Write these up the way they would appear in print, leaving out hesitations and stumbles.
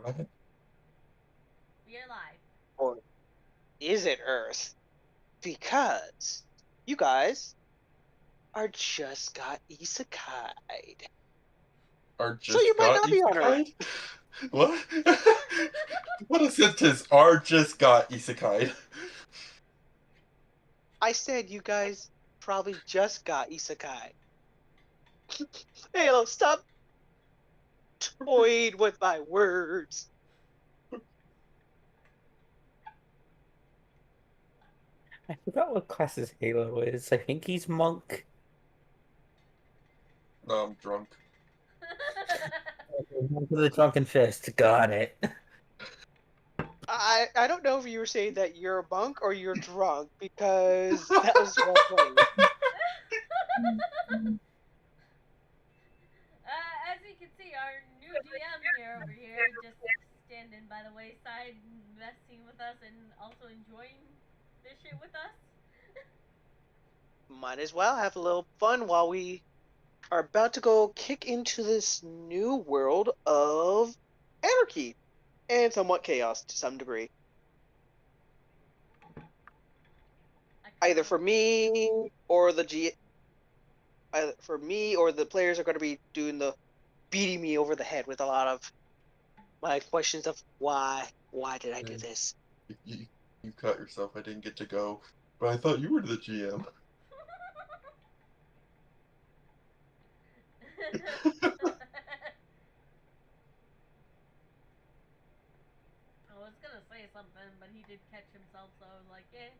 What? We're live. Or is it Earth? Because you guys are just got isekaied. Are So you just might got not be on Earth. isekai'd? What? What a sentence. Are just got isekai'd. I said you guys probably just got isekai. Halo, stop toying with my words. I forgot what class his Halo is. I think he's monk. No, I'm drunk. Monk of the Drunken Fist. Got it. I don't know if you were saying that you're a monk or you're drunk because that was well played. As you can see, our new DM here over here, just standing by the wayside, messing with us, and also enjoying this shit with us. Might as well have a little fun while we are about to go kick into this new world of anarchy and somewhat chaos to some degree. Either for me or either for me or the players are going to be doing the beating me over the head with a lot of my questions of why did I do this? You, you cut yourself. I didn't get to go. But I thought you were the GM. I was gonna say something, but he did catch himself, so I was like, eh.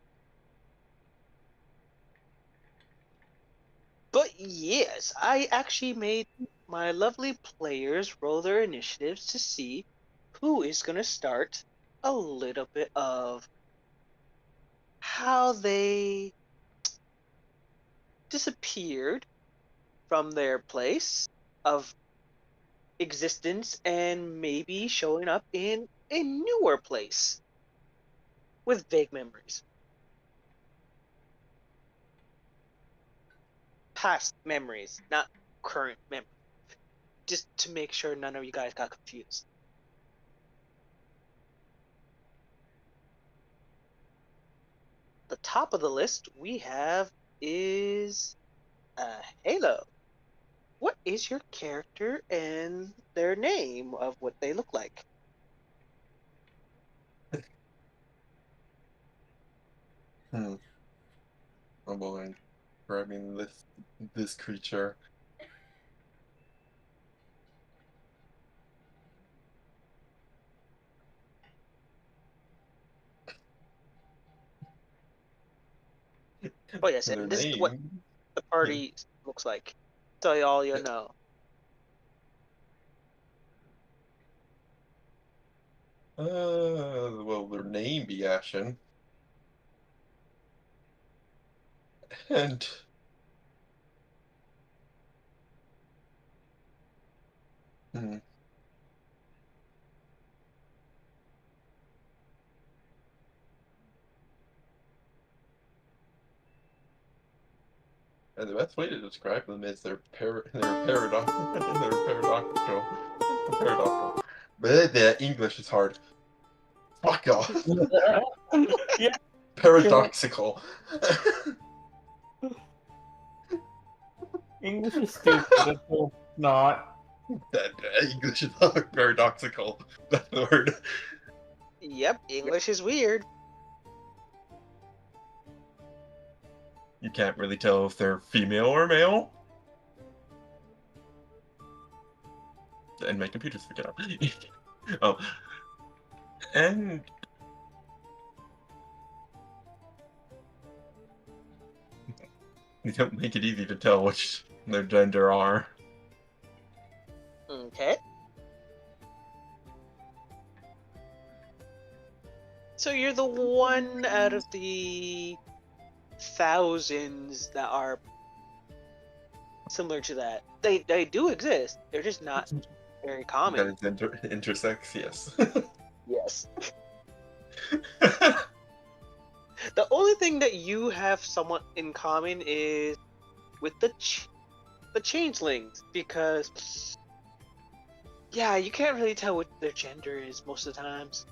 But yes, I actually made my lovely players roll their initiatives to see who is going to start a little bit of how they disappeared from their place of existence and maybe showing up in a newer place with vague memories. Past memories, not current memories. Just to make sure none of you guys got confused. The top of the list we have is Halo. What is your character and their name of what they look like? Hmm. Oh boy. Grabbing this creature. Oh yes, Their and this is what name. the party looks like. So y'all you Yeah. know. Well, their name be Ashen. And hmm, and the best way to describe them is they're they're paradoxical. Paradoxical. But the English is hard. Fuck off. Yeah, Paradoxical. English is stupid. It's not. That English is not paradoxical. That's the word. Yep, English is weird. You can't really tell if they're female or male. And my computer's freaking out. Oh. And you don't make it easy to tell which their gender are. Okay. So you're the one out of the thousands that are similar to that. They do exist. They're just not very That common. is intersex, yes. Yes. The only thing that you have somewhat in common is with the changelings, because Yeah, you can't really tell what their gender is most of the times.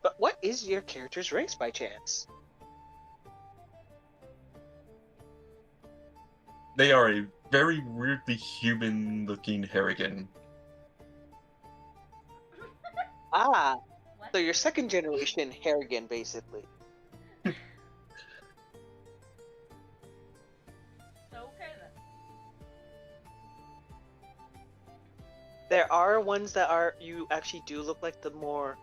But what is your character's race by chance? They are a very weirdly human-looking Harrigan. Ah, What? so you're second generation Harrigan, basically. Okay then. There are ones that are you actually do look like the more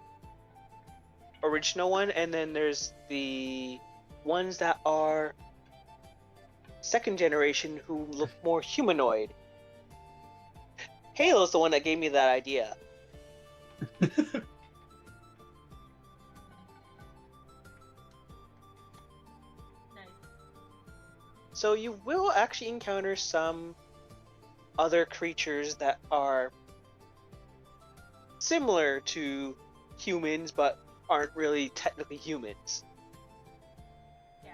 original one, and then there's the ones that are second generation who look more humanoid. Halo's the one that gave me that idea. Nice. So you will actually encounter some other creatures that are similar to humans but aren't really technically humans. Yeah.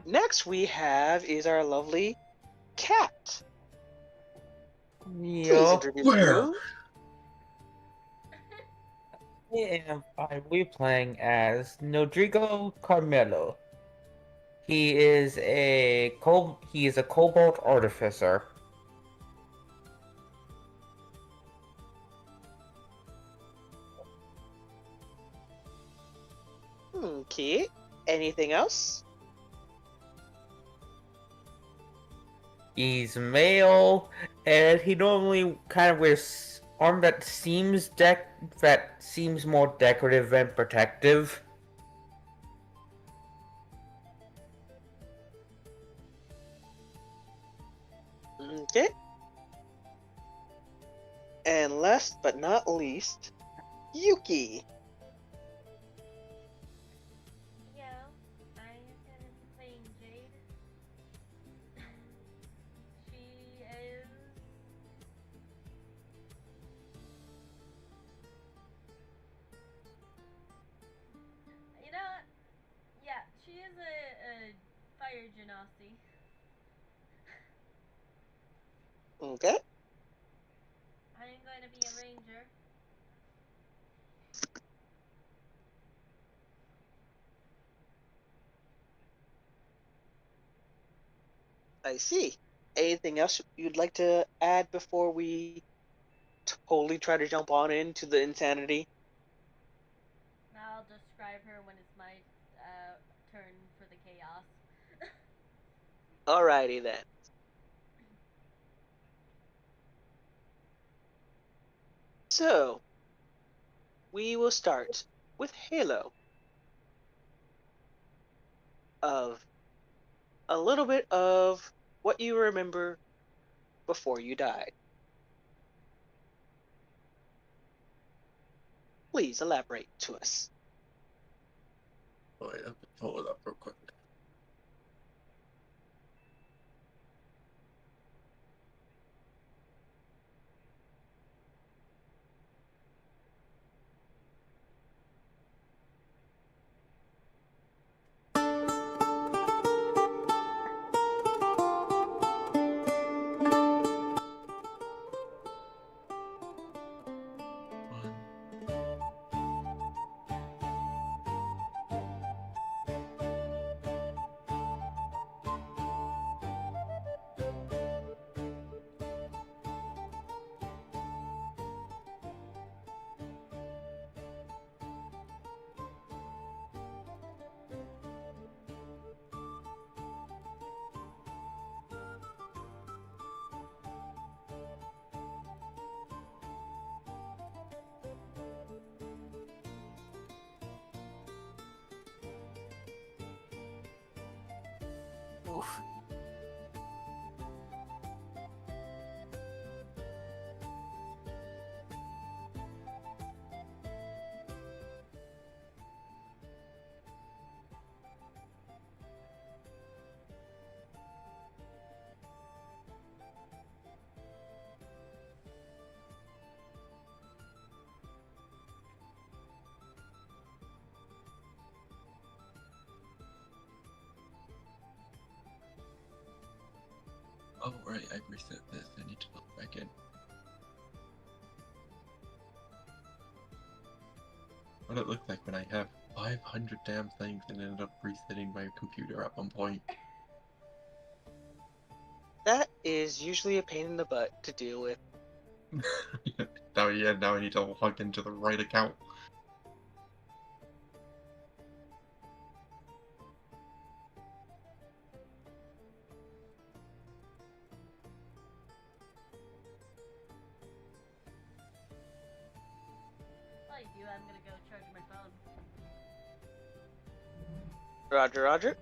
Next we have is our lovely cat. Please Yup. introduce Where? you. And we're playing as Rodrigo Carmelo. He is a cobalt artificer. Okay. Anything else? He's male, and he normally kind of wears armor that seems more decorative than protective. Okay. And last but not least, Yuki. Yeah. I am gonna be playing Jade. She is. You know what? Yeah, she is a fire genasi. Okay. I am going to be a ranger. I see. Anything else you'd like to add before we totally try to jump on into the insanity? I'll describe her when it's my turn for the chaos. Alrighty then. So, we will start with Halo of a little bit of what you remember before you died. Please elaborate to us. Oh, wait, let me pull it up real quick. One. Oof. Right, I've reset this. I need to log back in. What it looked like when I have 500 damn things and ended up resetting my computer at one point. That is usually a pain in the butt to deal with. Now I need to log into the right account. While you do, I'm gonna go charge my phone. Roger, Roger.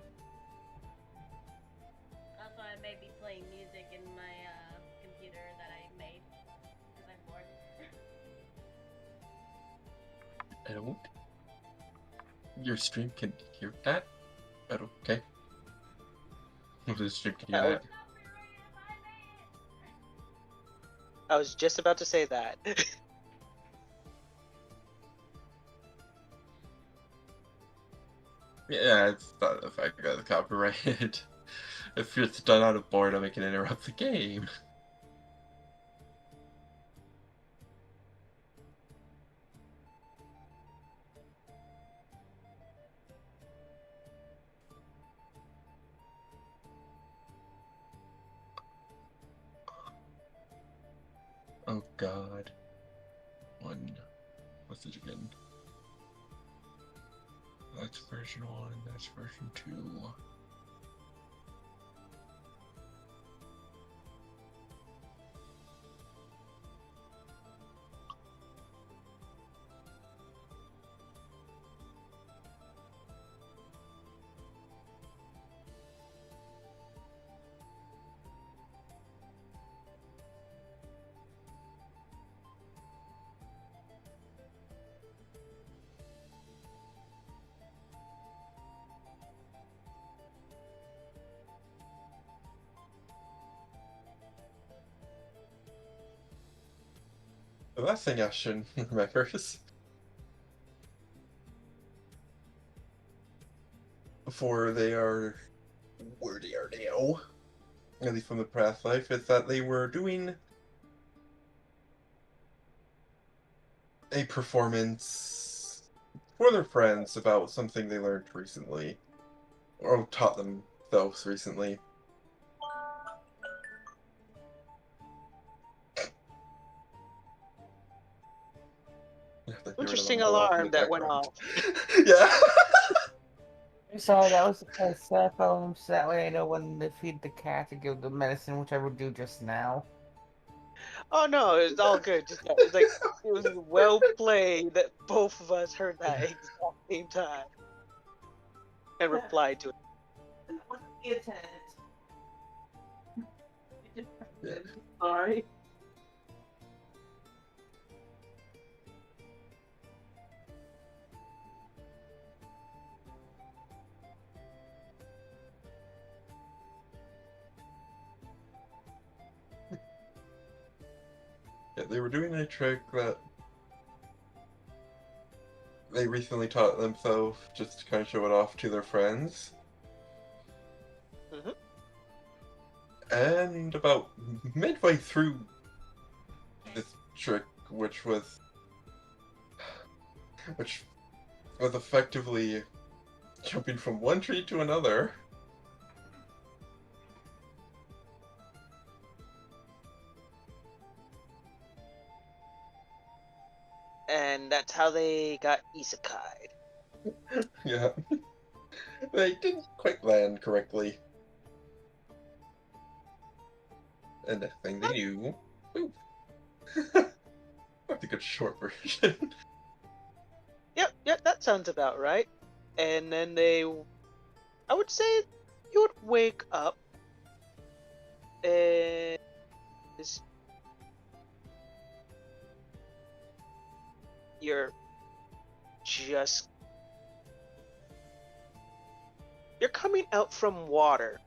Also, I may be playing music in my computer that I made because I'm bored. I don't. Your stream can hear that? But okay. The stream can hear that. I was just about to say that. Yeah, it's not the fact that it's copyrighted. If it's done out of boredom, it can interrupt the game. Oh god. What's it again? That's version 1, that's version 2. The last thing I should remember is before they are where they are now, at least from the past life, is that they were doing a performance for their friends about something they learned recently, or taught themselves recently. Interesting alarm that went off. Yeah. So that was the first cell phone, so that way I know when to feed the cat to give the medicine, which I would do just now. Oh no, it's all good. Just it's like it was well played that both of us heard that exact same time and replied to it. That wasn't the intent. Yeah. Sorry. Yeah, they were doing a trick that they recently taught themselves just to kind of show it off to their friends. Mhm. And about midway through this trick, which was effectively jumping from one tree to another. And that's how they got isekaied. Yeah. They didn't quite land correctly. And next thing they knew, ooh. That's a good short version. Yep, that sounds about right. And then I would say you would wake up and you're just coming out from water.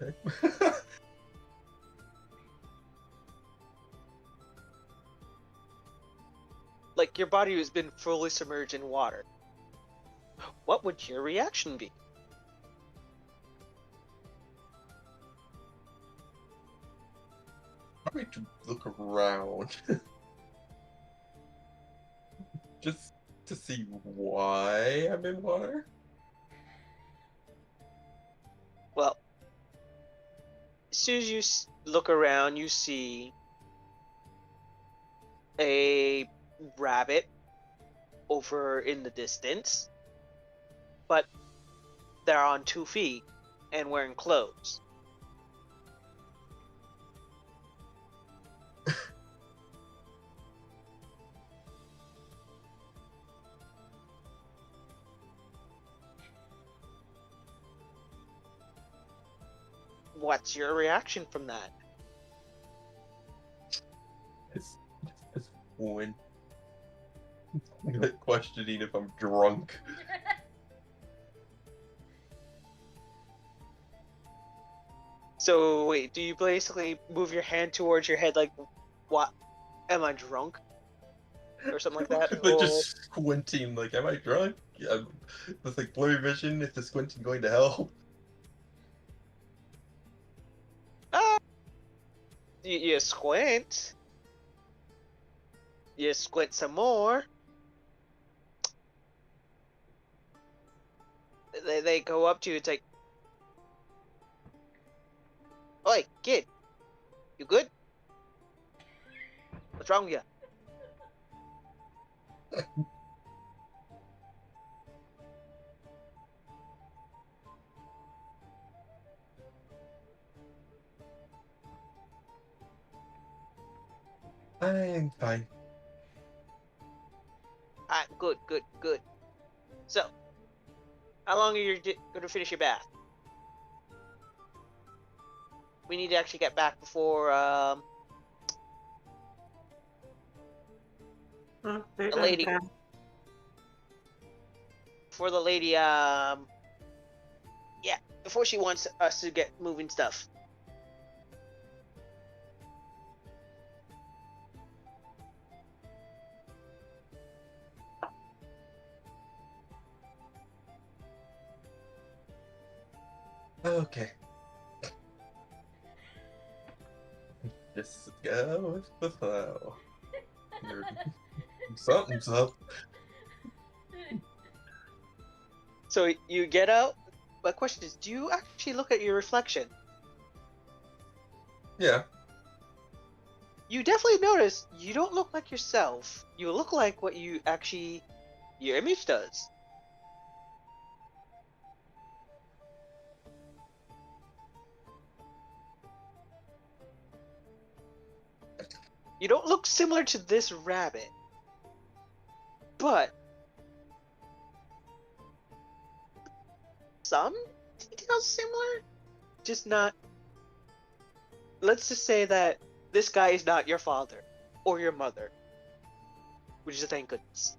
Okay. Like your body has been fully submerged in water. what would your reaction be? Probably to look around. Just to see why I'm in water. Well, as soon as you look around, you see a rabbit over in the distance, but they're on 2 feet and wearing clothes. What's your reaction from that? It's when like questioning if I'm drunk. So wait, do you basically move your hand towards your head like, what? Am I drunk? Or something like that? Like Or just squinting, like, am I drunk? Yeah, it's like blurry vision. Is the squinting going to help? ah, you squint. You squint some more. They go up to you. It's like, oi, kid, you good? What's wrong with you? I'm fine. Ah, good, good, good. So, how long are you gonna finish your bath? We need to actually get back before the lady. Before the lady, yeah, before she wants us to get moving stuff. Okay. Just go with the flow. Something's up. So you get out. My question is, do you actually look at your reflection? Yeah. You definitely notice you don't look like yourself. You look like what you actually, your image does. You don't look similar to this rabbit, but some details similar, just not. Let's just say that this guy is not your father or your mother, which is a thank goodness.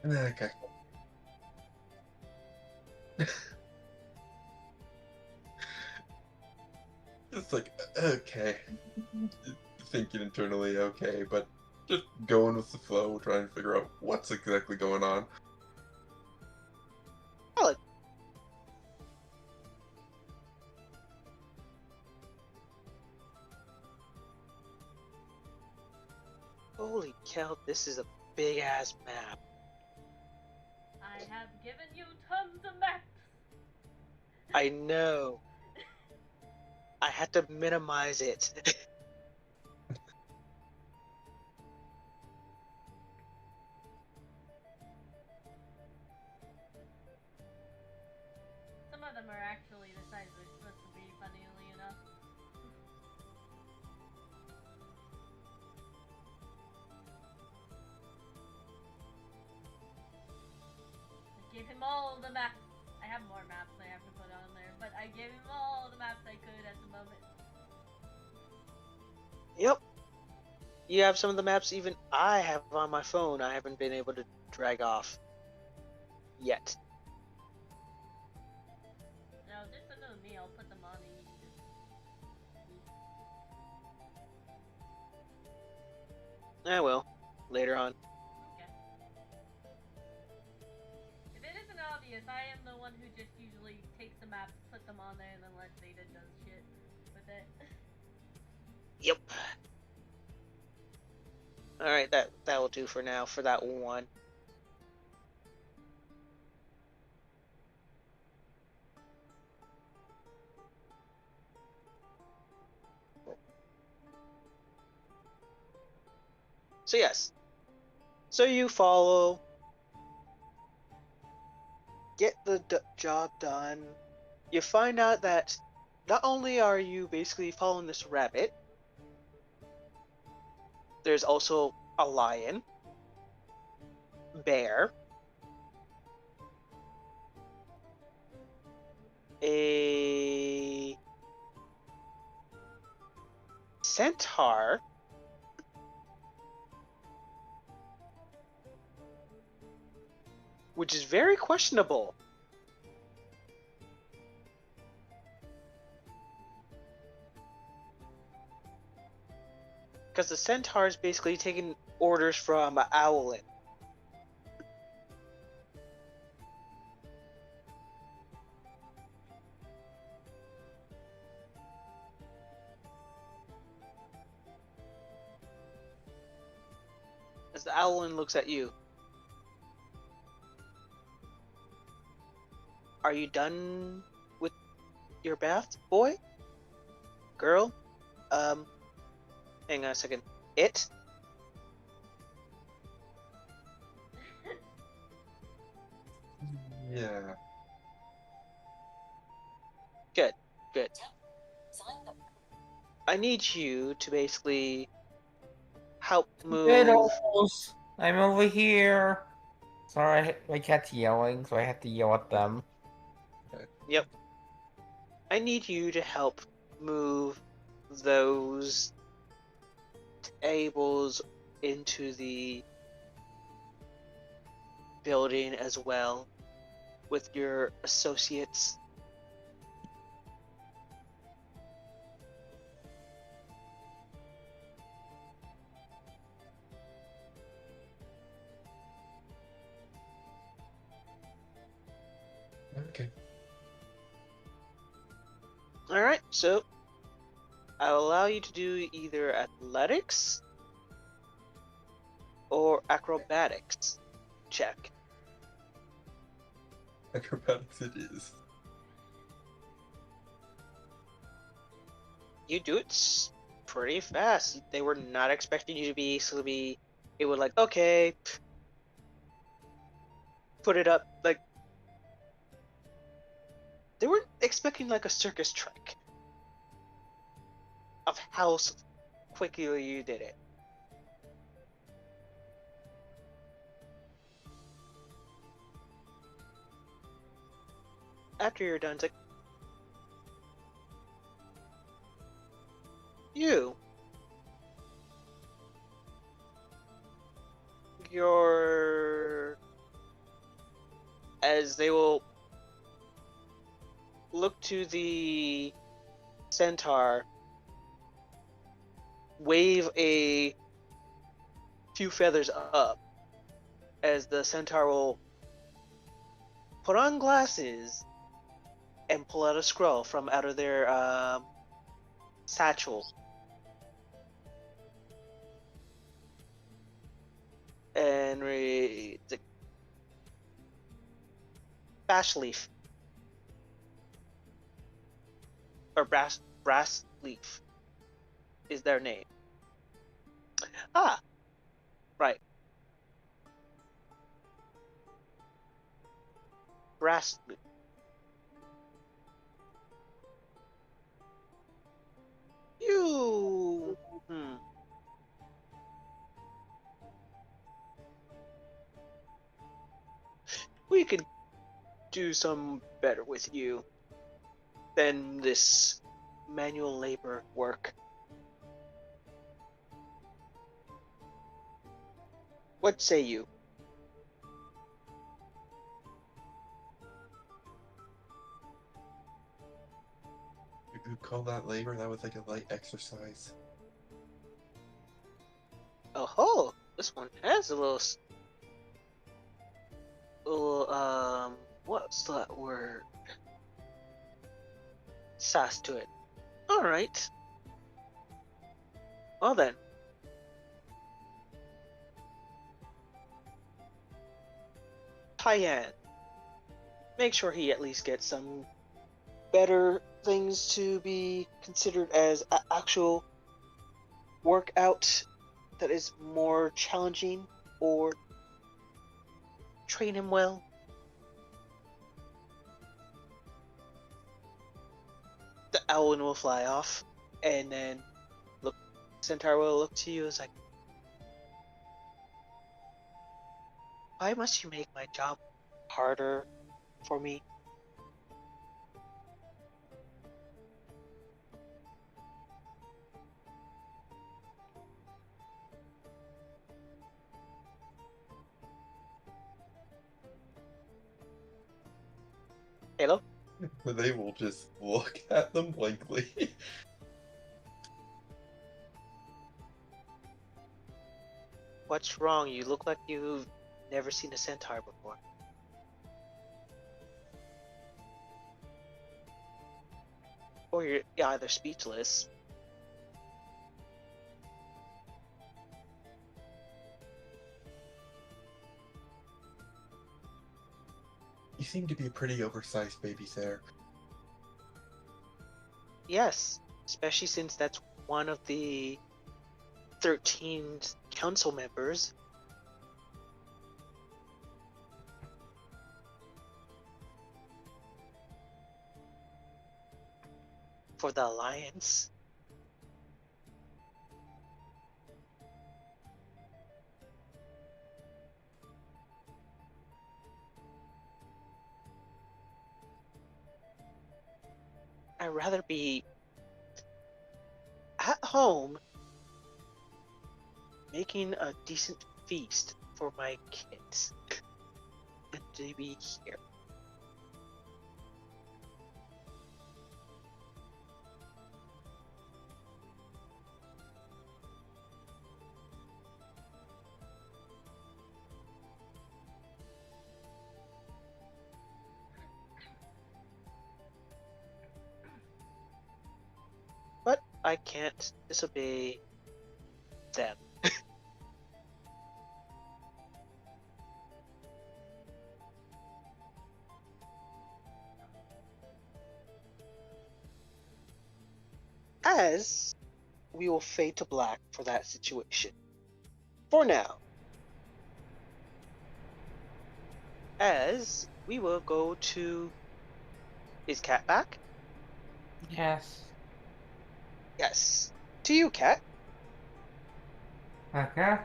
Okay. It's like, okay. Thinking internally, okay, but just going with the flow, trying to figure out what's exactly going on. Valid. Holy cow, this is a big ass map. I have given you tons of maps. I know. I had to minimize it. Some of them are actually the size they're supposed to be, funnily enough. I gave him all the maps. I have more maps I have to put on there, but I gave him all the maps I could at the moment. Yep. You have some of the maps even I have on my phone I haven't been able to drag off yet. No, just send them to me. I'll put them on and you can just... I will. Later on. Okay. If it isn't obvious, I am the one who just usually takes the maps, puts them on there, and then lets Zeta does shit with it. Yep. Alright, that will do for now, for that one. So yes. So you follow, get the job done. You find out that not only are you basically following this rabbit, there's also a lion, bear, a centaur, which is very questionable. Because the centaur is basically taking orders from Owlin. As the Owlin looks at you. Are you done with your bath, boy? Girl? Hang on a second. It? Yeah. Good, good. I need you to basically help move. Riddles! I'm over here. Sorry, my cat's yelling, so I have to yell at them. Yep. I need you to help move those tables into the building as well with your associates. Okay. Alright, so I'll allow you to do either athletics or acrobatics check. Acrobatics it is. You do it pretty fast. They were not expecting you to be it would like, okay, put it up, like, they weren't expecting like a circus trick of how quickly you did it. After you're done, it's like, you're, as they will look to the centaur, wave a few feathers up, as the centaur will put on glasses and pull out a scroll from out of their satchel. And read the Bash Leaf. Or Brass Leaf is their name. Ah, right. Brass Leaf. You. We could do some better with you than this manual labor work. What say you? You call that labor? That was like a light exercise. Oh, this one has a little what's that word? Sass to it. All right. Well then. Tyann. Make sure he at least gets some better things to be considered as actual workout that is more challenging, or train him well. The owl will fly off, and then Centaur will look to you as like, why must you make my job harder for me? Hello? They will just look at them blankly. What's wrong? You look like you've never seen a centaur before. Or you're either speechless. You seem to be a pretty oversized baby, sir. Yes, especially since that's one of the 13 council members. For the Alliance. I'd rather be at home making a decent feast for my kids than to be here. But I can't disobey them. As we will fade to black for that situation. For now. As we will go to... Is Cat back? Yes. Yes. To you, Cat. Okay.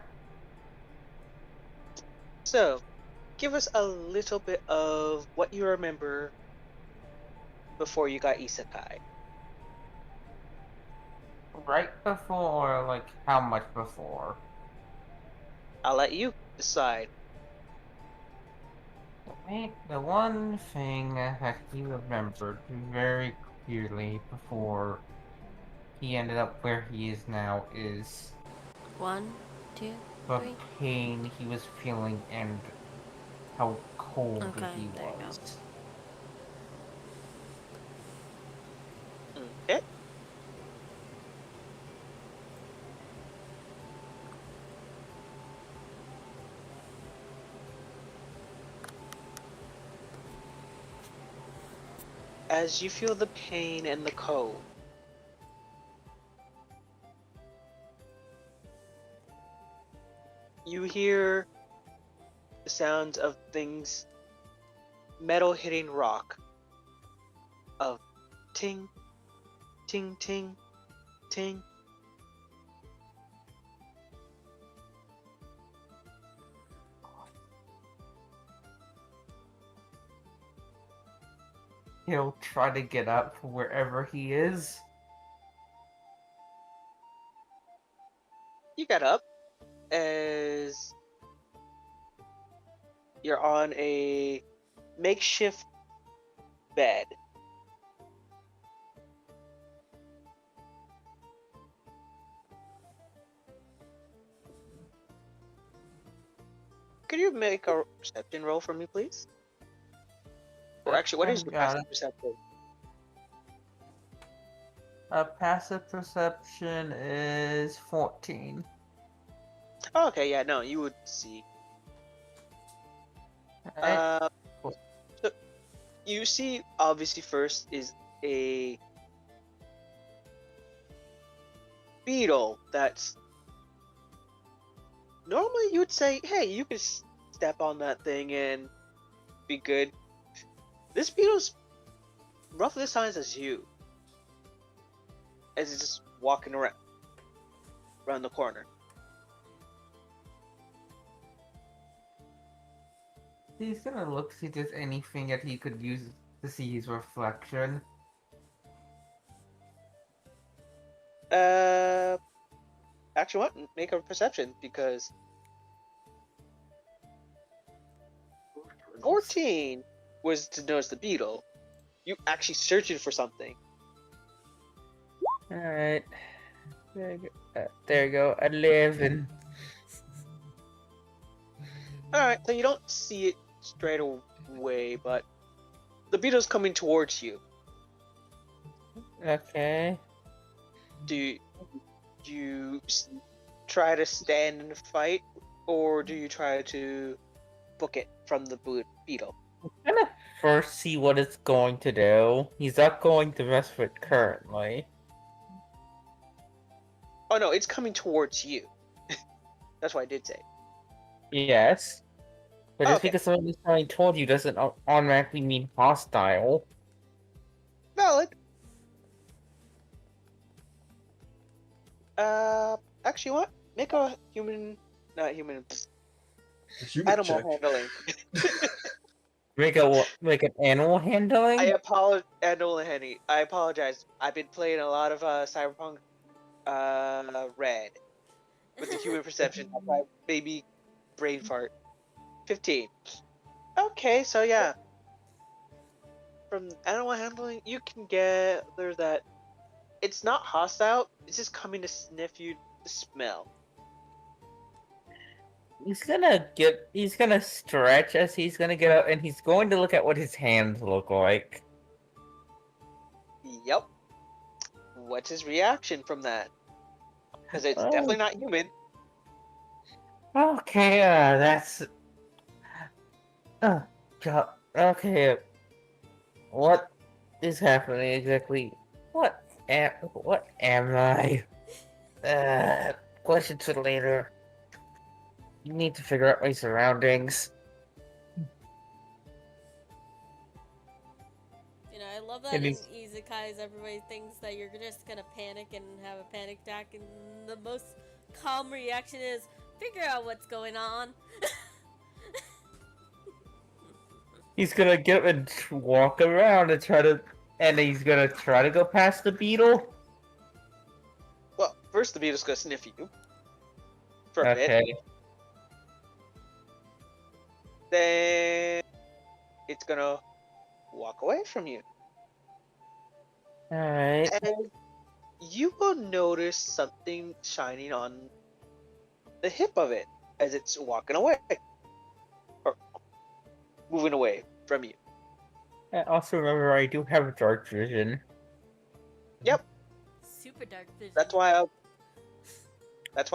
So, give us a little bit of what you remember before you got isekai. Right before, like, how much before? I'll let you decide. The one thing that he remembered very clearly before he ended up where he is now is 1, 2, the 3. pain he was feeling and how cold Okay, he there you go. was. Okay. As you feel the pain and the cold, you hear the sounds of things, metal hitting rock, of ting, ting, ting, ting. He'll try to get up wherever he is. You got up as you're on a makeshift bed. could you make a perception roll for me, please? Or actually, what is your Got passive it. perception? Passive perception is 14. Oh, okay, yeah, no, you would see. Alright. So you see, obviously, first is a beetle that's normally you would say, hey, you could step on that thing and be good. This beetle's roughly the size as you, as it's just walking around the corner. He's gonna look see if there's anything that he could use to see his reflection. Actually, what? Make a perception because 14 was to notice the beetle. You actually searching for something. Alright. There you go. 11. Alright, so you don't see it straight away, but the beetle's coming towards you. Okay. Do you try to stand and fight, or do you try to book it from the beetle? I'm gonna first see what it's going to do. He's not going to mess with it currently. Oh no, it's coming towards you. That's what I did say. Yes. But just Okay. because somebody's coming toward you doesn't automatically mean hostile. Valid. Actually, what? Make a not human, Human animal check. handling. Make an animal handling? I apologize, animal handling. I apologize. I've been playing a lot of Cyberpunk, Red, with the human perception. That's why maybe brain fart. 15. Okay, so yeah. From animal handling, you can gather that it's not hostile. It's just coming to sniff you to smell. He's gonna stretch as he's gonna get up, and he's going to look at what his hands look like. Yep. What's his reaction from that? Because it's Oh. definitely not human. Okay, that's... God. Okay, what is happening exactly? What am I? Questions for later. You need to figure out my surroundings. You know, I love that It in is- isekais everybody thinks that you're just gonna panic and have a panic attack, and the most calm reaction is figure out what's going on. He's gonna get up and walk around and he's gonna try to go past the beetle. Well, first the beetle's gonna sniff you for a bit. Okay. Then it's gonna walk away from you. Alright. And you will notice something shining on the hip of it as it's walking away. Or moving away from you. Also remember, I do have dark vision. Yep. Super dark vision. That's why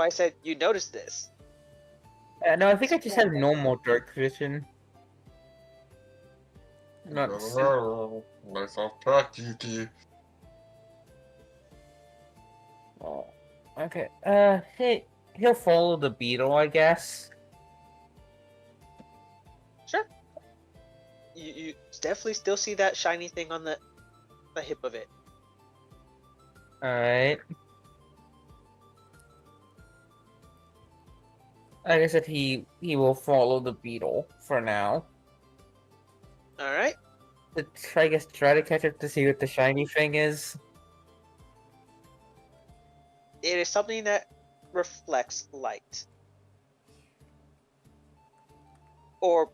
I said you noticed this. No, I think I just have normal dark vision. Not Nice off track, GT. Oh, okay. He'll follow the beetle, I guess. Sure. You definitely still see that shiny thing on the hip of it. Alright. Like I said, he will follow the beetle for now. Alright. I guess try to catch up to see what the shiny thing is. It is something that reflects light. Or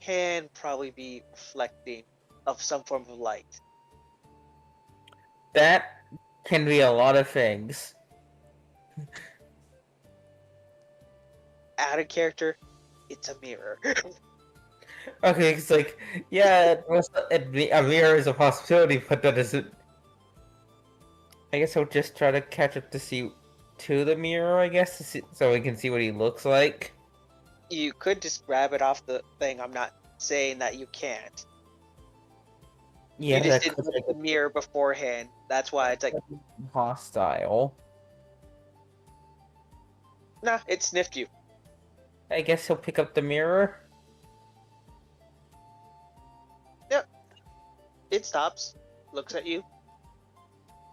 can probably be reflecting of some form of light. That can be a lot of things. Add a character, It's a mirror. Okay, it's like, yeah, a mirror is a possibility, but that doesn't. I guess I'll just try to catch up to the mirror, I guess, so we can see what he looks like. You could just grab it off the thing. I'm not saying that you can't. You Yeah, just that didn't could look be at the mirror beforehand. That's why it's like, hostile. nah, it sniffed you. I guess he'll pick up the mirror. Yep. It stops, looks at you,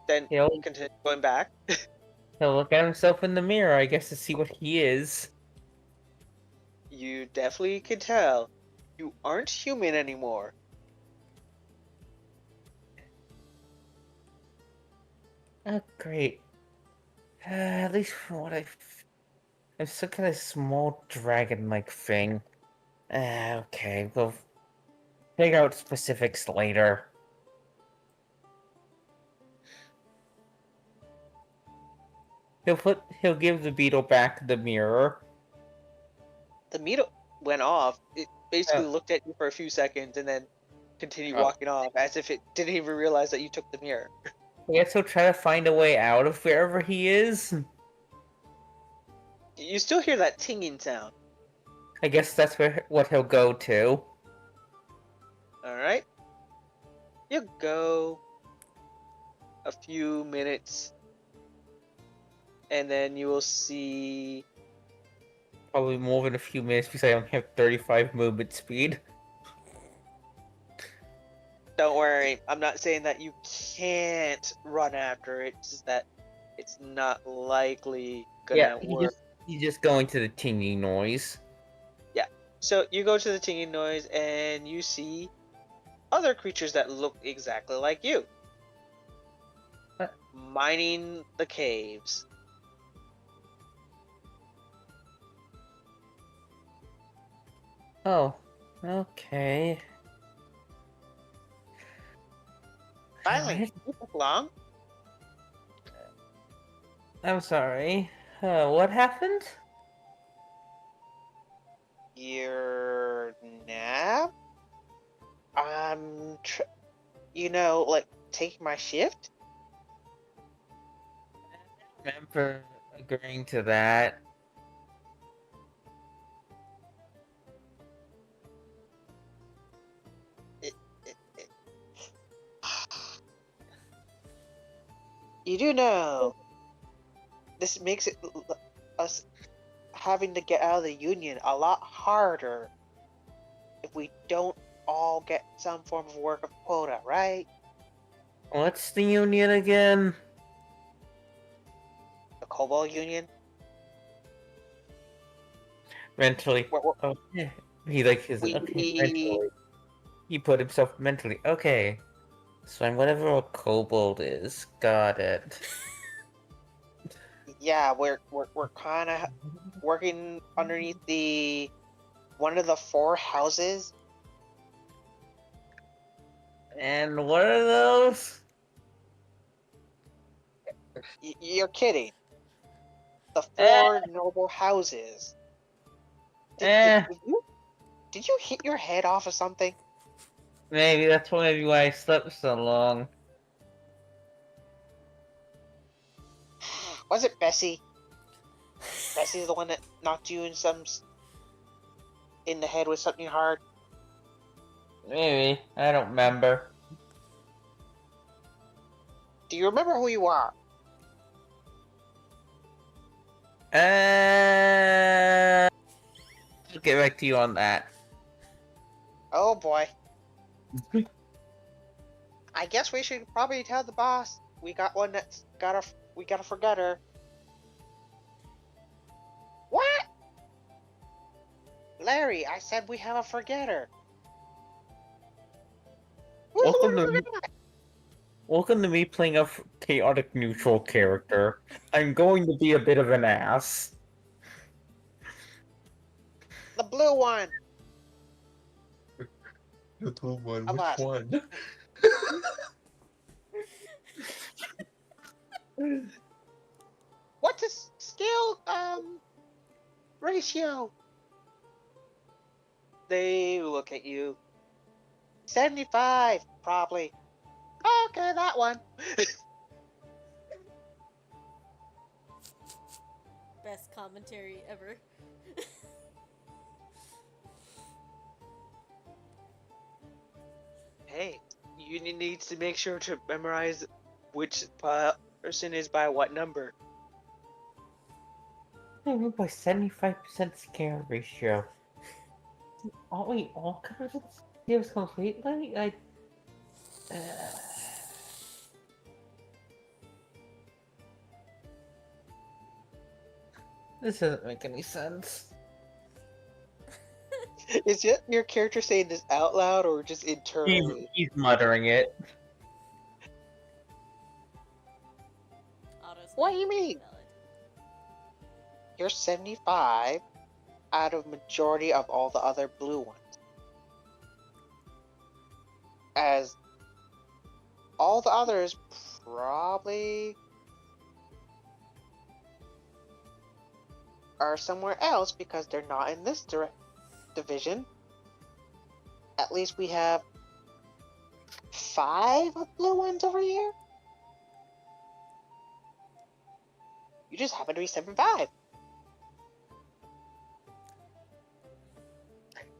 then He'll continue going back. he'll look at himself in the mirror, I guess, to see what he is. You definitely can tell you aren't human anymore. Oh, great. At least from what I'm some kind of small dragon-like thing. Okay, we'll figure out specifics later. He'll give the beetle back the mirror. The meter went off. It basically Oh, looked at you for a few seconds and then continued oh. walking off as if it didn't even realize that you took the mirror. I guess he'll try to find a way out of wherever he is. You still hear that tinging sound. I guess that's what he'll go to. Alright? You go a few minutes and then you will see. Probably more than a few minutes because I only have 35 movement speed. Don't worry, I'm not saying that you can't run after it, it's just that it's not likely Yeah, gonna work. he's just going to the tinging noise. Yeah. So you go to the tinging noise and you see other creatures that look exactly like you. What? Mining the caves. Oh, okay. Finally, you took long. I'm sorry. What happened? Your nap? I'm, like taking my shift. I remember agreeing to that. It, it. You do know this makes us having to get out of the union a lot harder if we don't all get some form of work of quota, right? What's the union again? The Cobalt Union. Mentally. We're- Oh, yeah. He like his We, okay. Mentally. He put himself mentally. Okay. So I'm whatever a kobold is. Got it. yeah, we're kind of working underneath the one of the four houses. And what are those? You're kidding. The four noble houses. Eh. Did you hit your head off of something? Maybe that's maybe why I slept so long. Was it Bessie? Bessie's the one that knocked you in the head with something hard. Maybe. I don't remember. Do you remember who you are? I'll get back to you on that. Oh boy. I guess we should probably tell the boss we got one that's we got a forgetter. What? Larry, I said we have a forgetter. Welcome to me playing a chaotic neutral character. I'm going to be a bit of an ass. The blue one. The blue one, A which lot. one? What's his skill ratio? they look at you. 75, probably. Okay, that one. Best commentary ever. Hey, you needs to make sure to memorize which person is by what number. I mean by 75% scare ratio. Aren't we all covered in scares completely? This doesn't make any sense. Is your character saying this out loud or just internally? He's muttering it. What do you mean? You're 75 out of majority of all the other blue ones. As all the others probably are somewhere else because they're not in this division. At least we have 5 blue ones over here. You just happen to be 75.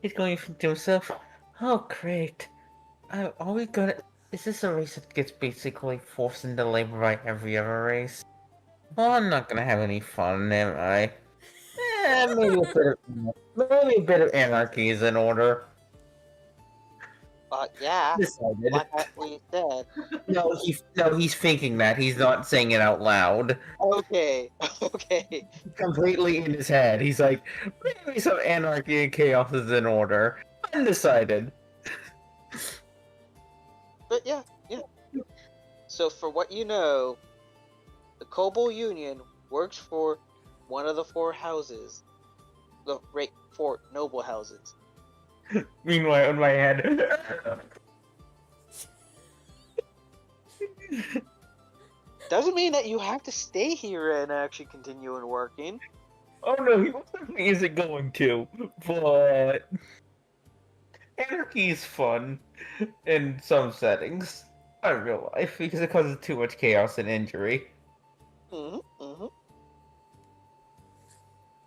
He's going to himself. Oh, great. Are we gonna... Is this a race that gets basically forced into labor by every other race? Well, I'm not gonna have any fun, am I? Maybe a bit of anarchy is in order. Yeah, Decided. like we said. No, he's thinking that. He's not saying it out loud. Okay, okay. Completely in his head. He's like, maybe some anarchy and chaos is in order. Undecided. But yeah. So for what you know, the Kobold Union works for one of the 4 houses. The 4 noble houses. Meanwhile, in my head. Doesn't mean that you have to stay here and actually continue and working. Oh no, he definitely isn't going to. But anarchy is fun in some settings. Not in real life, because it causes too much chaos and injury.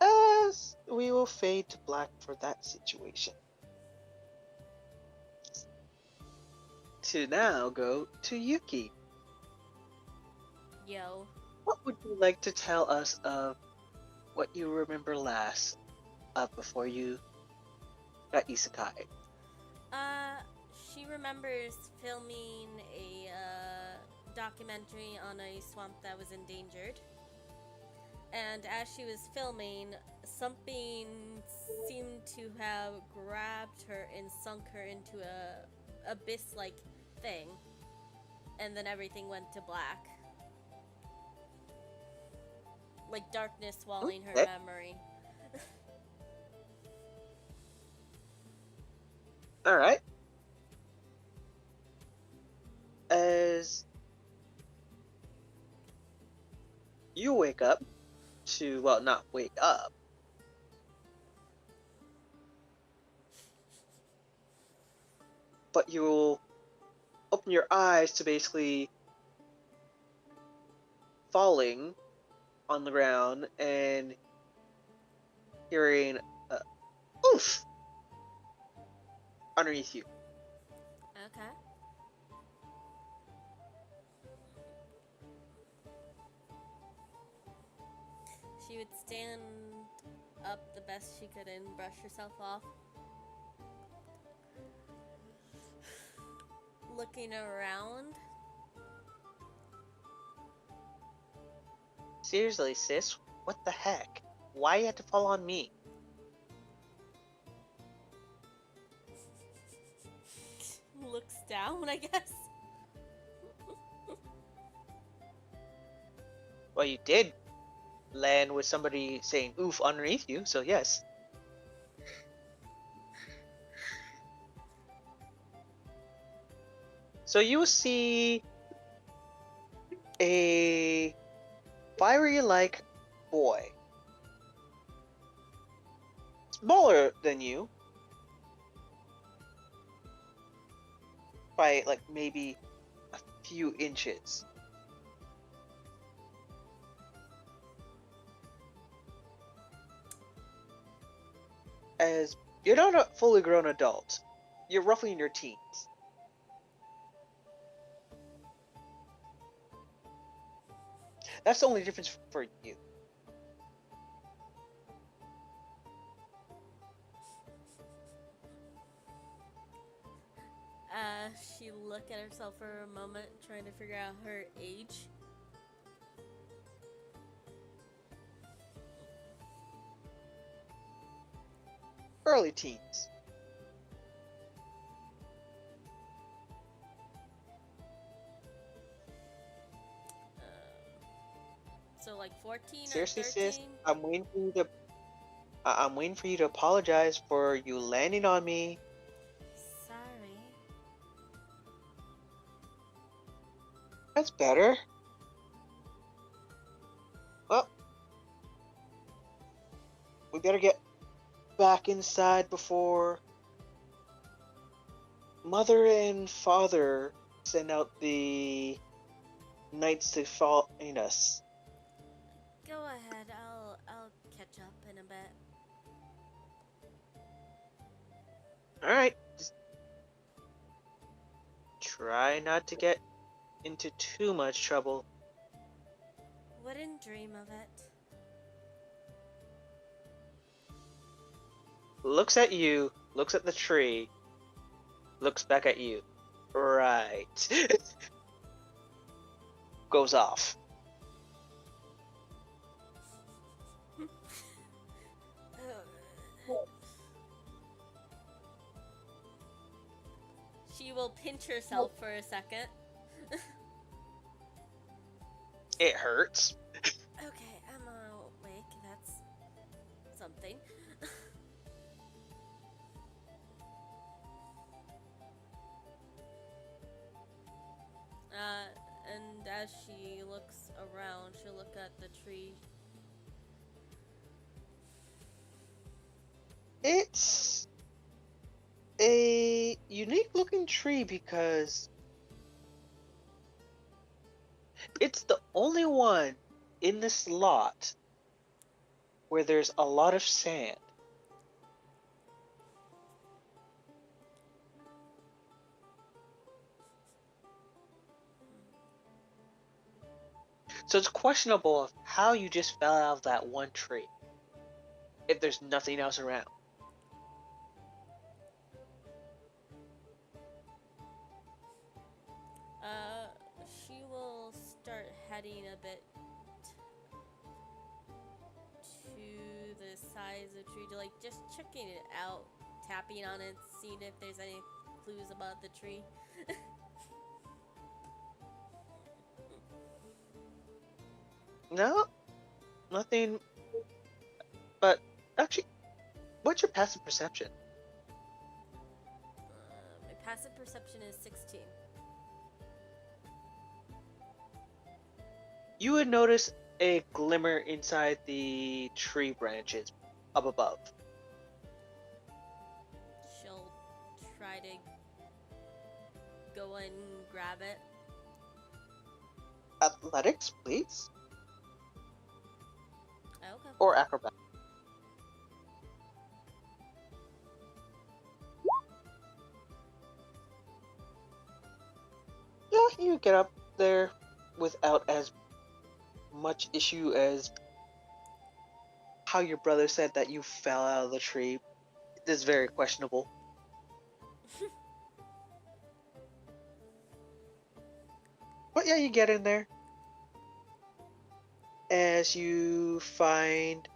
As we will fade to black for that situation. To now go to Yuki. Yo. What would you like to tell us of what you remember last before you got isekaied? She remembers filming a documentary on a swamp that was endangered. And as she was filming, something seemed to have grabbed her and sunk her into a abyss-like thing. And then everything went to black. Like darkness swallowing her memory. Alright. As you wake up to, well, not wake up, but you'll open your eyes to basically falling on the ground and hearing oof underneath you. Okay. She would stand up the best she could and brush herself off. Looking around. Seriously, sis, what the heck? Why you had to fall on me? Looks down, I guess. Well, you did land with somebody saying oof underneath you, so yes. So you will see a fiery-like boy. Smaller than you, by like maybe a few inches. As you're not a fully grown adult, you're roughly in your teens. That's the only difference for you. She looked at herself for a moment, trying to figure out her age. Early teens. So like 14 Seriously, or sis, 13? I'm waiting for you to. I'm waiting for you to apologize for you landing on me. Sorry. That's better. Well, we better get back inside before Mother and Father send out the knights to find us. Go ahead. I'll catch up in a bit. Alright. Just try not to get into too much trouble. Wouldn't dream of it. Looks at you, looks at the tree, looks back at you. Right. Goes off. She will pinch herself for a second. It hurts. Okay, I'm awake. That's something. And as she looks around, she'll look at the tree. It's a unique looking tree because it's the only one in this lot where there's a lot of sand. So it's questionable of how you just fell out of that one tree if there's nothing else around. She will start heading a bit to the sides of the tree, to like just checking it out, tapping on it, seeing if there's any clues about the tree. No, nothing. But actually, what's your passive perception? My passive perception is 16. You would notice a glimmer inside the tree branches up above. She'll try to go and grab it. Athletics, please. Okay. Or acrobatics. Yeah, you get up there without as much issue as how your brother said that you fell out of the tree. It is very questionable. But yeah, you get in there. As you find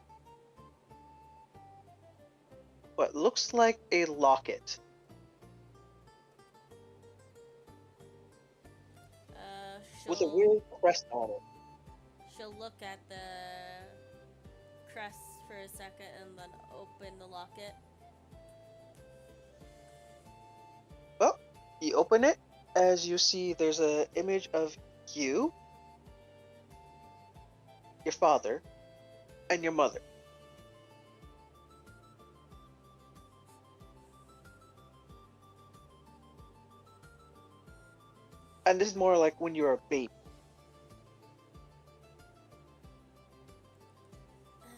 what looks like a locket. With a weird crest on it. She'll look at the crest for a second and then open the locket. Well, you open it, as you see there's an image of you, your father, and your mother. And this is more like when you're a baby. Okay.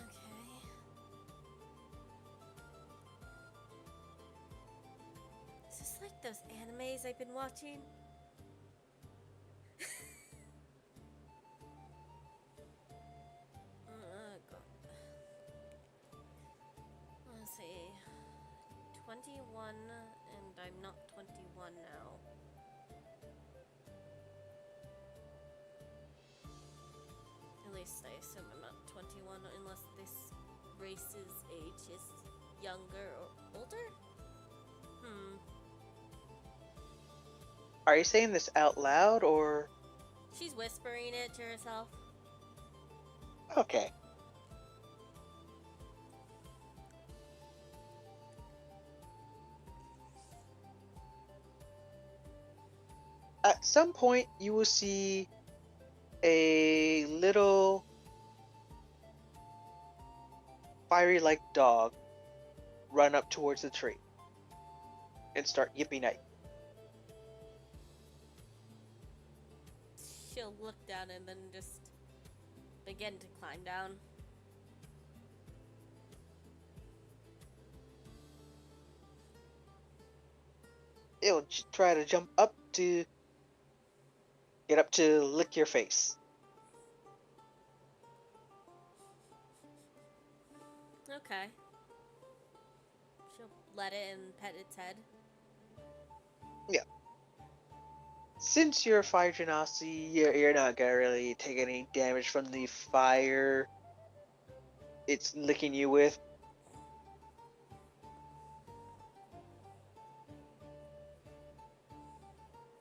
Is this like those animes I've been watching? God. Let's see. 21, and I'm not 21 now. At least I assume I'm not 21 unless this race's age is younger or older? Are you saying this out loud or? She's whispering it to herself. Okay. At some point, you will see a little fiery-like dog run up towards the tree and start yipping at you. She'll look down and then just begin to climb down. It'll try to jump up to get up to lick your face. Okay. She'll let it and pet its head. Yeah. Since you're a fire genasi, you're not gonna really take any damage from the fire it's licking you with.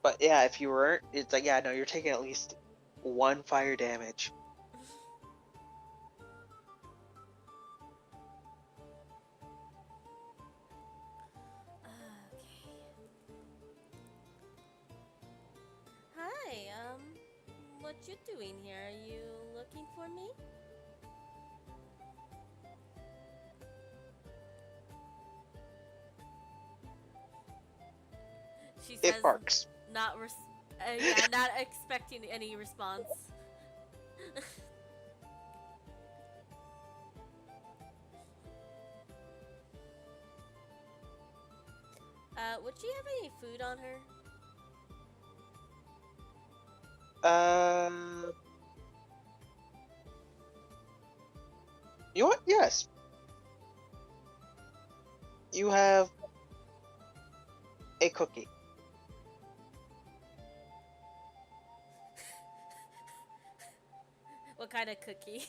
But yeah, if you weren't, it's like, yeah, no, you're taking at least 1 fire damage. Hi, what you doing here? Are you looking for me? She says, It barks. not yeah, not expecting any response. Would she have any food on her? You know what? Yes. You have a cookie. What kind of cookie?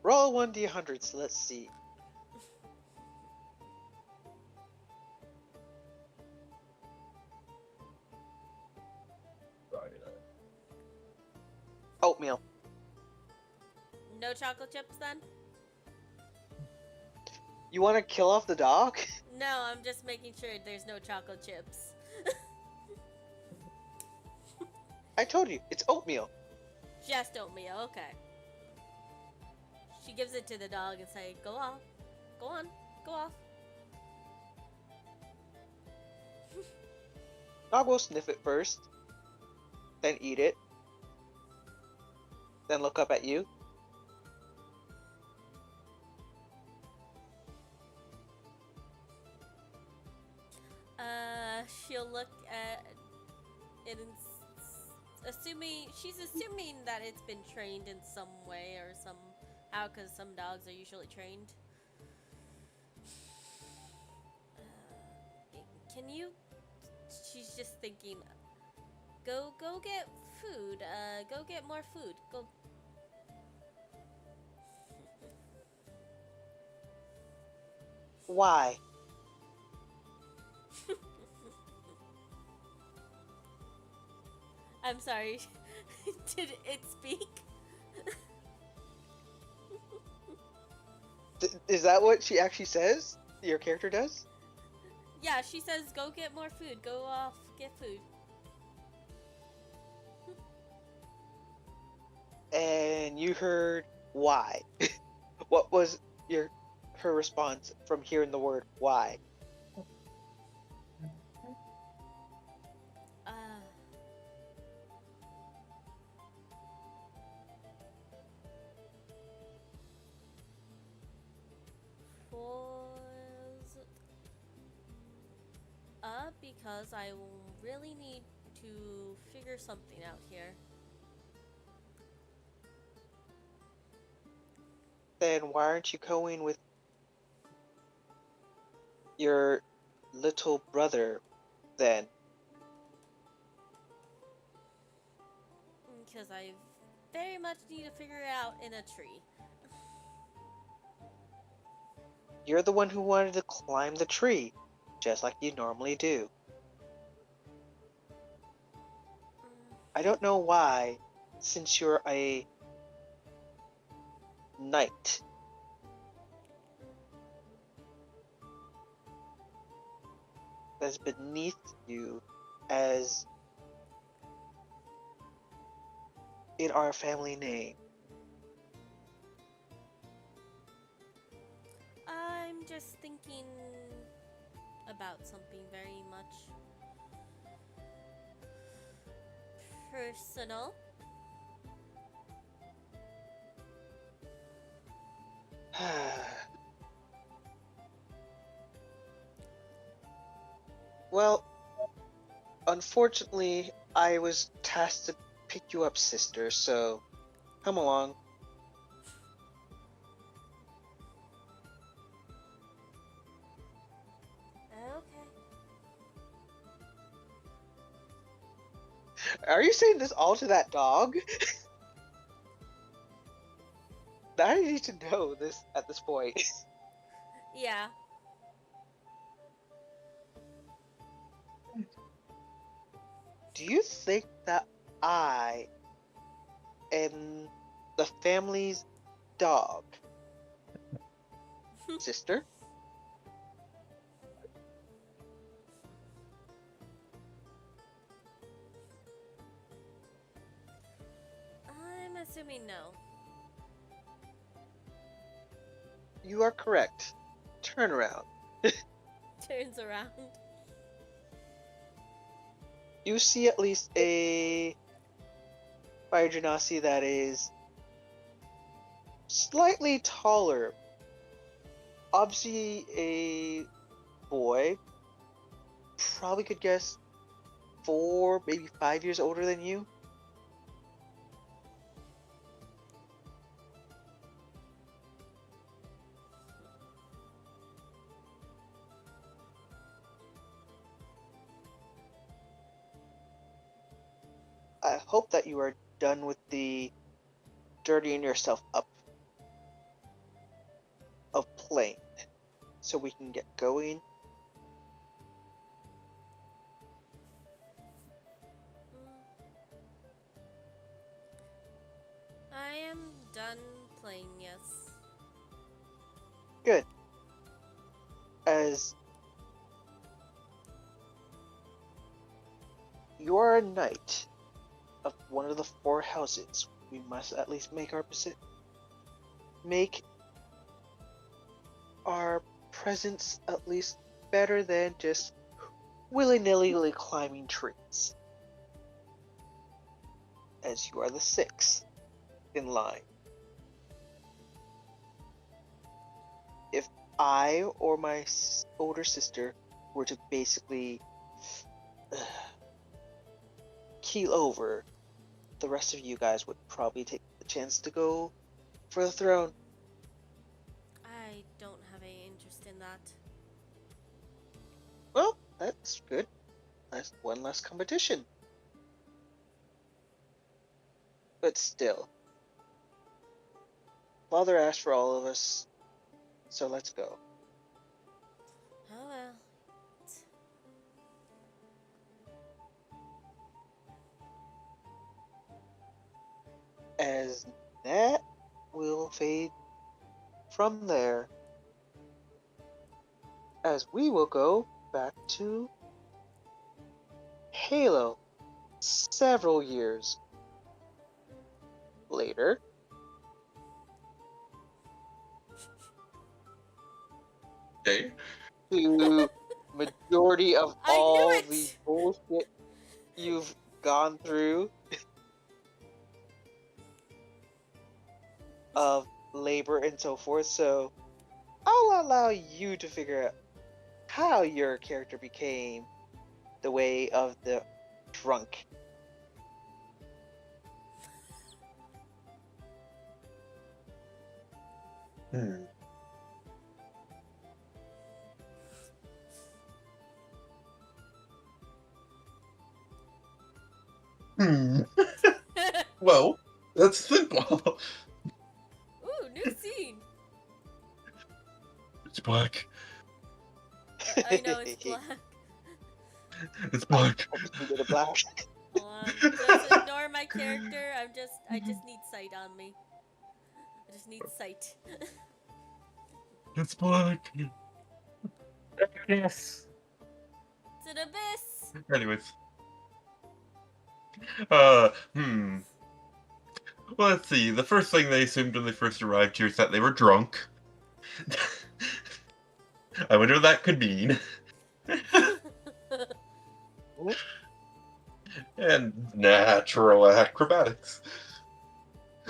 Roll 1d100, so let's see. Oatmeal. No chocolate chips then? You want to kill off the dog? No, I'm just making sure there's no chocolate chips. I told you, it's oatmeal. Just oatmeal, okay. She gives it to the dog and say, go off. Go on, go off. Dog will sniff it first, then eat it, then look up at you. She'll look at it and she's assuming that it's been trained in some way or somehow, because some dogs are usually trained. Can you? She's just thinking. Go get food. Go get more food. Go. Why? I'm sorry. Did it speak? Is that what she actually says? Your character does? Yeah, she says, go get more food. Go off, get food. And you heard why. What was her response from hearing the word why? because I will really need to figure something out here. Then why aren't you going with your little brother then? Because I very much need to figure it out in a tree. You're the one who wanted to climb the tree, just like you normally do. I don't know why, since you're a knight, that's beneath you as in our family name. I'm just thinking about something very much personal. Well, unfortunately, I was tasked to pick you up, sister, so come along. Okay. Are you saying this all to that dog? I need to know this at this point. Yeah. Do you think that I am the family's dog, sister? I'm assuming no. You are correct. Turn around. Turns around. You see at least a fire genasi that is slightly taller. Obviously a boy. Probably could guess 4, maybe 5 years older than you. I hope that you are done with the dirtying yourself up of playing, so we can get going. I am done playing, yes. Good. As you are a knight of one of the 4 houses, we must at least make our presence at least better than just willy-nilly climbing trees. As you are the 6th in line. If I or my older sister were to basically keel over, the rest of you guys would probably take the chance to go for the throne. I don't have any interest in that. Well, that's good. That's one less competition. But still, Father asked for all of us, so let's go. Oh well. As that will fade from there, as we will go back to Halo several years later. Okay. To majority of I knew all it! the bullshit you've gone through of labor and so forth, so I'll allow you to figure out how your character became the way of the drunk. Hmm. Hmm. Well, that's simple. Ooh, new scene. It's black. I know it's black. It's I black. hope you get a black. Hold on. Just ignore my character. I just need sight on me. I just need sight. It's black. Yes. It's an abyss. Anyways. Hmm. Well, let's see. The first thing they assumed when they first arrived here is that they were drunk. I wonder what that could mean. And natural acrobatics.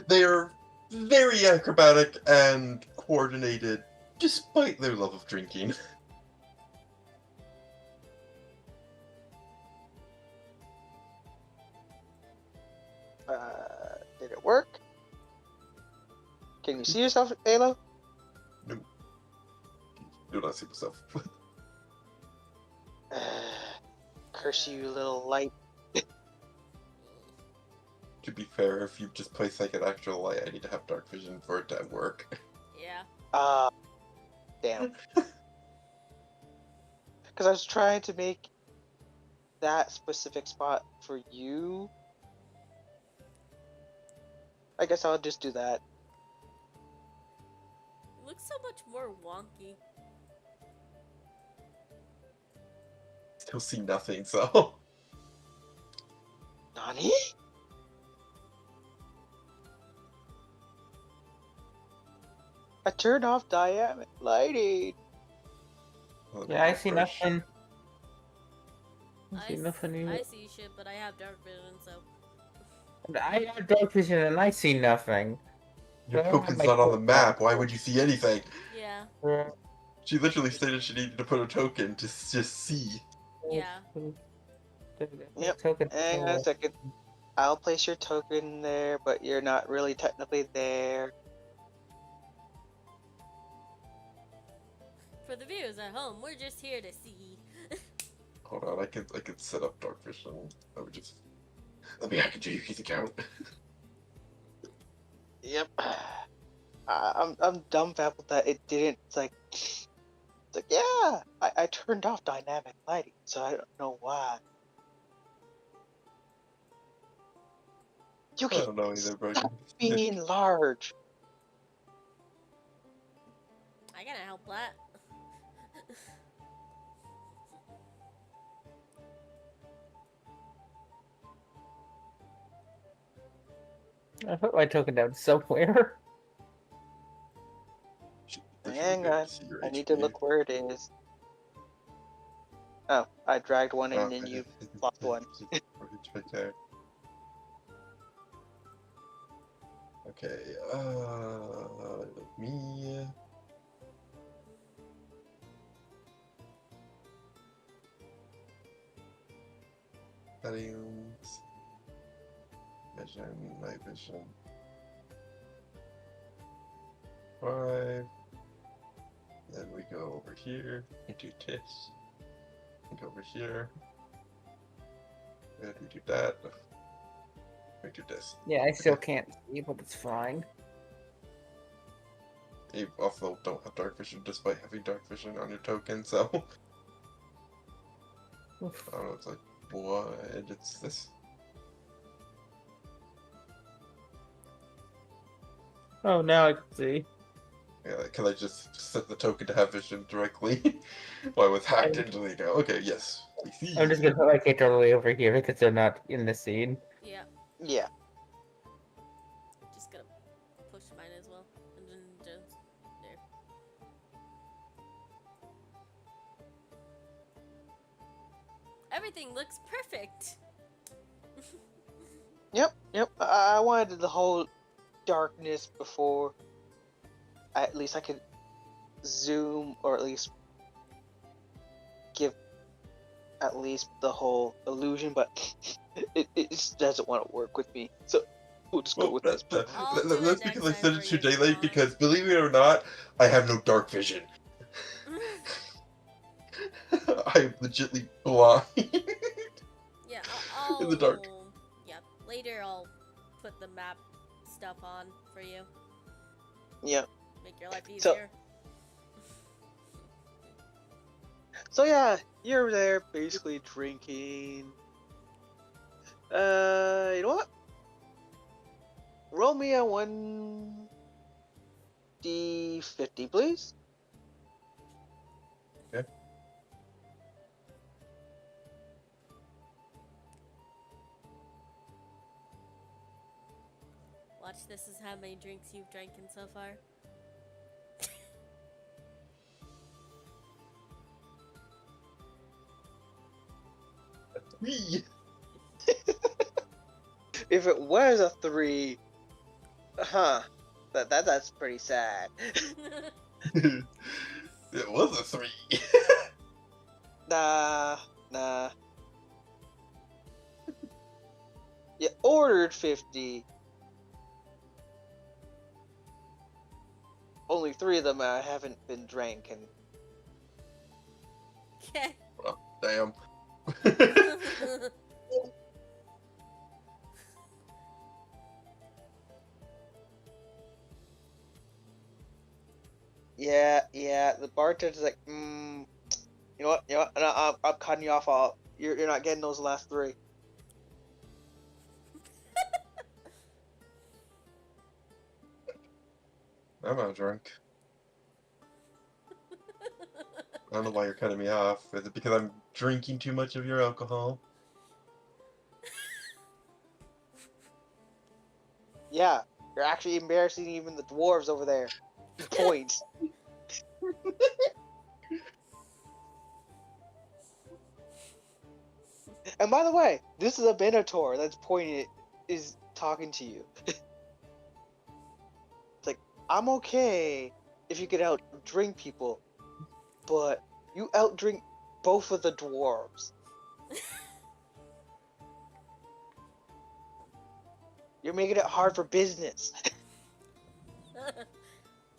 They are very acrobatic and coordinated, despite their love of drinking. Did it work? Can you see yourself, Ayla? No. Do not see myself. Curse you, little light. To be fair, if you just place like an actual light, I need to have dark vision for it to work. Yeah. Damn. Because I was trying to make that specific spot for you. I guess I'll just do that. It looks so much more wonky. Still see nothing, so. Nani? I turned off dynamic lighting. Yeah, I see nothing. I see I nothing either. I see shit, but I have dark vision, so. I have dark vision and I see nothing. Your I don't have token's my not on the token map. on. Why would you see anything? Yeah. She literally stated she needed to put a token to just see. Yeah. Yep. Token. Hang on a second. I'll place your token there, but you're not really technically there. For the viewers at home, we're just here to see. Hold on, I could set up dark vision. I would just let me hack into Yuki's account. Yep. I'm dumbfounded that it didn't it's like yeah. I turned off dynamic lighting, so I don't know why. I Yuki, don't know either, but stop being large. I gotta help that. I put my token down somewhere. Hang on, I need to look where it is. Oh, I dragged one in and you lost one. It's right there. Okay, me. Settings. Vision, night vision. 5. Then we go over here into TIFs. We go over here. And we do that. We do this. Yeah, I still can't see, but it's fine. You also don't have dark vision despite having dark vision on your token, so I don't know, it's like what it's this. Oh, now I can see. Yeah, like, can I just set the token to have vision directly? Well, I was hacked into the account. Okay, yes. I see. I'm just gonna put my character all the way over here because they're not in the scene. Yeah. Yeah. Just gonna push mine as well. And then just there. Everything looks perfect. Yep. I wanted the whole darkness before. At least I could zoom, or at least give at least the whole illusion, but it just doesn't want to work with me. So we'll just go Well, with this. I'll do it that's next because I time said for it you too if you daylight. want. Because believe it or not, I have no dark vision. I'm legitly blind Yeah, in the dark. Yep, later I'll put the map stuff on for you. Yeah. Make your life So- easier. So yeah, you're there basically drinking. You know what? Roll me a 1d50, please. Okay. Watch, this is how many drinks you've drinking so far. Me. If it was a 3, that's pretty sad. It was a 3. Nah. You ordered 50. Only 3 of them haven't been drinking. Okay. Well, damn. Yeah. The bartender's like, you know what? And I'm cutting you off. You're not getting those last 3. I'm not drunk. I don't know why you're cutting me off. Is it because I'm drinking too much of your alcohol? Yeah, you're actually embarrassing even the dwarves over there. Points. And by the way, this is a Minotaur that's is talking to you. It's like, I'm okay if you could outdrink people, but you outdrink both of the dwarves. You're making it hard for business.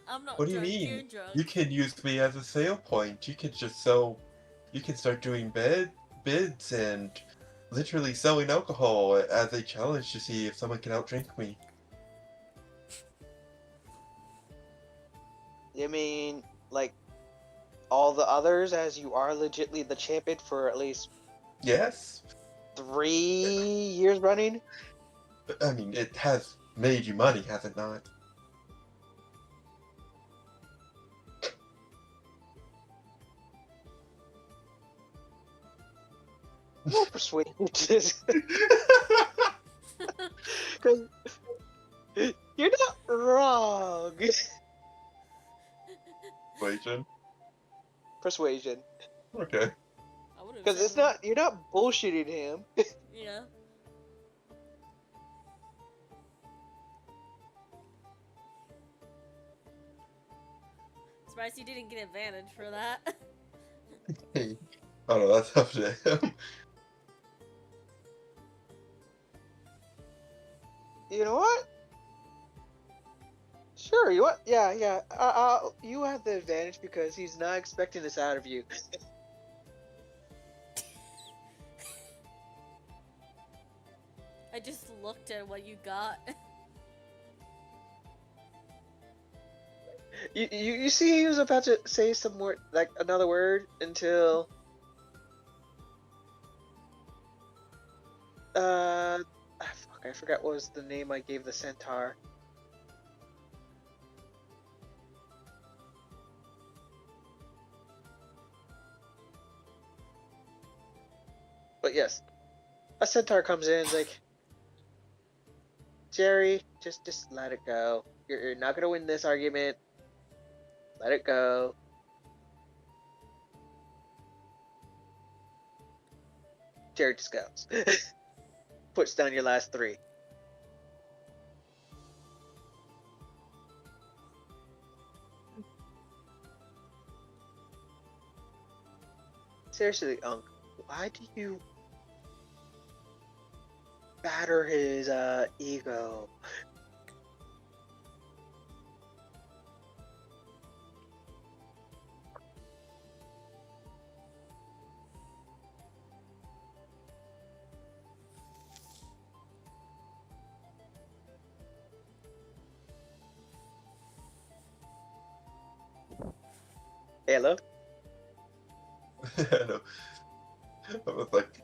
I'm not What do you drunk, you're mean? drunk. You can use me as a sale point. You could just sell. You can start doing bids and literally selling alcohol as a challenge to see if someone can outdrink me. You mean, like, all the others, as you are legitly the champion for at least Yes, 3 years running? I mean it has made you money, has it not? We'll persuade you to. Because you're not wrong. Persuasion. Persuasion. Okay. I would've Because said it's not, you're not bullshitting him. Yeah. Surprised you didn't get advantage for that. Hey, I don't know. That's up to him. You know what? Sure, you what? Yeah. You have the advantage because he's not expecting this out of you. I just looked at what you got. You see, he was about to say some more, like another word until fuck, I forgot what was the name I gave the centaur. But yes, a centaur comes in and is like, Jerry, just let it go. You're not gonna win this argument. Let it go. Jerry just goes. Puts down your last 3. Seriously, Unc, why do you batter his ego? Hello? I know. I was like,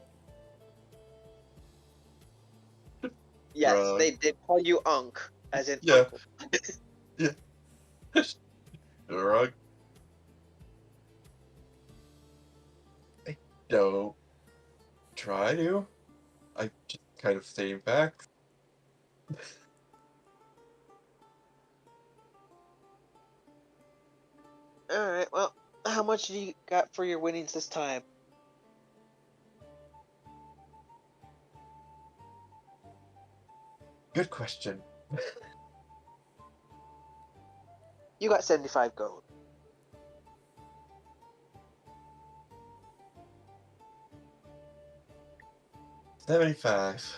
Yes, wrong. they did call you Unk, as in Yeah, uncle. yeah. Wrong. I don't try to. I just kind of stating facts. Alright, well, how much do you got for your winnings this time? Good question. You got 75 gold. 75.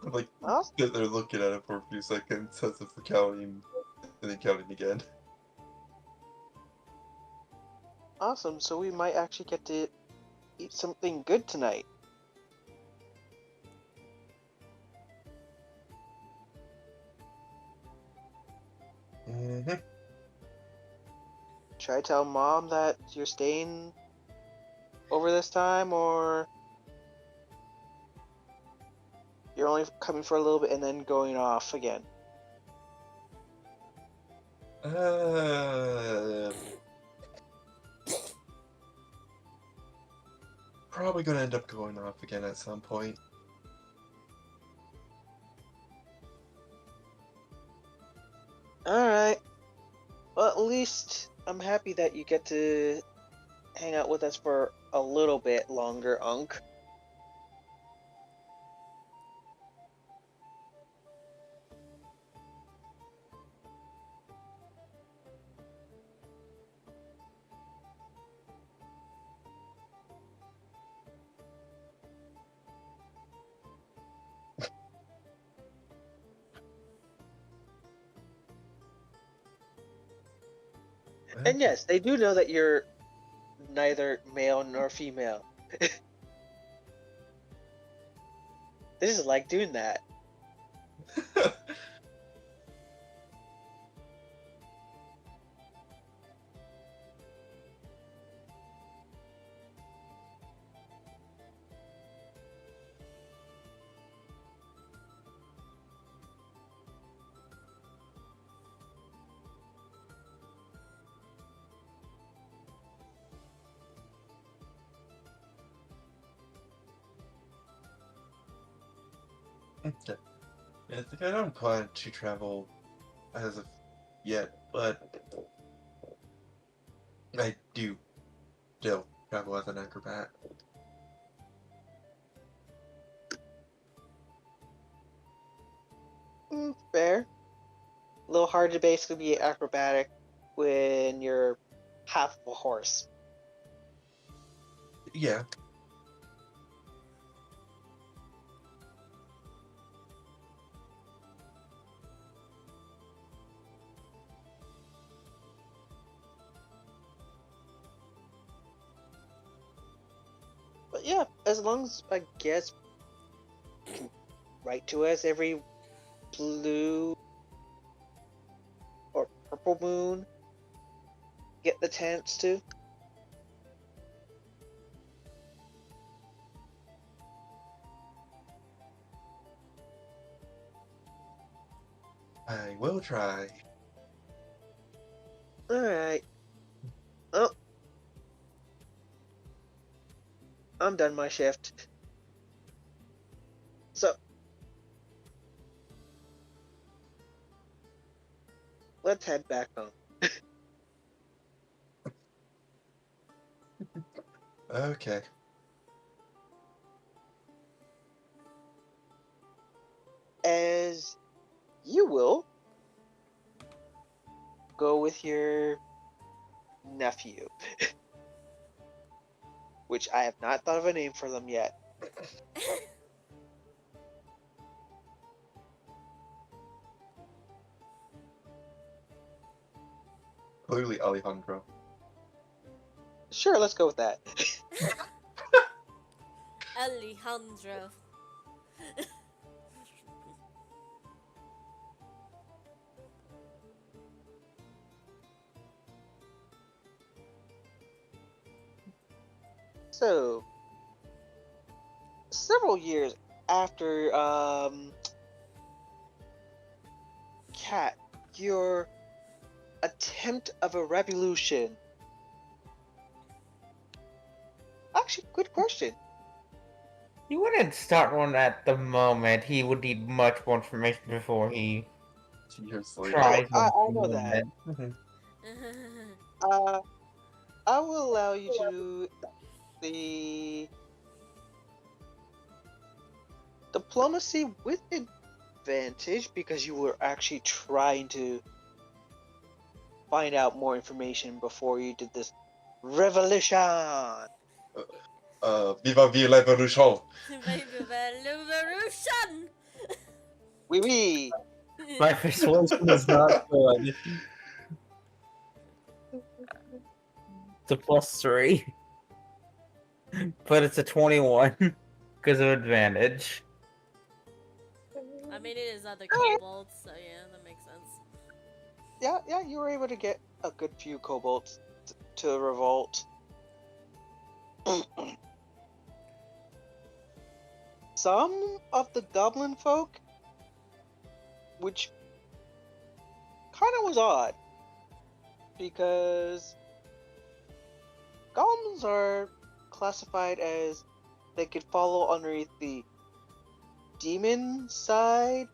I'm like, Well, sitting there looking at it for a few seconds as if we're counting, and then counting again. awesome, so we might actually get to eat something good tonight. Mm-hmm. Should I tell Mom that you're staying over this time, or you're only coming for a little bit and then going off again? Probably gonna end up going off again at some point. Alright. Well, at least I'm happy that you get to hang out with us for a little bit longer, Unk. And yes, they do know that you're neither male nor female. They just like doing that. Okay. Yeah, I think I don't plan to travel as of yet, but I do still travel as an acrobat. Fair. A little hard to basically be acrobatic when you're half of a horse. Yeah. But yeah, as long as I guess you can write to us every blue or purple moon, get the chance to. I will try. Alright. Oh, I'm done my shift. So, let's head back home. Okay. As you will go with your nephew. which I have not thought of a name for them yet. Clearly Alejandro. Sure, let's go with that. Alejandro. So, several years after Cat, your attempt of a revolution. Actually, good question. He wouldn't start one at the moment. He would need much more information before he Years later. tries I one. know that. I will allow you to do the diplomacy with advantage because you were actually trying to find out more information before you did this revolution. Viva la revolution! Revolution! Oui, oui. My persuasion is not good. It's a +3. But it's a 21 because of advantage. I mean, it is other kobolds, so yeah, that makes sense. Yeah, you were able to get a good few kobolds to revolt. Some of the goblin folk, which kind of was odd, because goblins are classified as they could follow underneath the demon side,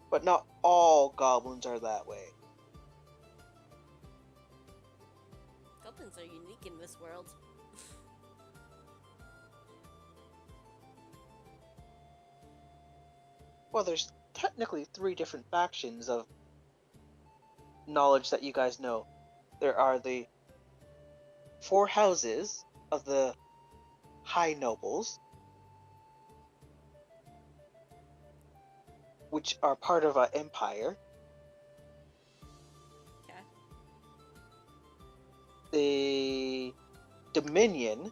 but not all goblins are that way. Goblins are unique in this world. Well, there's technically 3 different factions of knowledge that you guys know. There are the 4 houses of the high nobles, which are part of an empire. Okay. The Dominion,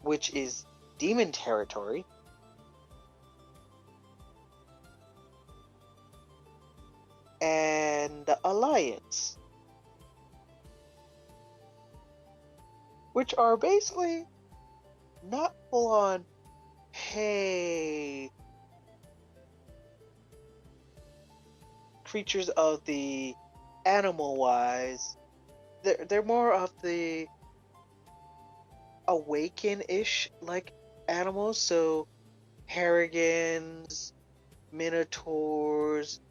which is demon territory. And the Alliance, which are basically not full on, hey, creatures of the animal wise. They're more of the awaken-ish like animals, so harrigans, minotaurs,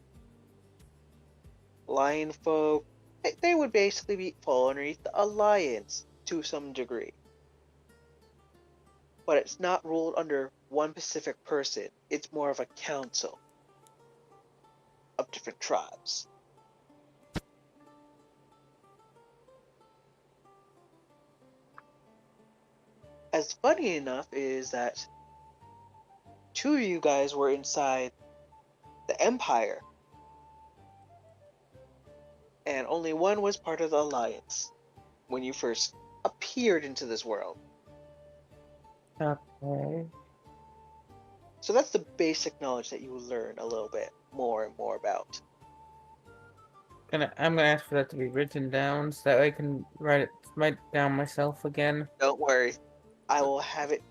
lion folk, they would basically fall underneath the Alliance to some degree. But it's not ruled under one specific person. It's more of a council of different tribes. As funny enough is that 2 of you guys were inside the Empire, and only one was part of the Alliance when you first appeared into this world. Okay. So that's the basic knowledge that you learn a little bit more and more about. I'm gonna ask for that to be written down so that I can write down myself again. Don't worry, I will have it.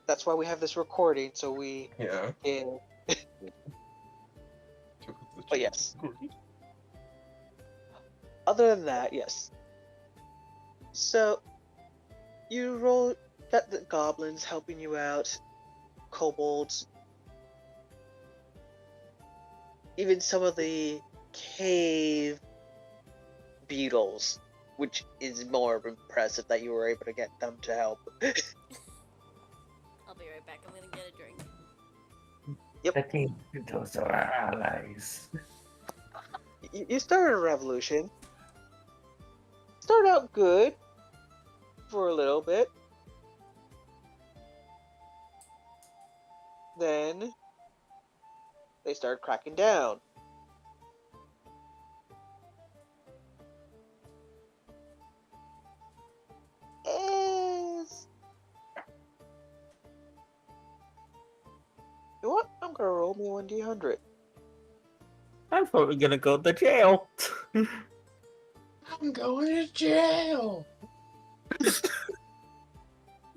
That's why we have this recording, so we Yeah. can. But yes. Other than that, yes. So you got the goblins helping you out, kobolds, even some of the cave beetles, which is more impressive that you were able to get them to help. I'll be right back. I'm gonna get a drink. Yep. I think those are our allies. You started a revolution, start out good for a little bit. Then they start cracking down. As... You know what? I'm gonna roll me 1d100. I'm probably gonna go to jail. I'm going to jail.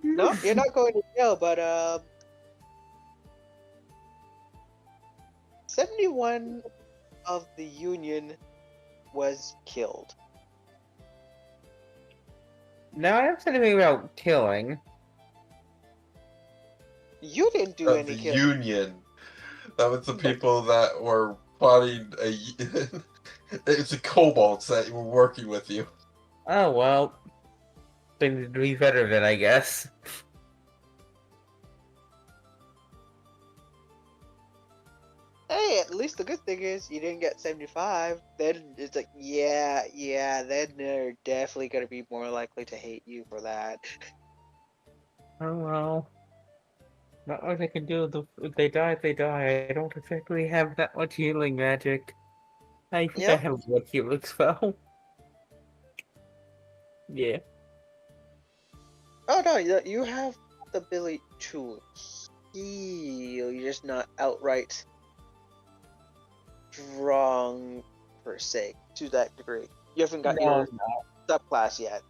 No, you're not going to jail, but 71 of the Union was killed. Now I have something about killing. You didn't do Of any the killing. Union. That was the people that were plotting a. It's the kobolds that were working with you. Oh well. They need to be better than I guess. Hey, at least the good thing is you didn't get 75. Then it's like, yeah, then they're definitely gonna be more likely to hate you for that. Oh well. Not much I can do. If they die, they die. I don't exactly have that much healing magic. I think I Yep. have one healing spell. Yeah. Oh no, you have the ability to heal. You're just not outright strong per se to that degree. You haven't got No, your subclass yet.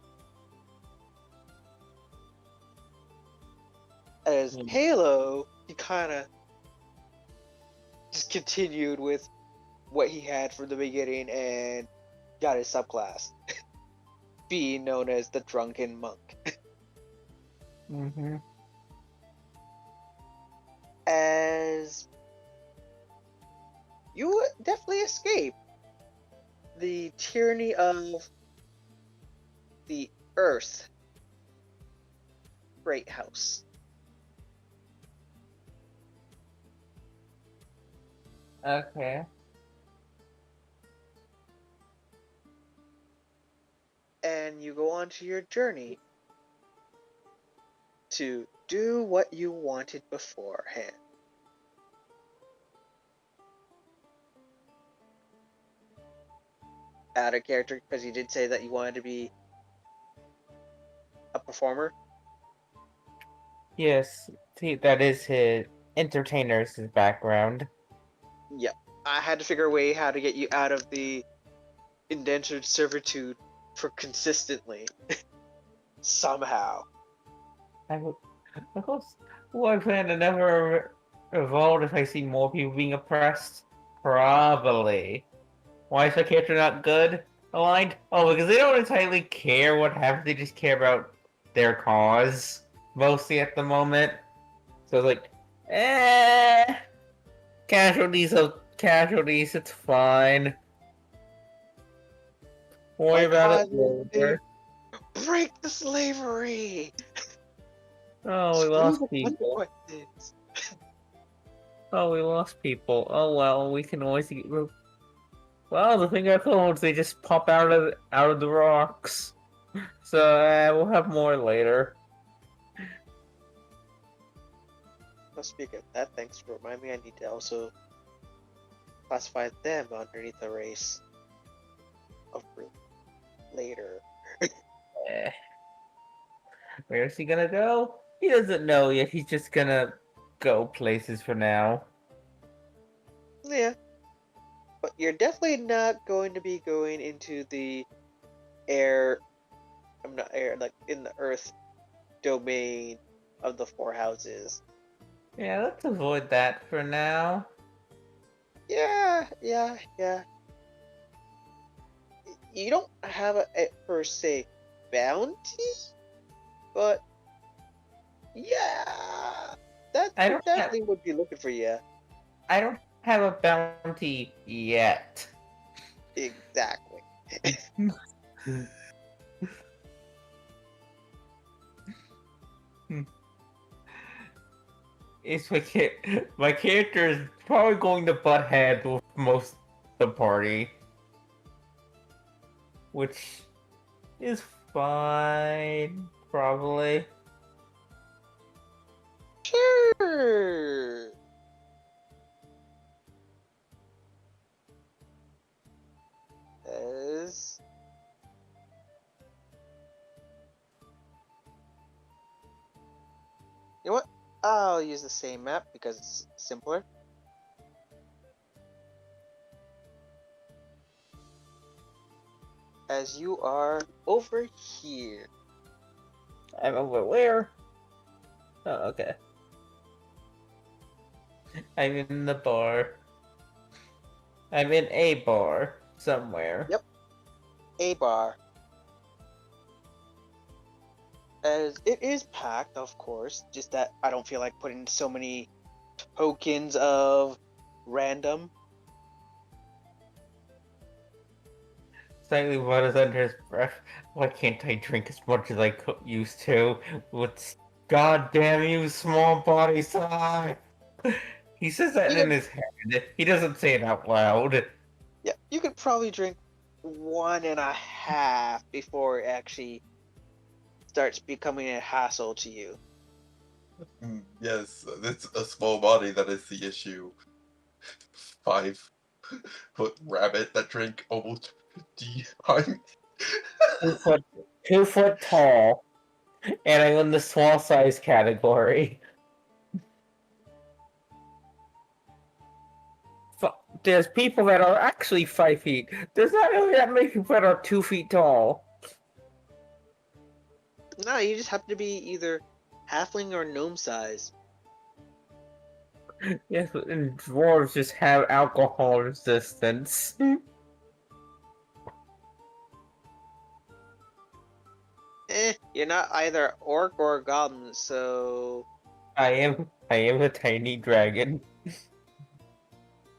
As Hmm. Halo, he kind of just continued with what he had from the beginning and got his subclass, being known as the Drunken Monk. Mm-hmm. As you definitely escape the tyranny of the Earth Great House. Okay. And you go on to your journey to do what you wanted beforehand. Out of character, because you did say that you wanted to be a performer. Yes, see, that is his entertainer's his background. Yep. I had to figure a way how to get you out of the indentured servitude for consistently. Somehow. I would, of course, will I plan to never evolve if I see more people being oppressed? Probably. Why is my character not good aligned? Oh, because they don't entirely care what happens, they just care about their cause, mostly at the moment. So it's like, casualties of casualties, it's fine. Don't worry My about it cause is later. to break the slavery! Oh, we Screw lost the people. consequences. Oh, we lost people. Oh well, we can always get. Well, the thing about clones, they just pop out of the rocks. So we'll have more later. Well, speaking of that, thanks for reminding me. I need to also classify them underneath the race of later. Eh. Where's he gonna go? He doesn't know yet. He's just gonna go places for now. Yeah. But you're definitely not going to be going into the air. I'm not air, like in the earth domain of the four houses. Yeah, let's avoid that for now. Yeah. You don't have a per se bounty, but yeah, that I don't have. definitely would be looking for you. I don't have a bounty yet. Exactly. It's my character is probably going to butt heads with most of the party, which is fine, probably. Sure. As you know what? I'll use the same map because it's simpler. As you are over here. I'm over where? Oh, okay. I'm in the bar. I'm in a bar somewhere. Yep. A bar. As it is packed, of course, just that I don't feel like putting so many tokens of random. Slightly mutters under his breath. Why can't I drink as much as I used to? What's goddamn you, small body size? He says that You in could, his head. He doesn't say it out loud. yeah, you could probably drink 1.5 before it actually starts becoming a hassle to you. Yes, it's a small body that is the issue. 5-foot rabbit that drank almost 50 pints. 2 foot, 2 foot tall, and I'm in the small size category. There's people that are actually 5 feet. There's not really that many people that are 2 feet tall. No, you just happen to be either halfling or gnome size. Yes, and dwarves just have alcohol resistance. You're not either orc or goblin, so I am a tiny dragon.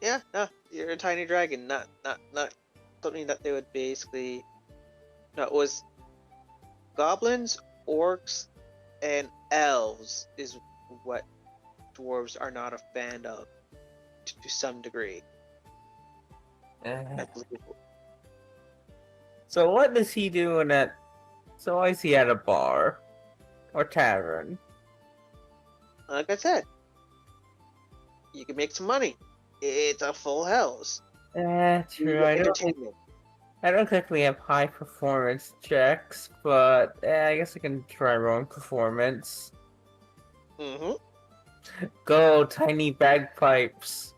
yeah, no, you're a tiny dragon, not something that they would basically. No, it was goblins, orcs, and elves is what dwarves are not a fan of to some degree. I believe. So what is he doing at? So why is he at a bar or tavern? Like I said, you can make some money. It's a full house. True. Entertainment. I don't think we have high performance checks, but I guess I can try rolling performance. Mm-hmm. Go, tiny bagpipes.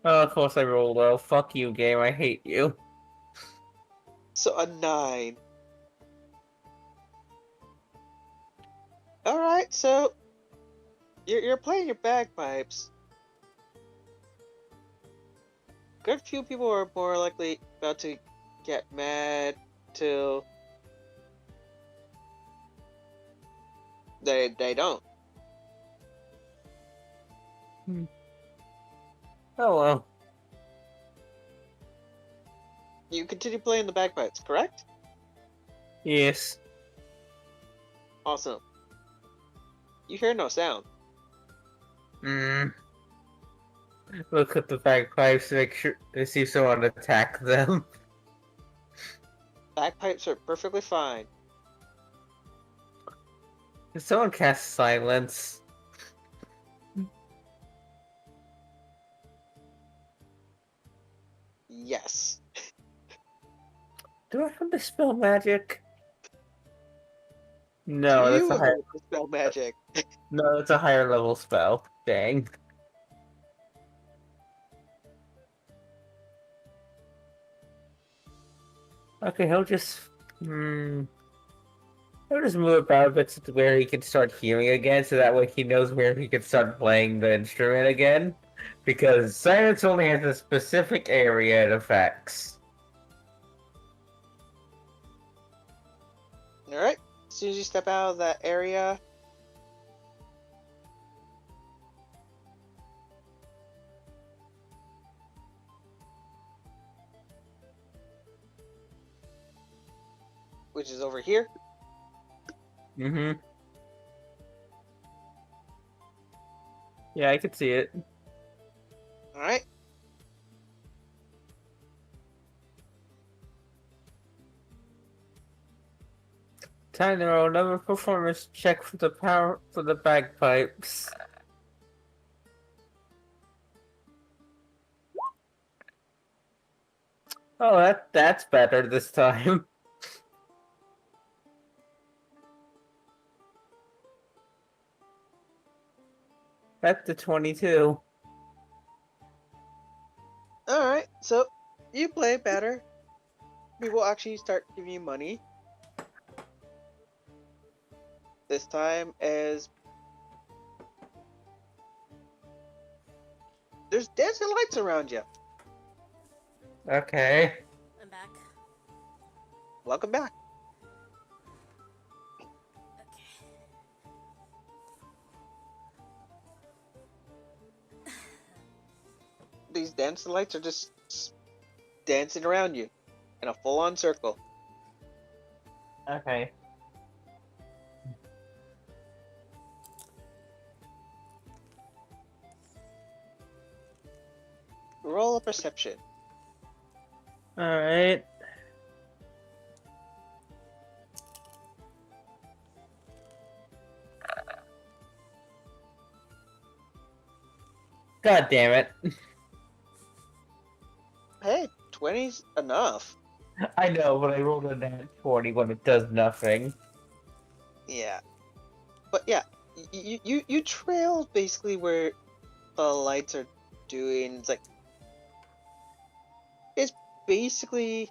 Oh, of course I rolled well. Fuck you, game. I hate you. So a 9. All right, so you're playing your bagpipes. Good few people are more likely about to get mad till they don't. Oh well. You continue playing the bagpipes, correct? Yes. Awesome. You hear no sound. Look at the bagpipes to make sure to see if someone attack them. Bagpipes are perfectly fine. Did someone cast silence? Yes. Do I have to spell magic? No, You that's a would higher. like to spell magic. No, it's a higher level spell. Dang. Okay, he'll just. He'll just move about a bit to where he can start hearing again, so that way he knows where he can start playing the instrument again. Because silence only has a specific area it affects. Alright. As soon as you step out of that area, which is over here, Yeah, I could see it. All right. Time to roll another performance check for the bagpipes. Oh, that's better this time. That's the 22. All right. So you play better. We will actually start giving you money this time, as there's dancing lights around you. Okay. I'm back. Welcome back. Okay. These dancing lights are just dancing around you in a full-on circle. Okay. Roll a perception. Alright. God damn it. Hey, 20's enough. I know, but I rolled a nat 20 when it does nothing. Yeah. But yeah, you trail basically where the lights are doing. It's basically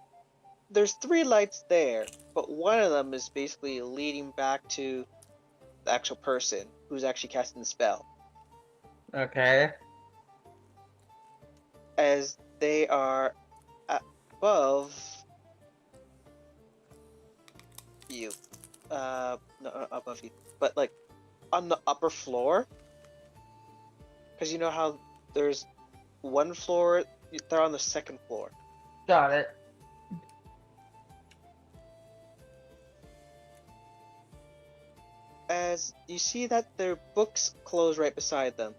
there's 3 lights there, but one of them is basically leading back to the actual person who's actually casting the spell, Okay. as they are above you. No, not above you, but like on the upper floor, because you know how there's one floor, they're on the second floor. Got it. As you see that their books close right beside them,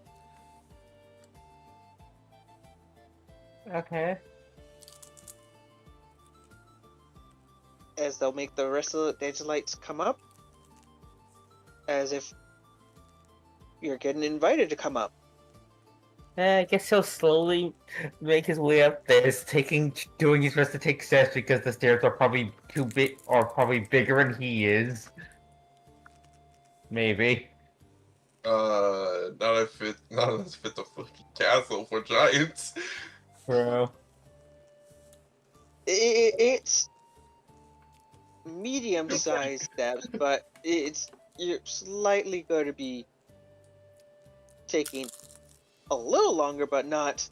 Okay. as they'll make the rest of the dancing lights come up, as if you're getting invited to come up. I guess he'll slowly make his way up there, doing his best to take steps because the stairs are probably too big, or probably bigger than he is. Maybe. Not if it's a fucking castle for giants. Bro. It's medium-sized steps, but you're slightly going to be taking a little longer, but not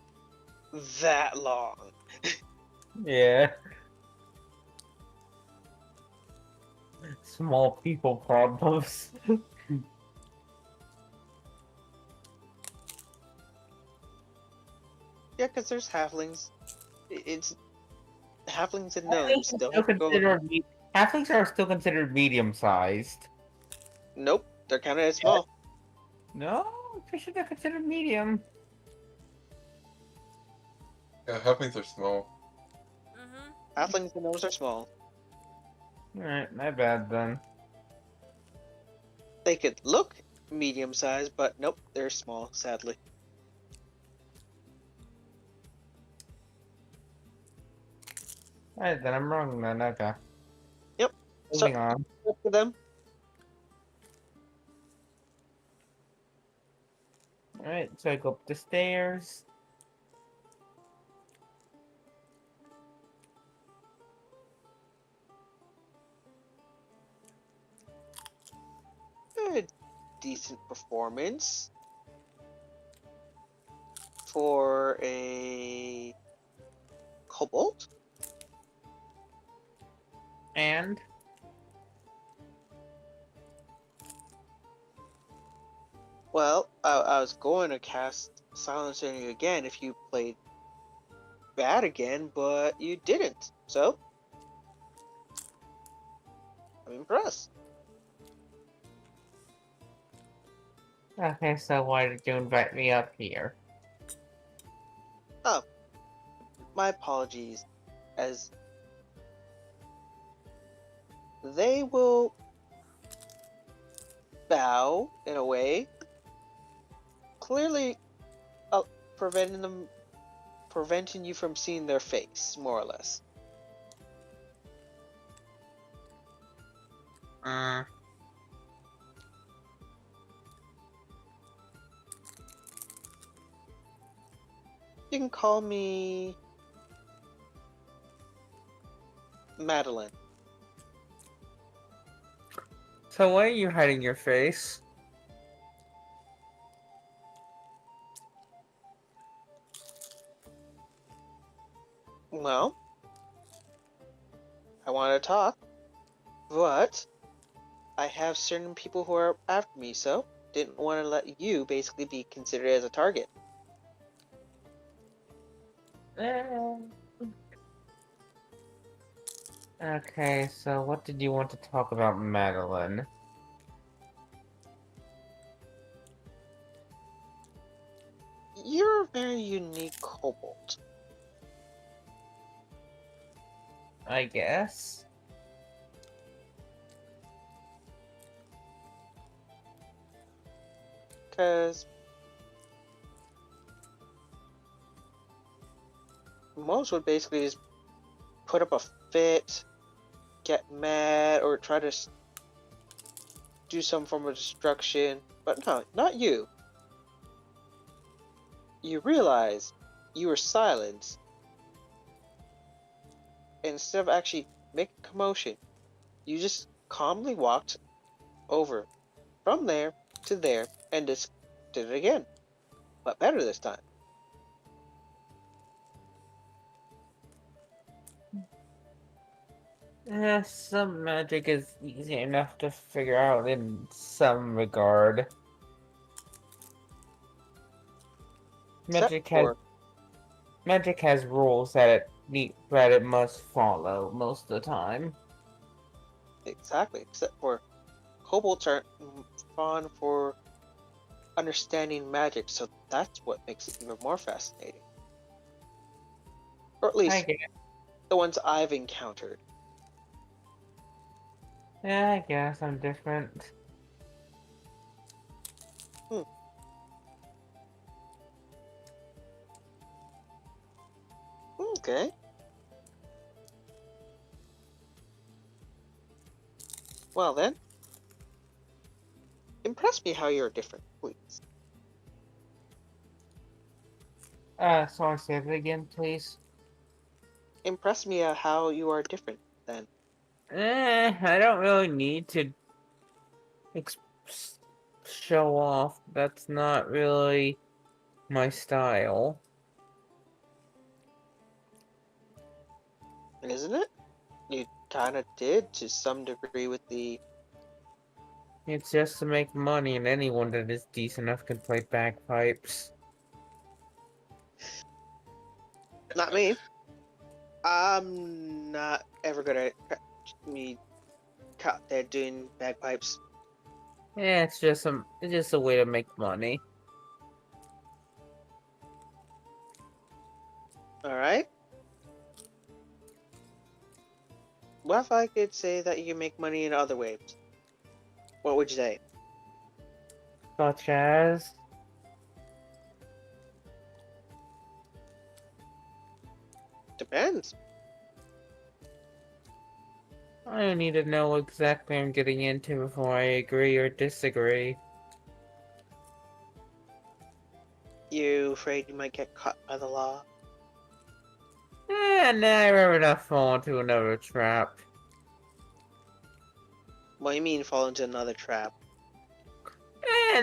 that long. Yeah. Small people problems. Yeah, because there's halflings. It's halflings and Halflings gnomes. are Don't still go. considered halflings are still considered medium-sized. Nope, they're kind of small. No, fishes are considered medium. Yeah, halflings are small. Mm-hmm. Halflings and gnomes are small. Alright, my bad then. They could look medium-sized, but nope, they're small. Sadly. Alright, then I'm wrong then, okay. Yep. Moving on. Up to them. Alright, so I go up the stairs. A decent performance for a kobold. And Well, I was going to cast Silence on you again if you played bad again, but you didn't. So, I'm impressed. Okay, so why did you invite me up here? Oh, my apologies. As they will bow in a way, clearly preventing you from seeing their face, more or less. Uh, You can call me Madeline. so why are you hiding your face? Well, I want to talk, but I have certain people who are after me, so didn't want to let you basically be considered as a target. Okay, so what did you want to talk about, Madeline? You're a very unique kobold. I guess. Because most would basically just put up a fit, get mad, or try to do some form of destruction. But no, not you. You realize you were silenced. Instead of actually making commotion, you just calmly walked over from there to there and just did it again. But better this time. Some magic is easy enough to figure out in some regard. Except Magic has for magic has rules that it must follow most of the time. exactly, except for kobolds aren't fond for understanding magic, so that's what makes it even more fascinating. Or at I least guess. the ones I've encountered. Yeah, I guess I'm different. Hmm. Okay. Well then, impress me how you're different, please. Sorry, say it again, please. Impress me at how you are different, then. I don't really need to ex show off. That's not really my style. Isn't it? You kinda did to some degree with the... It's just to make money, and anyone that is decent enough can play bagpipes. Not me. I'm not ever gonna me caught there doing bagpipes. Yeah, it's just a way to make money. Alright? What if I could say that you can make money in other ways? What would you say? Such as Depends. I don't need to know exactly what I'm getting into before I agree or disagree. You afraid you might get caught by the law? Never enough fall into another trap. What do you mean fall into another trap?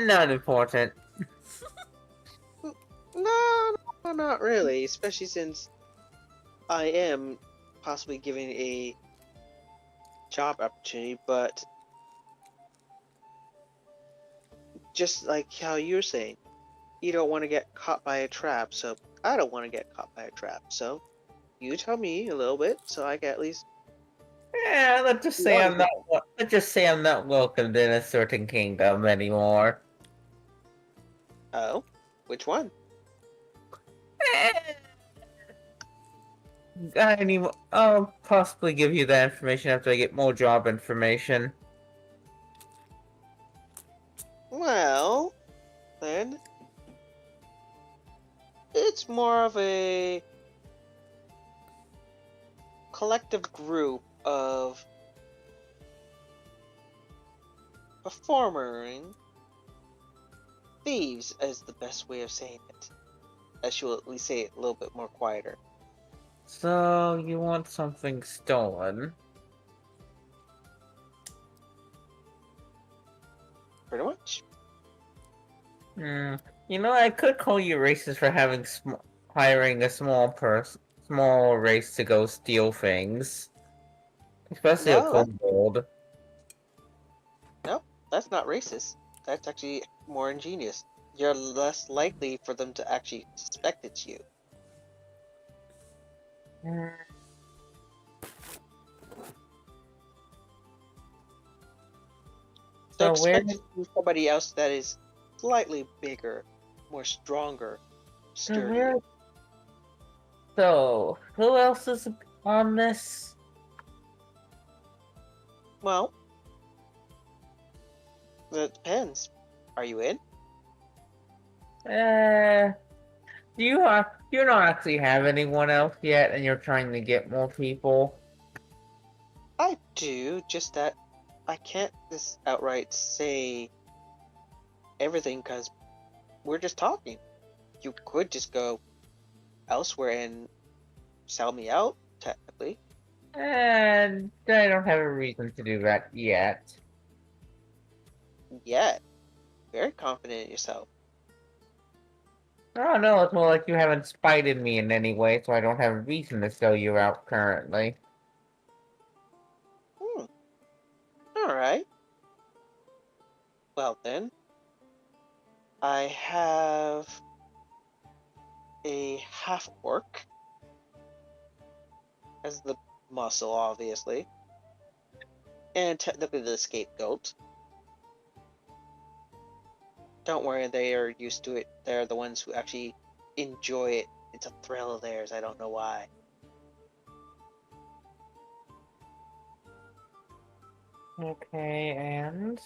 Not important. No, not really. Especially since I am possibly giving a job opportunity, but just like how you're saying, you don't want to get caught by a trap, so I don't want to get caught by a trap. So you tell me a little bit, so I can at least... Let's just say I'm not. Let's just say I'm not welcomed in a certain kingdom anymore. Oh, which one? I'll possibly give you that information after I get more job information. Well, then it's more of a collective group of performing thieves, is the best way of saying it. I should at least say it a little bit more quieter. So, you want something stolen? Pretty much. Hmm. You know, I could call you racist for hiring a small race to go steal things. Especially a No, kobold. no, that's not racist. That's actually more ingenious. You're less likely for them to actually suspect it's you. Hmm. They're So where expecting somebody else that is slightly bigger, more stronger, so sturdier. where so who else is on this? Well, that depends. Are you in? Uh you don't actually have anyone else yet and you're trying to get more people? I do, just that I can't just outright say everything because we're just talking. You could just go elsewhere and sell me out, technically. And I don't have a reason to do that yet. Yet, very confident in yourself. Oh no, it's more like you haven't spited me in any way, so I don't have a reason to sell you out currently. Hmm, alright. Well then, I have a half orc as the muscle, obviously, and technically the scapegoat. Don't worry, they are used to it. They're the ones who actually enjoy it. It's a thrill of theirs. I don't know why. Okay, and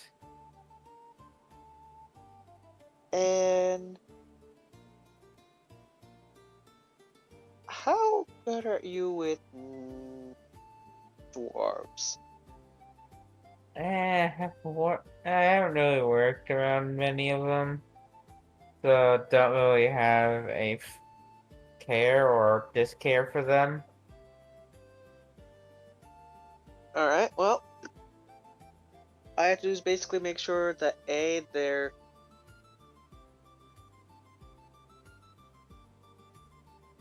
And how good are you with dwarves? I haven't really worked around many of them, so don't really have a care or discare for them. Alright, well, I have to do is basically make sure that their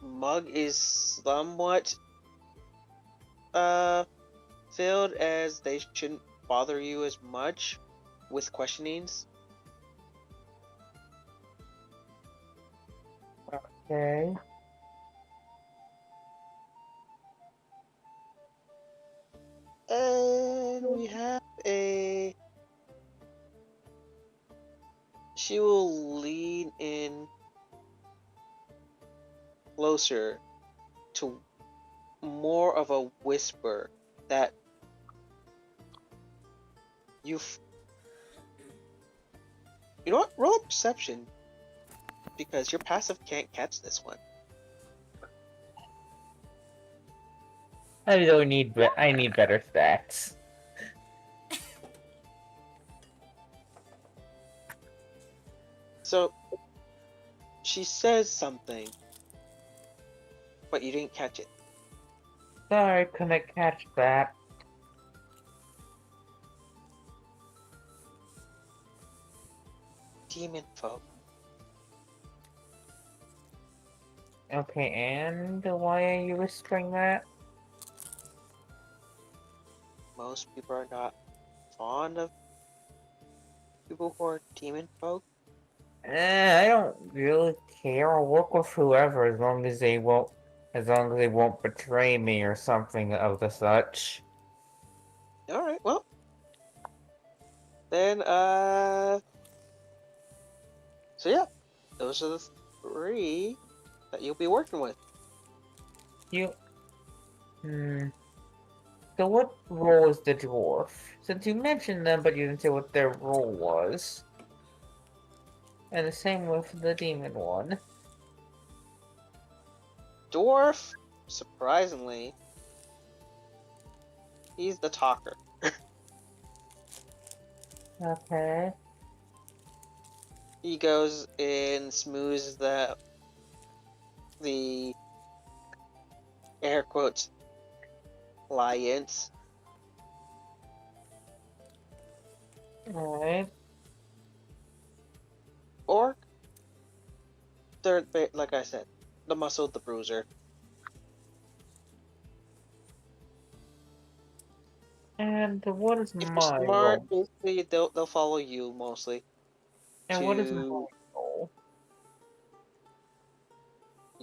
mug is somewhat filled, as they shouldn't bother you as much with questionings. Okay. And we have a. She will lean in closer to more of a whisper that you. You know what? Roll a perception, because your passive can't catch this one. I need better stats. So she says something, but you didn't catch it. Sorry, couldn't catch that. Demon folk. Okay, and why are you whispering that? Most people are not fond of people who are demon folk. I don't really care. I'll work with whoever as long as they won't betray me or something of the such. Alright, well. Then, so yeah. those are the 3 that you'll be working with. You. So what role is the dwarf? Since you mentioned them, but you didn't say what their role was. And the same with the demon one. Dwarf, surprisingly, he's the talker. Okay. He goes and smooths the air quotes clients. Alright. Or third, like I said, the muscle, the bruiser. And what is If you're my smart, role? basically they'll follow you mostly. And what is my To role?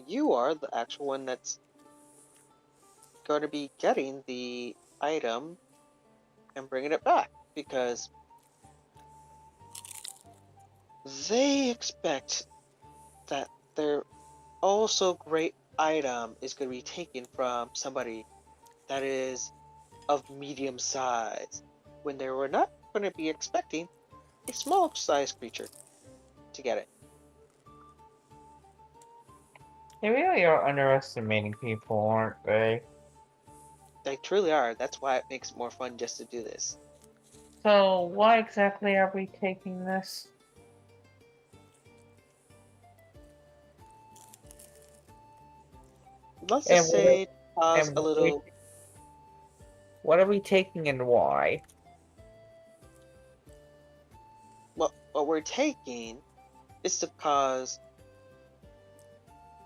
you are the actual one that's going to be getting the item and bringing it back because they expect that their also great item is going to be taken from somebody that is of medium size when they were not going to be expecting a small sized creature to get it. They really are underestimating people, aren't they? They truly are. That's why it makes it more fun just to do this. So, why exactly are we taking this? Let's And just say cause and a little. what are we taking and why? What we're taking is to cause.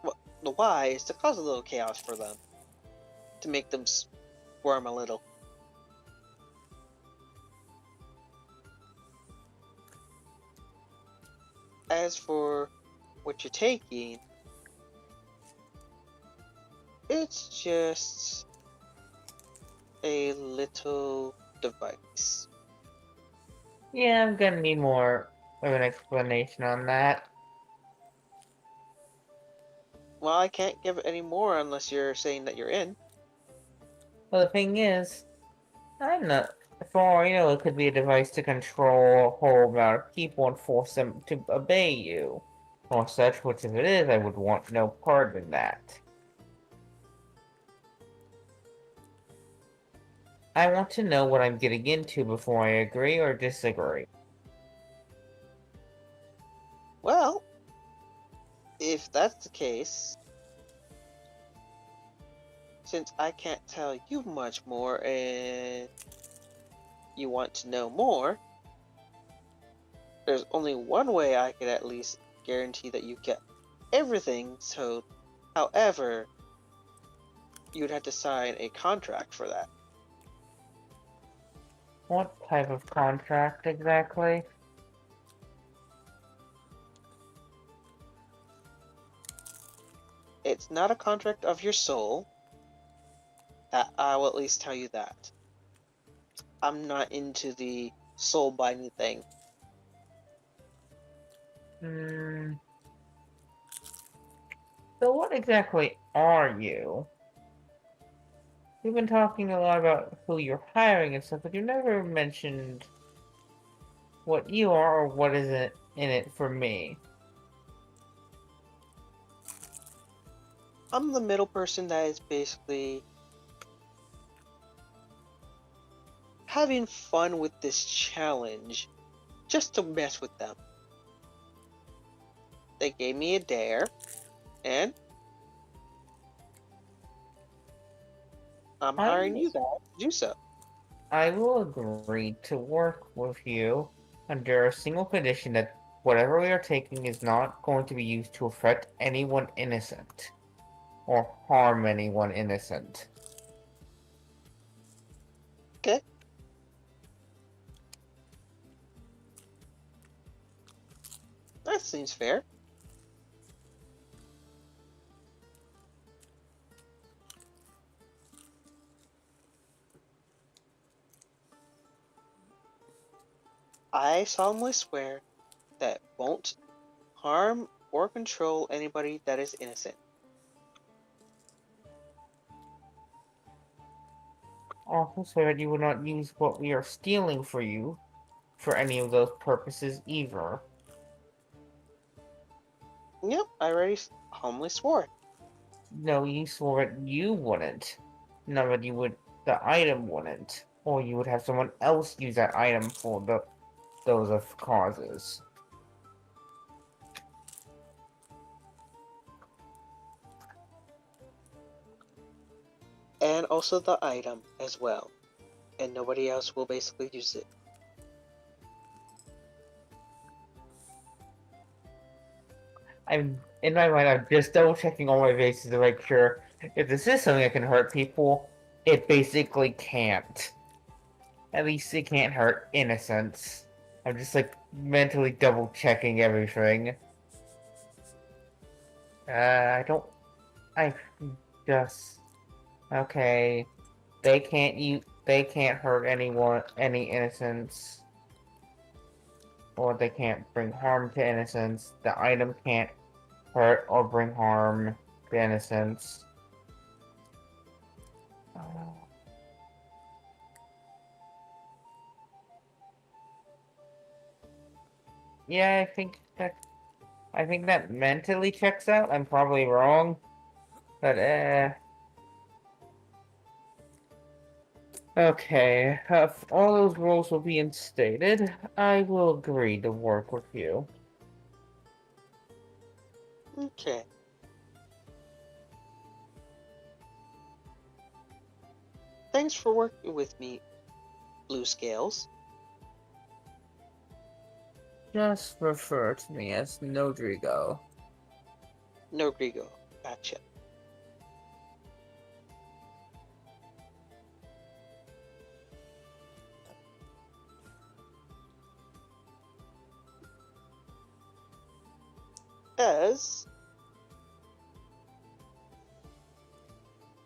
What the why is to cause a little chaos for them, to make them squirm a little. As for what you're taking, it's just a little device. Yeah, I'm gonna need more of an explanation on that. Well, I can't give it any more unless you're saying that you're in. Well, the thing is, I'm not. For all I know, it could be a device to control a whole amount of people and force them to obey you. Or such, which if it is, I would want no part in that. I want to know what I'm getting into before I agree or disagree. Well, if that's the case, since I can't tell you much more and you want to know more, there's only one way I could at least guarantee that you get everything. So, however, you'd have to sign a contract for that. What type of contract exactly? It's not a contract of your soul. That I will at least tell you that. I'm not into the soul binding thing. Hmm. So what exactly are you? We've been talking a lot about who you're hiring and stuff, but you never mentioned what you are or what is it in it for me. I'm the middle person that is basically having fun with this challenge just to mess with them. They gave me a dare, and I'm hiring you guys to do so. I will agree to work with you under a single condition that whatever we are taking is not going to be used to affect anyone innocent or harm anyone innocent. Okay, that seems fair. I solemnly swear that won't harm or control anybody that is innocent. Also said you would not use what we are stealing for you for any of those purposes either. Yep, I already humbly swore. No, you swore that you wouldn't. No, that you would. The item wouldn't, or you would have someone else use that item for those of causes. And also the item as well. And nobody else will basically use it. I'm in my mind. I'm just double checking all my bases to make sure if this is something that can hurt people, it basically can't. At least it can't hurt innocents. I'm just like mentally double checking everything. I don't. I just. Okay. They can't use. They can't hurt anyone, any innocents, or they can't bring harm to innocents. The item can't hurt or bring harm to innocents. Yeah, I think that mentally checks out. I'm probably wrong, but okay. If all those rules will be instated, I will agree to work with you. Okay. Thanks for working with me, Blue Scales. Just refer to me as Nodrigo. No, Grigo. Gotcha. As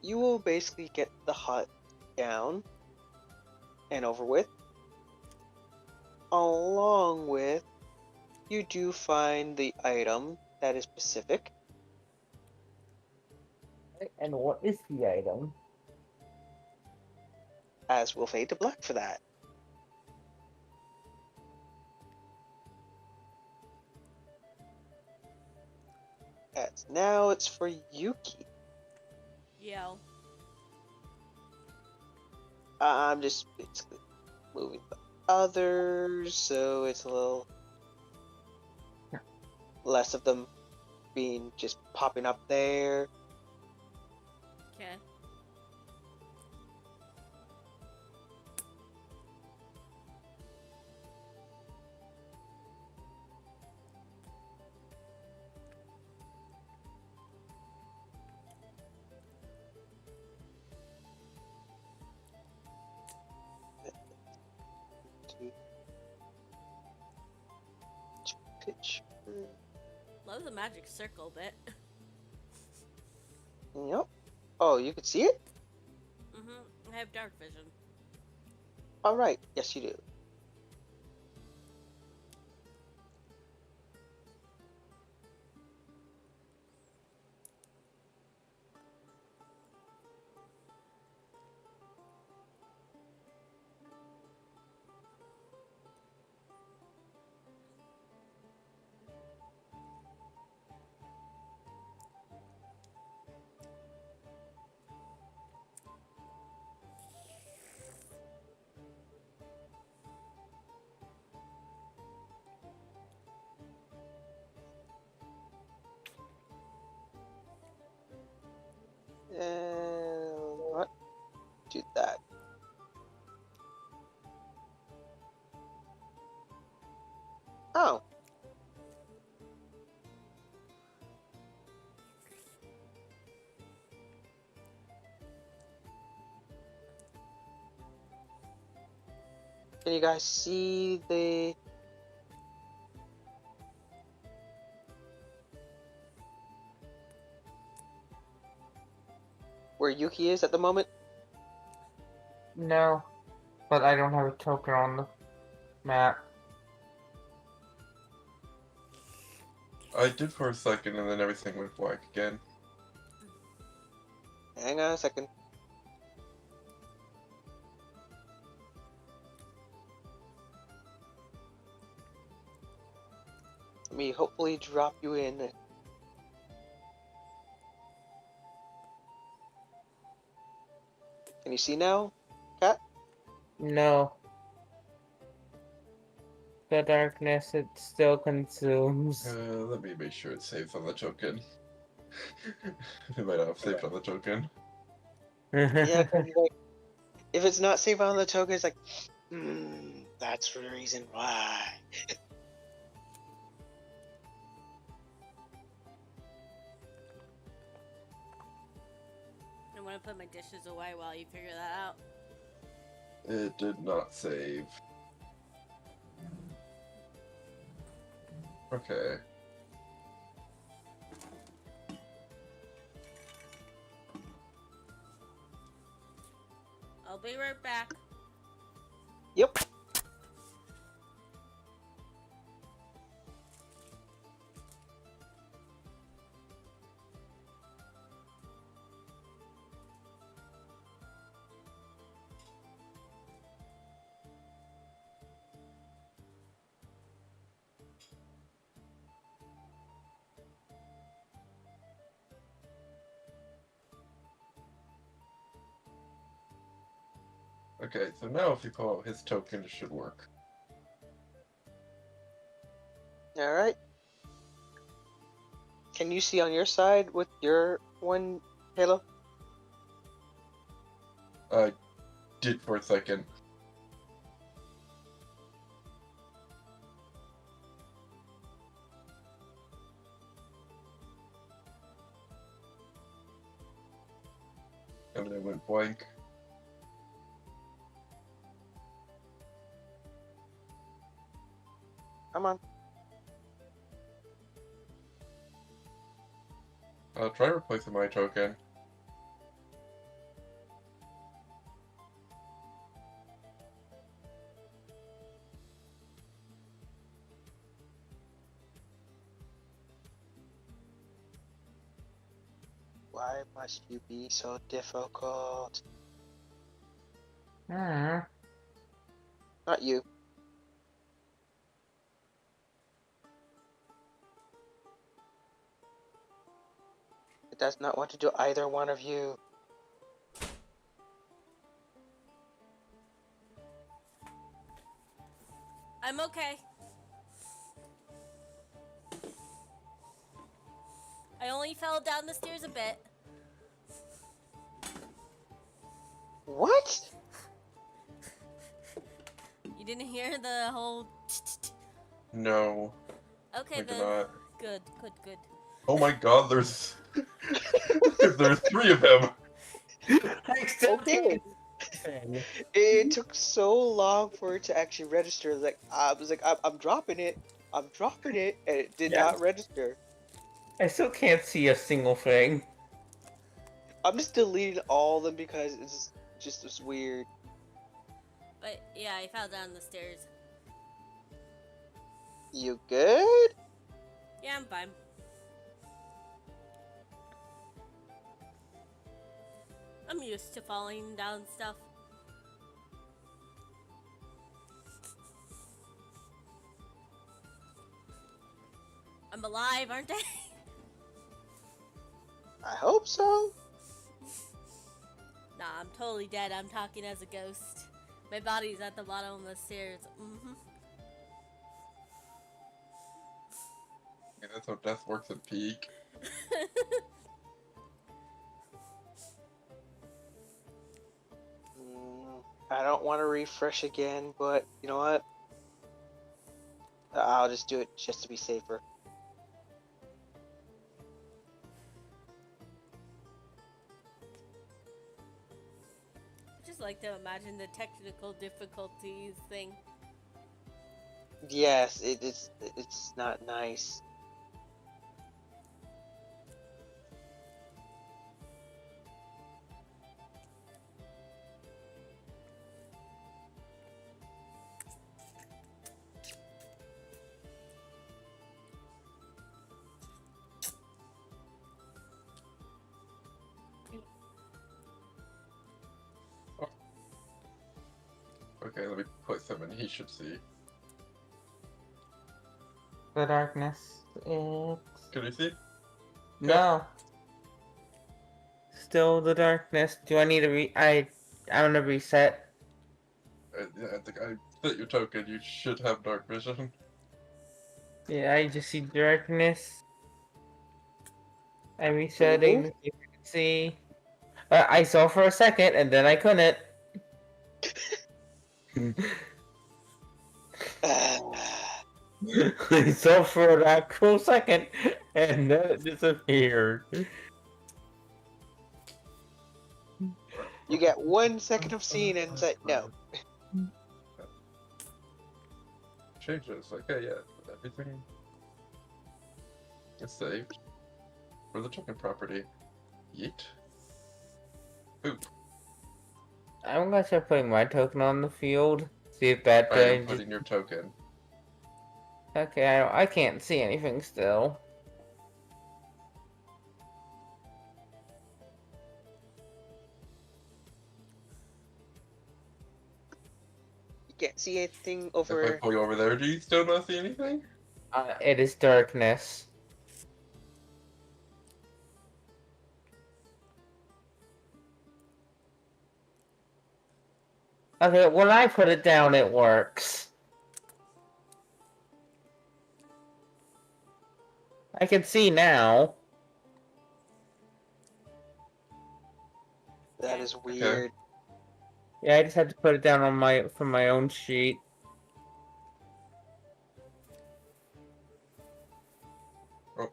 you will basically get the hut down and over with, along with you do find the item that is specific. And what is the item? As we'll fade to black for that. As now it's for Yuki. Yo. I'm just basically moving the others so it's a little less of them being just popping up there. Okay. Pitch. Love the magic circle bit. Yep. Oh, you can see it? I have dark vision. Alright, yes you do. What? Do that. Oh. Can you guys see the where Yuki is at the moment? No, but I don't have a token on the map. I did for a second, and then everything went blank again. Hang on a second. Let me hopefully drop you in. Can you see now, Cat? No. The darkness it still consumes. Let me make sure it saves on the token. It might not have saved on the token. Yeah, 'cause, like, if it's not saved on the token, it's like, that's the reason why. I want to put my dishes away while you figure that out. It did not save. Okay. I'll be right back. Yep. Okay, so now if you pull out his token, it should work. All right. Can you see on your side with your one, Halo? I did for a second. And then it went blank. Come on. I'll try replacing my token. Why must you be so difficult? Ah. Not you. It does not want to do either one of you. I'm okay. I only fell down the stairs a bit. What? You didn't hear the whole. No, Okay I did then. not. Good, good, good. Oh my god, there's... there's 3 of them! I still Okay. think It took so long for it to actually register. Like I was like, I'm dropping it. I'm dropping it, and it did Yeah. not register. I still can't see a single thing. I'm just deleting all of them because it's just weird. But yeah, I fell down the stairs. You good? Yeah, I'm fine. I'm used to falling down stuff. I'm alive, aren't I? I hope so. Nah, I'm totally dead. I'm talking as a ghost. My body's at the bottom of the stairs. Yeah, that's how death works at peak. I don't want to refresh again, but you know what? I'll just do it just to be safer. I just like to imagine the technical difficulties thing. Yes, it's not nice. Okay, let me put some in. He should see. The darkness. It's... Can you see? No. Still the darkness. Do I need to I'm gonna reset. Yeah, I think I set your token. You should have dark vision. Yeah, I just see darkness. I'm resetting to see if I can see. I saw for a second and then I couldn't. I saw for that cool second and then it disappeared. You get 1 second of seeing and say no. Changes. Okay, yeah. Everything is saved. For the token property. Yeet. Boop. I'm gonna start putting my token on the field. See if that I am just... putting your token. Okay, I can't see anything still. You can't see anything If I over. pull you over there, do you still not see anything? It is darkness. Okay, when I put it down, it works. I can see now. That is weird. Yeah, I just had to put it down on from my own sheet. Oh.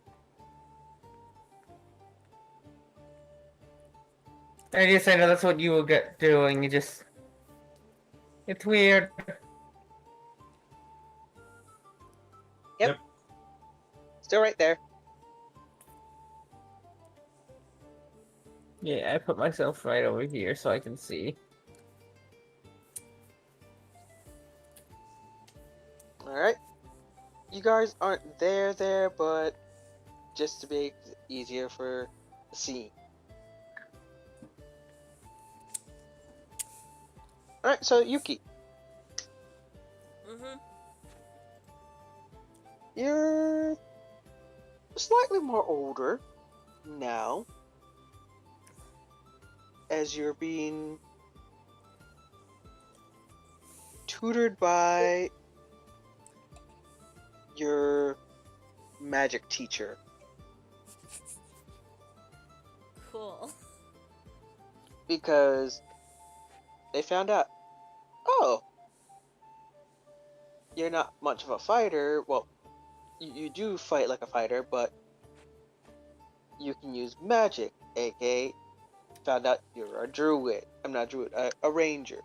I know that's what you will get doing. It's weird. Yep. Still right there. Yeah, I put myself right over here so I can see. Alright. You guys aren't there, but just to make it easier for the scene. Alright, so Yuki, Mm-hmm. you're slightly more older now, as you're being tutored by your magic teacher. Cool. Because they found out, oh, you're not much of a fighter. Well, you do fight like a fighter, but you can use magic, aka found out you're a druid. I'm not a druid, a ranger.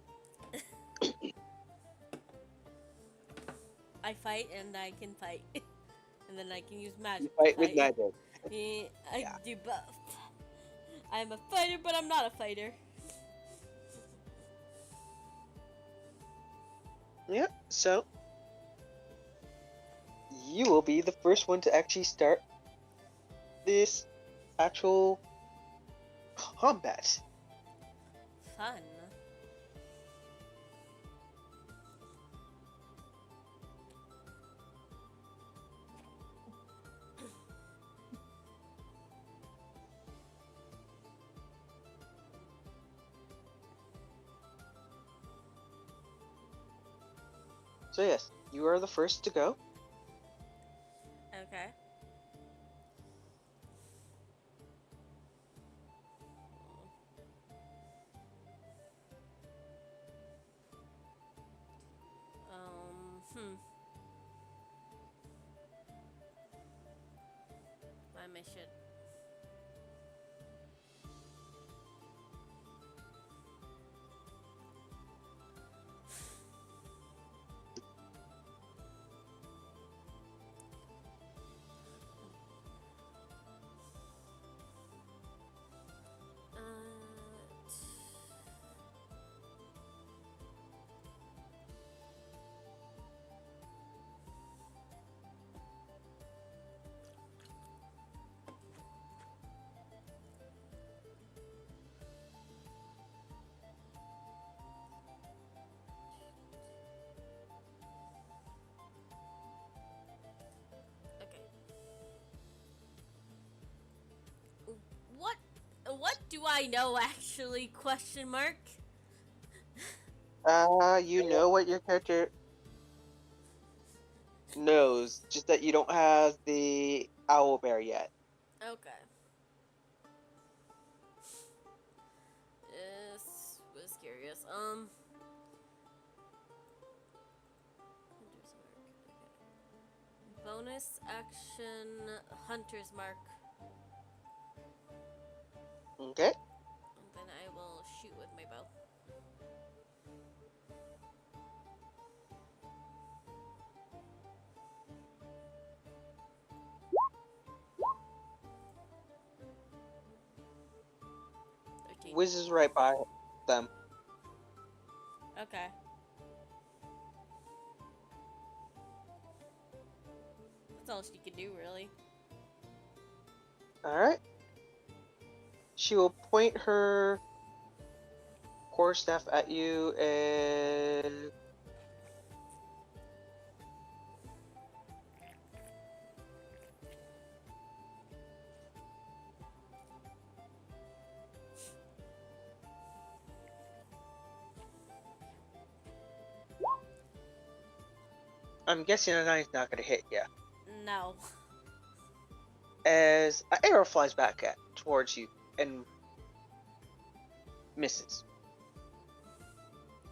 I fight and I can fight. And then I can use magic. You fight with magic. Yeah, I Yeah. do both. I'm a fighter, but I'm not a fighter. Yeah, so you will be the first one to actually start this actual combat. Fun. So yes, you are the first to go. Okay. Hmm. I should. what do I know actually? Question mark. You know what your character knows, just that you don't have the owl bear yet. Okay. This was curious. Hunter's mark. Okay. Bonus action hunter's mark. Okay. And then I will shoot with my bow. Whizzes right by them. Okay. That's all she can do, really. Alright. She will point her quarterstaff at you and I'm guessing a knife's not gonna hit you. No. As an arrow flies back towards you and misses.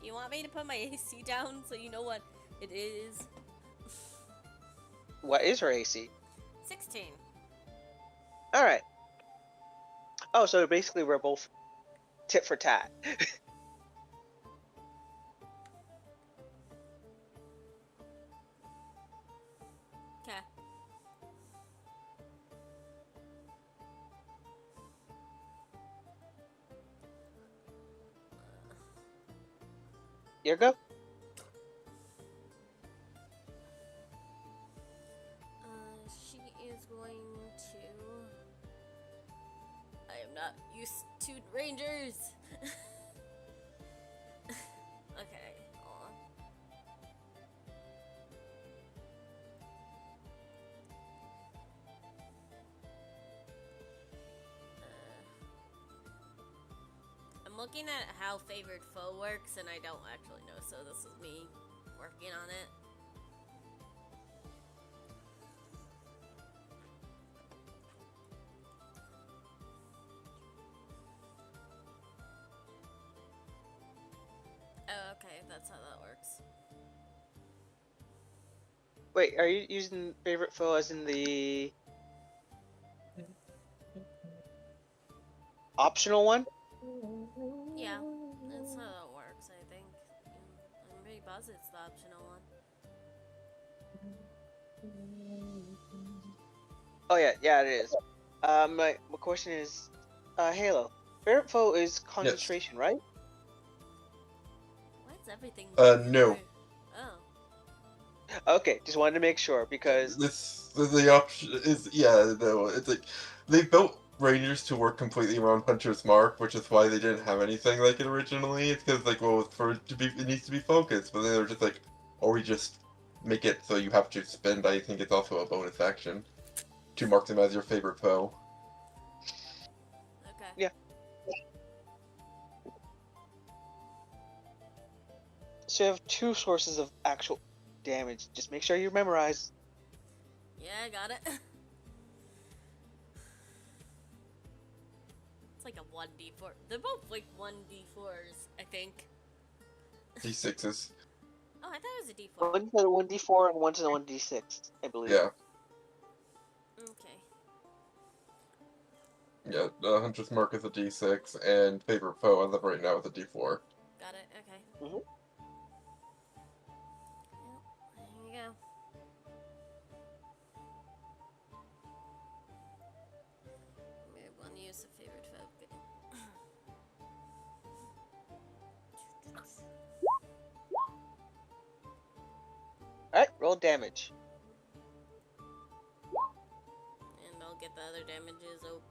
You want me to put my AC down so you know what it is? What is her AC? 16. Alright. Oh, so basically we're both tit for tat. Okay. Your go? She is going to. I am not used to rangers. Okay, hold on. I'm looking at how favored foe works, and I don't actually know, so this is me working on it. Oh, okay, that's how that works. Wait, are you using favorite foe as in the optional one? Yeah, that's how that works, I think. I'm pretty positive it's the optional one. Oh yeah, it is. My question is, Halo. Favorite foe is concentration, right? Why is everything No. blue? Oh. Okay, just wanted to make sure because The option is, yeah, no, it's like they built Rangers to work completely around Hunter's Mark, which is why they didn't have anything like it originally. It's because, like, well, for it to be, it needs to be focused, but then they're just like, or we just make it so you have to spend. I think it's also a bonus action to mark them as your favorite foe. Okay. Yeah. So you have two sources of actual damage. Just make sure you memorize. Yeah, I got it. It's like a 1d4. They're both like 1d4s, I think. D6s. Oh, I thought it was a d4. One's a 1d4 and one's a 1d6, I believe. Yeah. Okay. Yeah, Hunter's Mark is a D6, and favorite foe as of right now is a D4. Got it, okay. Mhm. Yep, here you go. We have one use of favorite foe. Good. Alright, roll damage. And I'll get the other damages. Oh.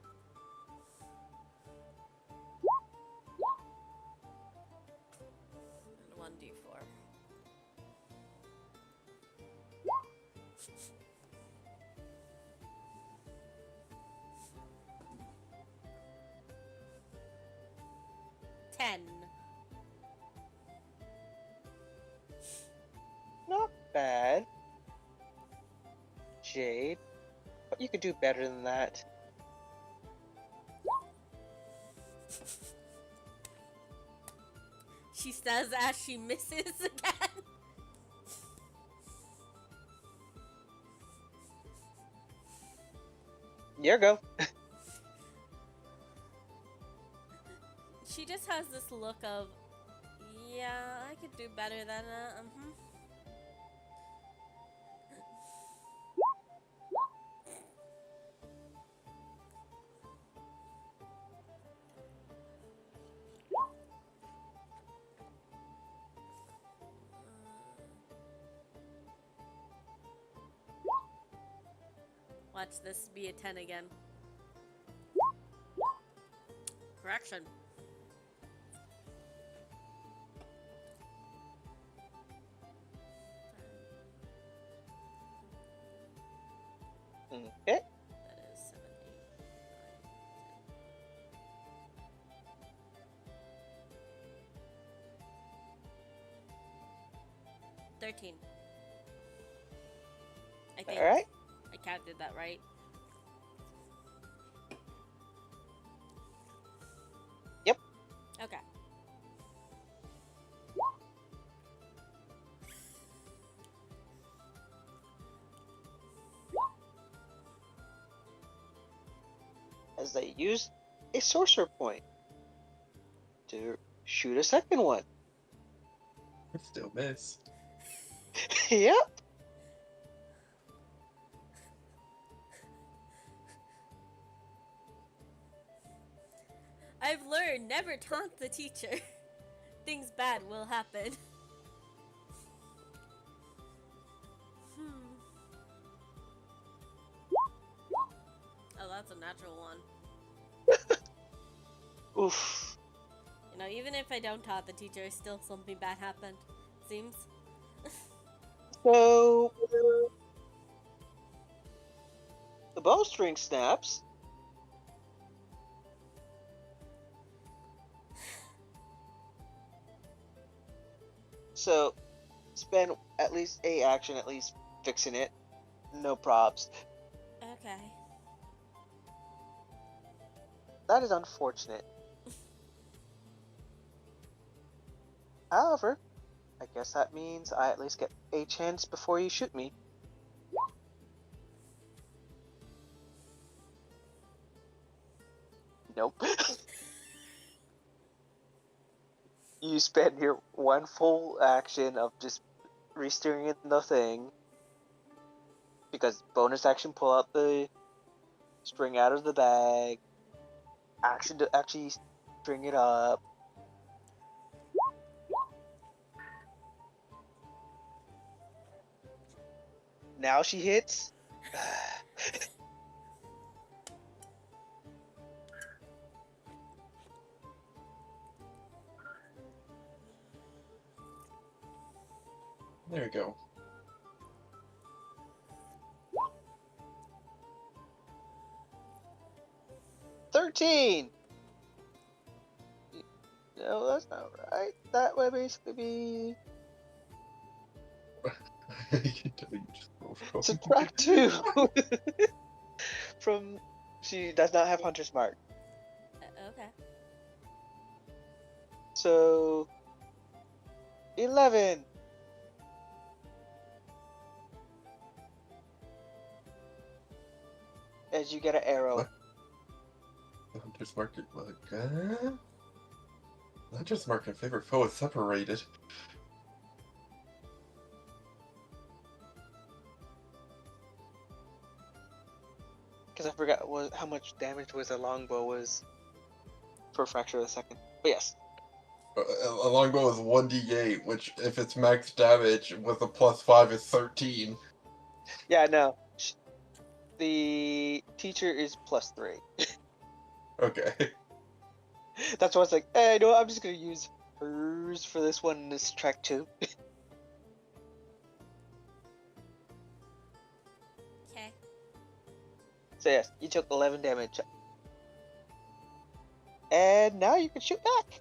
And 1d4. 10. Not bad. Jade. But you could do better than that. She says as she misses again. Here go. She just has this look of, yeah, I could do better than that. Watch this be a 10 again. Correction. Okay. That is 7, 8, 9, 10. 13. I think. Alright. I counted that right. Yep. Okay. As they use a sorcerer point to shoot a second one. Still miss. Yep. I've learned never taunt the teacher. Things bad will happen. Oh, that's a natural one. Oof. You know, even if I don't taunt the teacher, still something bad happened. Seems. So the bowstring snaps. So spend at least a action at least fixing it. No props. Okay. That is unfortunate. However, I guess that means I at least get a chance before you shoot me. Nope. You spend your one full action of just re-steering the thing. Because bonus action, pull out the string out of the bag. Action to actually string it up. Now she hits. There we go. $13. No, that's not right. That would basically be I can tell you just rolled subtract 2 from. She does not have Hunter's Mark. Okay. So 11. As you get an arrow. What? Hunter's market like Hunter's mark and favorite foe is separated. Because I forgot how much damage was a longbow was for fracture of the second. But yes. A longbow is 1d8, which if it's max damage with a +5 is 13. Yeah, no. The teacher is +3. Okay. That's why I was like, hey, you know what? I'm just gonna use hers for this one. This track 2. Okay. So yes, you took 11 damage. And now you can shoot back.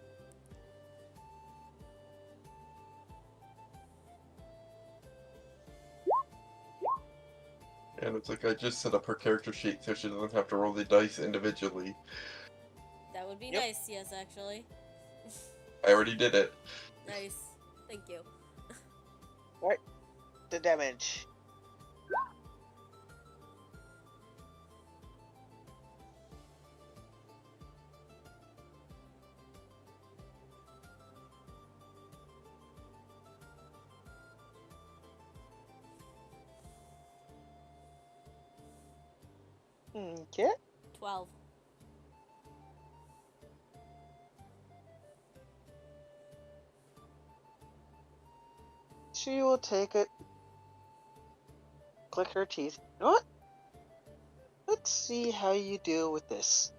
And it's like, I just set up her character sheet so she doesn't have to roll the dice individually. That would be Yep. nice, yes, actually. I already did it. Nice. Thank you. Alright. The damage. Okay. 12. She will take it. Click her teeth. You know what? Let's see how you deal with this.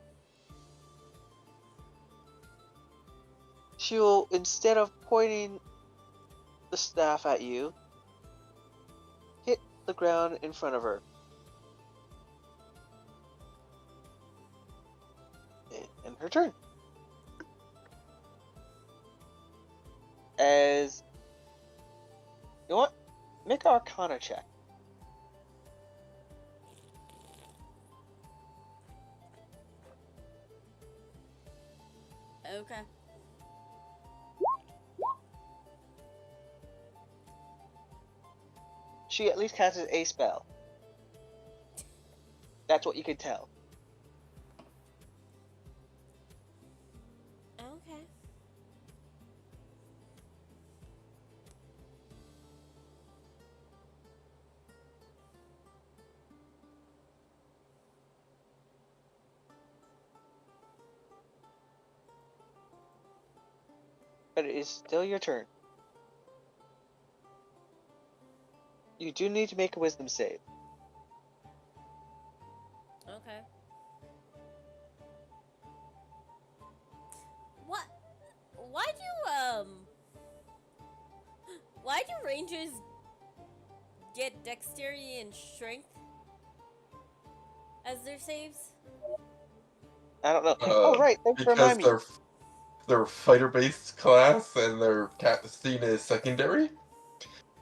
She will, instead of pointing the staff at you, hit the ground in front of her. And her turn. As you know what? Make an Arcana check. Okay. She at least casts a spell. That's what you can tell. Okay. But it is still your turn. You do need to make a wisdom save. Okay. What? Why do rangers get dexterity and strength as their saves? I don't know. Oh right, thanks for Because reminding me. they're fighter-based class and their casting is secondary.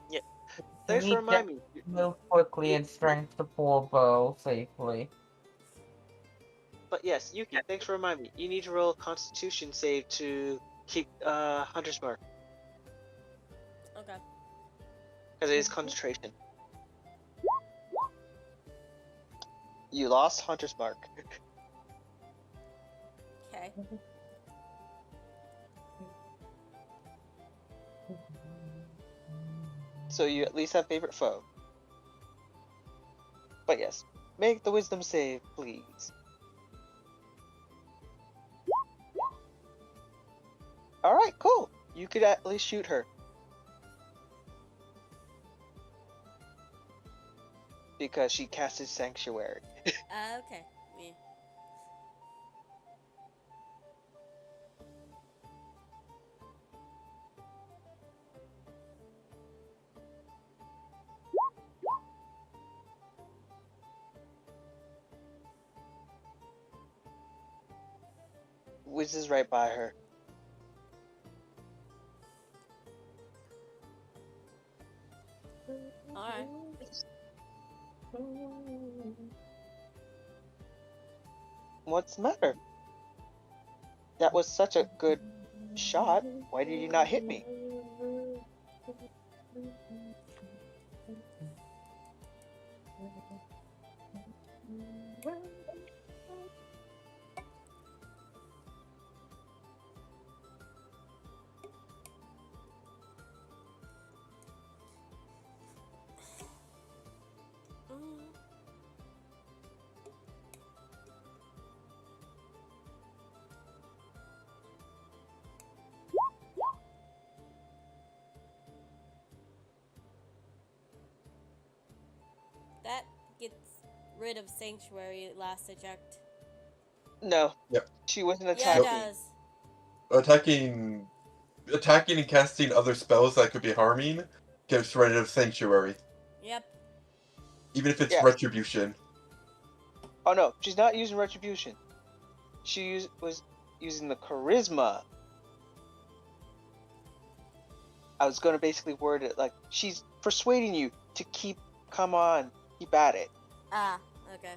Yeah, You thanks for need to reminding me. move quickly and strength to pull a bow safely. But yes, Yuki, thanks for reminding me. You need to roll a Constitution save to keep Hunter's Mark, Okay. because it is concentration. You lost Hunter's Mark. Okay. So you at least have favorite foe. But yes, make the wisdom save, please. Alright, cool. You could at least shoot her. Because she casted Sanctuary. Okay. Yeah. Wiz is right by her. Alright. What's the matter? That was such a good shot. Why did you not hit me? Mm. That gets rid of Sanctuary last I checked. No. Yep. She wasn't Yeah, it attacking. does. Attacking and casting other spells that could be harming gets rid of Sanctuary. Yep. Even if it's Yes. Retribution. Oh no, she's not using Retribution. She was using the Charisma. I was gonna basically word it like she's persuading you to keep at it. Ah, okay.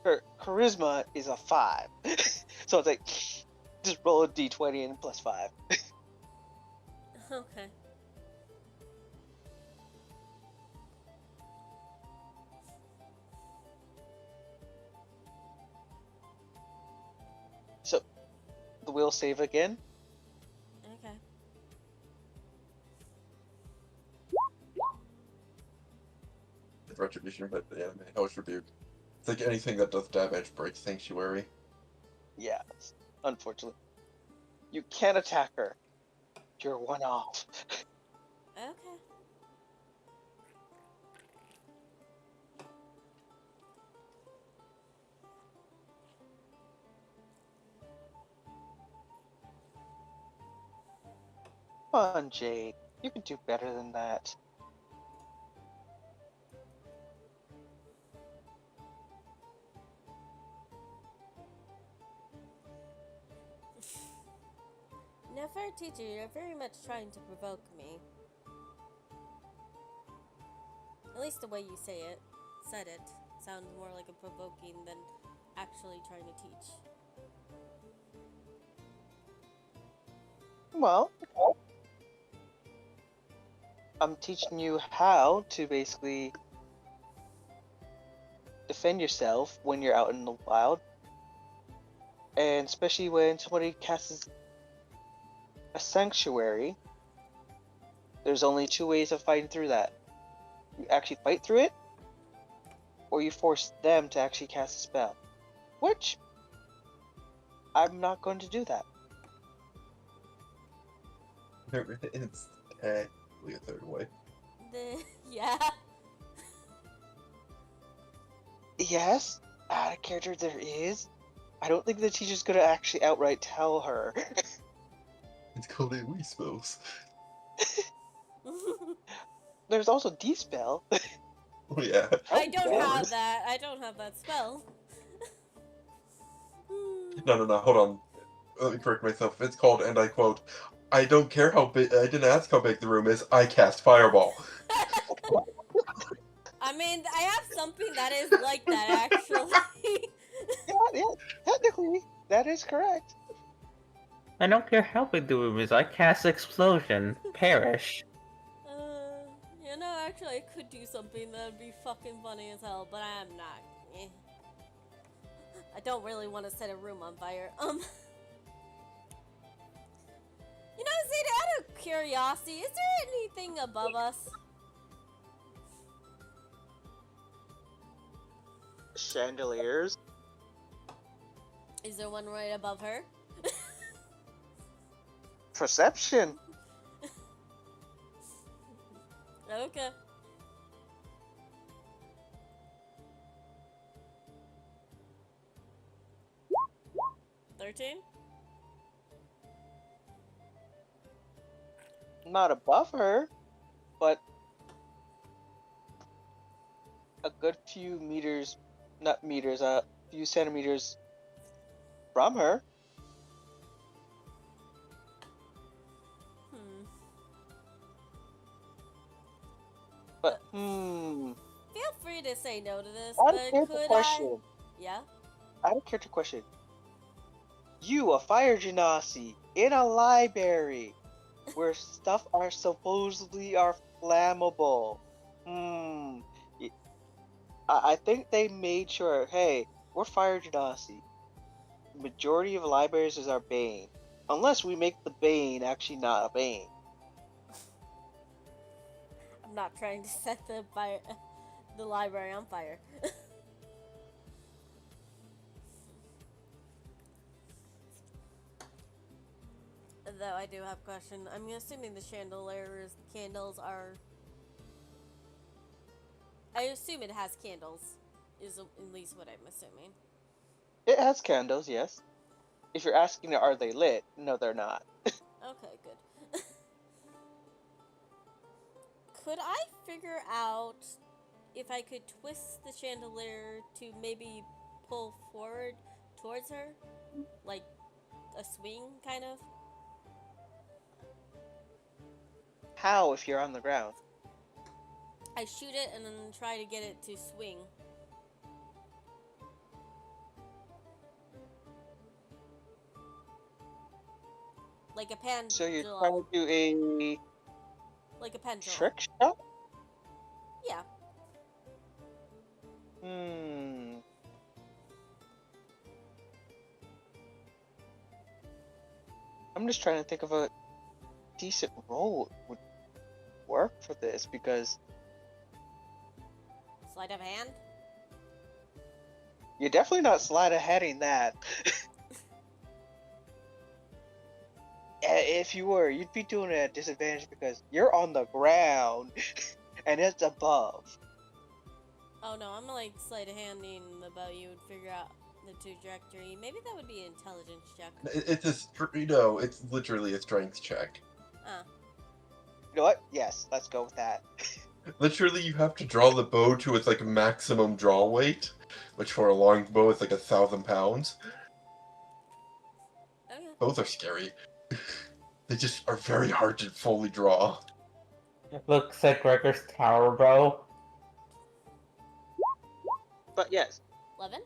Her charisma is a 5. So it's like, just roll a d20 and plus 5. Okay. So the will save again. Okay. Retribution, but the anime Hellish Rebuke. It's like anything that does damage breaks Sanctuary. Yes, unfortunately. You can't attack her. You're one off. Okay. Come on, Jade. You can do better than that. Now, fair teacher, you're very much trying to provoke me. At least the way you said it, sounds more like a provoking than actually trying to teach. Well, I'm teaching you how to basically defend yourself when you're out in the wild. And especially when somebody casts a sanctuary, there's only 2 ways of fighting through that. You actually fight through it, or you force them to actually cast a spell. Which, I'm not going to do that. It's technically a third way. Yeah. Yes, out of character there is. I don't think the teacher's gonna actually outright tell her. It's called a Wii spells. There's also D-spell. Oh yeah. I don't have course. that. I don't have that spell. No, hold on. Let me correct myself. It's called, and I quote, I don't care how big, I didn't ask how big the room is, I cast Fireball. I mean, I have something that is like that, actually. Yeah, technically, that is correct. I don't care how big the room is, I cast Explosion. Perish. You know, actually, I could do something that would be fucking funny as hell, but I'm not. Eh. I don't really want to set a room on fire. You know, Zeta, out of curiosity, is there anything above us? Chandeliers. Is there one right above her? Perception. Okay. $13? Not above her, but a good few meters, not meters, a few centimeters from her. But, Feel free to say no to this, out but of character could question. Yeah? Out of character question. You, a fire genasi, in a library, where stuff are supposedly are flammable. I think they made sure, hey, we're fire genasi. The majority of libraries is our bane. Unless we make the bane actually not a bane. I'm not trying to set the library on fire. Though I do have a question. I'm assuming the chandeliers, candles are... I assume it has candles, is at least what I'm assuming. It has candles, yes. If you're asking, are they lit? No, they're not. Okay, good. Could I figure out if I could twist the chandelier to maybe pull forward towards her? Like a swing, kind of? How if you're on the ground? I shoot it and then try to get it to swing. Like a So you're trying pendulum. to do a Like a pendulum. trick shot? Yeah. Hmm. I'm just trying to think of a decent roll would work for this because Sleight of hand? you're definitely not sleight of handing that. If you were, you'd be doing it at disadvantage because you're on the ground and it's above. Oh no, I'm like sleight of handing about you would figure out the trajectory. Maybe that would be an intelligence check. It's literally a strength check. Ah. You know what? Yes, let's go with that. Literally, you have to draw the bow to its like maximum draw weight, which for a long bow is like 1,000 pounds. Okay. Both are scary. They just are very hard to fully draw. Looks like Gregor's tower bow. But yes, 11?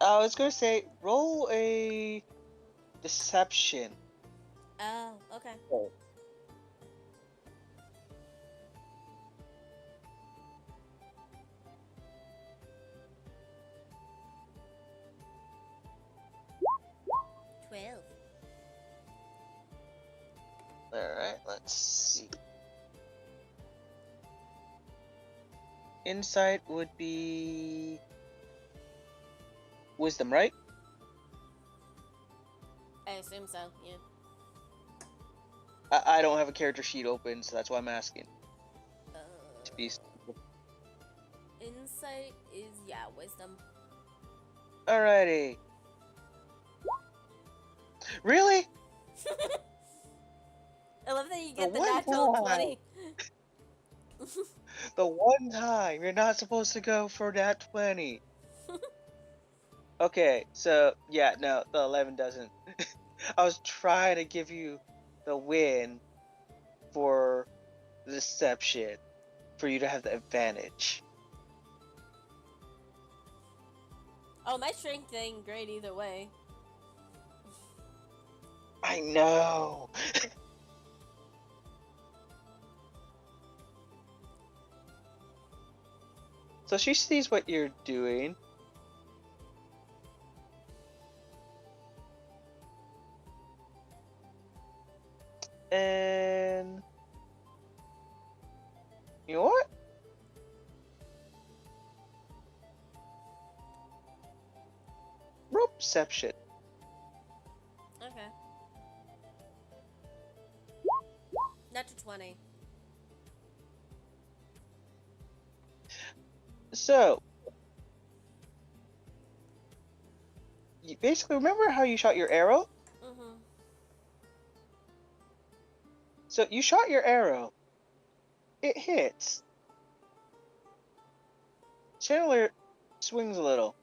I was gonna say roll a deception. Oh, okay. Oh. $12. Alright, let's see. Insight would be wisdom, right? I assume so, yeah. I don't have a character sheet open, so that's why I'm asking. To be Insight is, yeah, wisdom. alrighty. Really? I love that you get The the one natural time. 20. The one time you're not supposed to go for that 20. Okay, so yeah, no, the 11 doesn't. I was trying to give you the win for deception, for you to have the advantage. Oh, my strength ain't great either way. I know. So she sees what you're doing. And you know what? Roll perception. Okay. Natural 20. So, you basically remember how you shot your arrow? Mm-hmm. So you shot your arrow. It hits. Chandler swings a little.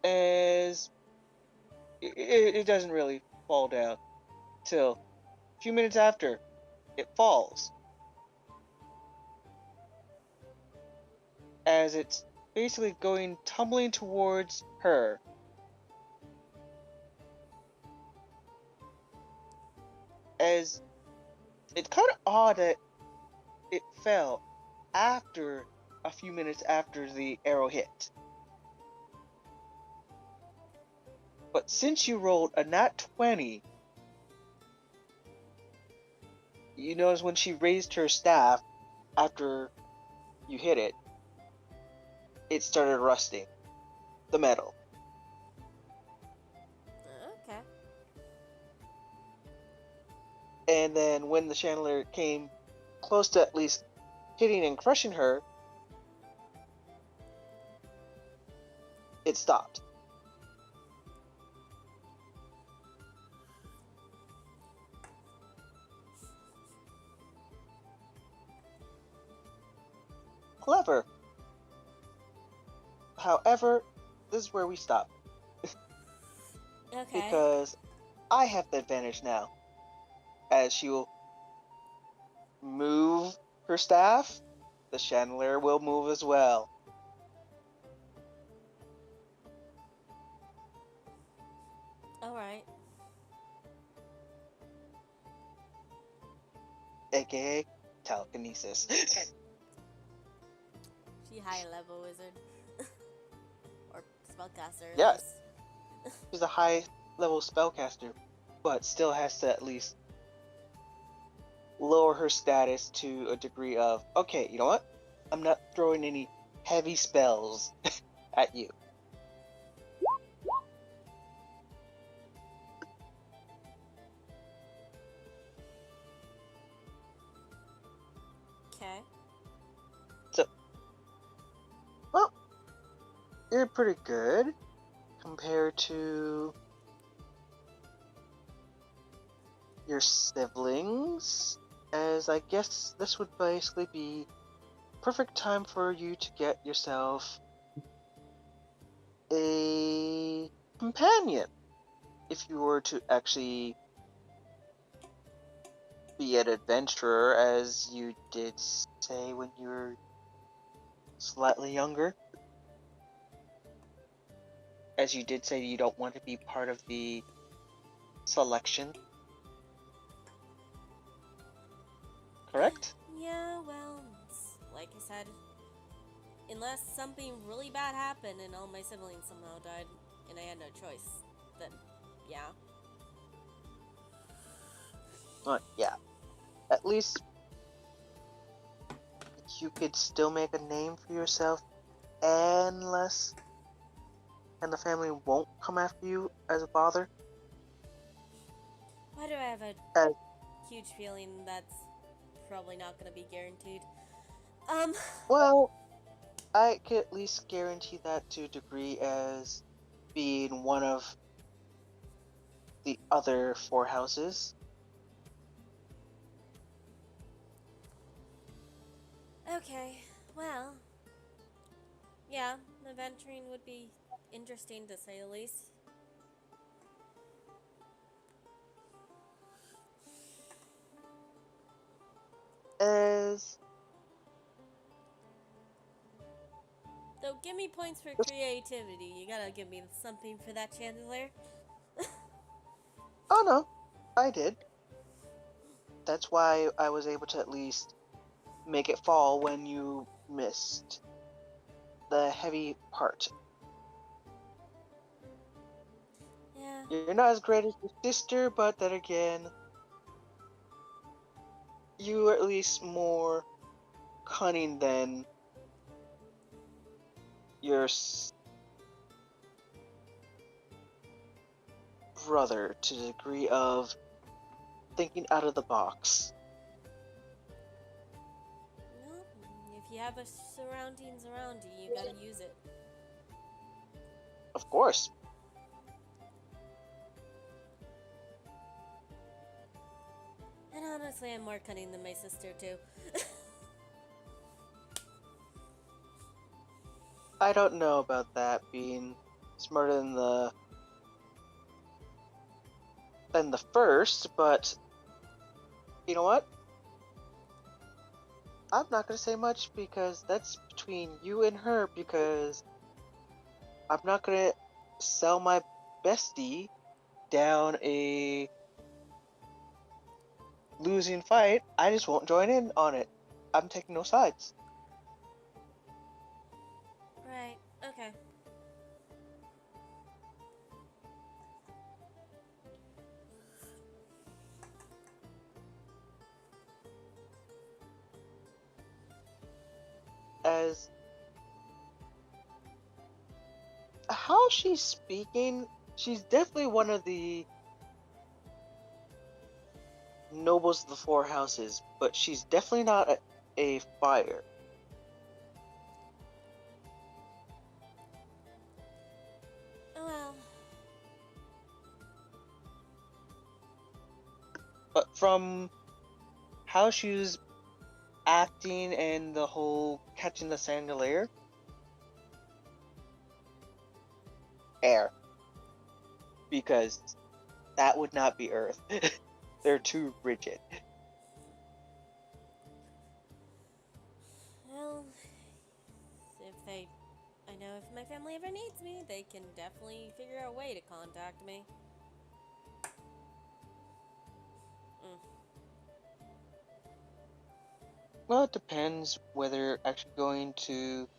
As it doesn't really fall down till a few minutes after it falls. As it's basically going tumbling towards her. As it's kind of odd that it fell after a few minutes after the arrow hit. But since you rolled a nat 20, you notice when she raised her staff after you hit it, it started rusting. The metal. Okay. And then when the chandelier came close to at least hitting and crushing her, it stopped. Clever. However, this is where we stop. Okay. Because I have the advantage now. as she will move her staff, the chandelier will move as well. Alright. AKA telekinesis. She high level wizard. Or spellcaster at Yeah. least. She's a high level spellcaster, but still has to at least lower her status to a degree of, okay, you know what? I'm not throwing any heavy spells at you. Okay. So, well, you're pretty good compared to your siblings, as I guess this would basically be perfect time for you to get yourself a companion if you were to actually be an adventurer, as you did say when you were slightly younger. As you did say, you don't want to be part of the selection. Correct? Yeah, well, like I said, unless something really bad happened and all my siblings somehow died and I had no choice, then yeah. Yeah. At least you could still make a name for yourself, unless and the family won't come after you as a bother. Why do I have a As huge feeling that's probably not going to be guaranteed? well, I could at least guarantee that to a degree as being one of the other 4 houses. Okay, well, yeah, adventuring would be interesting to say the least. As Though, give me points for creativity. You gotta give me something for that chandelier. oh no, I did. That's why I was able to at least make it fall when you missed the heavy part. Yeah. You're not as great as your sister, but then again, you are at least more cunning than your brother to the degree of thinking out of the box. Well, if you have a surroundings around you, you gotta use it. Of course. And honestly, I'm more cunning than my sister, too. I don't know about that being smarter than the first, but you know what? I'm not gonna say much because that's between you and her, because I'm not gonna sell my bestie down a losing fight. I just won't join in on it. I'm taking no sides. Right, okay. As how she's speaking, she's definitely one of the nobles of the 4 houses, but she's definitely not a fire. Oh well. But from how she was acting and the whole catching the chandelier, air. Because that would not be Earth. They're too rigid. Well, I know if my family ever needs me, they can definitely figure out a way to contact me. Mm. Well, it depends whether you're actually going to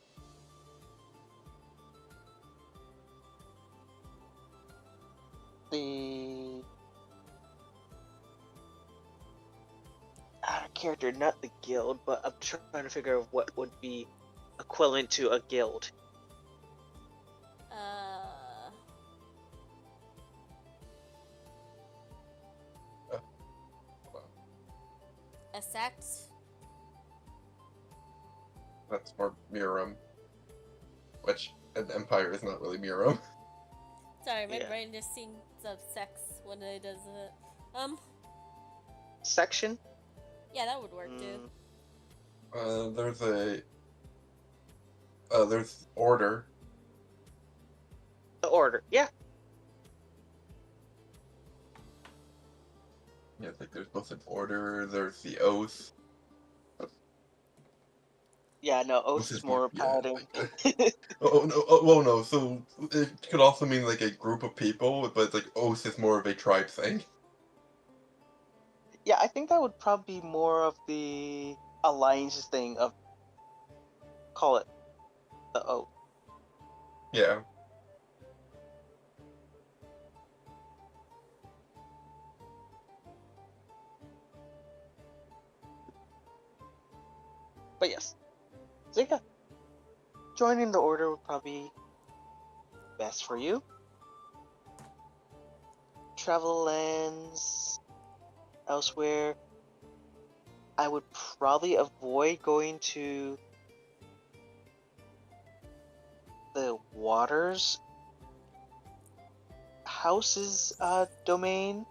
the character, not the guild, but I'm trying to figure out what would be equivalent to a guild. A sect? That's more Miram, which an empire is not really Miram. Sorry, my Yeah. brain just thinks of sex when it does it. Section? Yeah, that would work too. There's order. The order. Yeah. Yeah, I think there's both an order. There's the oath. Yeah, no, Oath Oath is is more, more yeah. paladin. Oh no! Oh, well, no. So it could also mean like a group of people, but like oath is more of a tribe thing. Yeah, I think that would probably be more of the alliances thing of call it the Oath. Yeah. But yes. So yeah. Joining the order would probably be best for you. Travel lands elsewhere. I would probably avoid going to the waters house's domain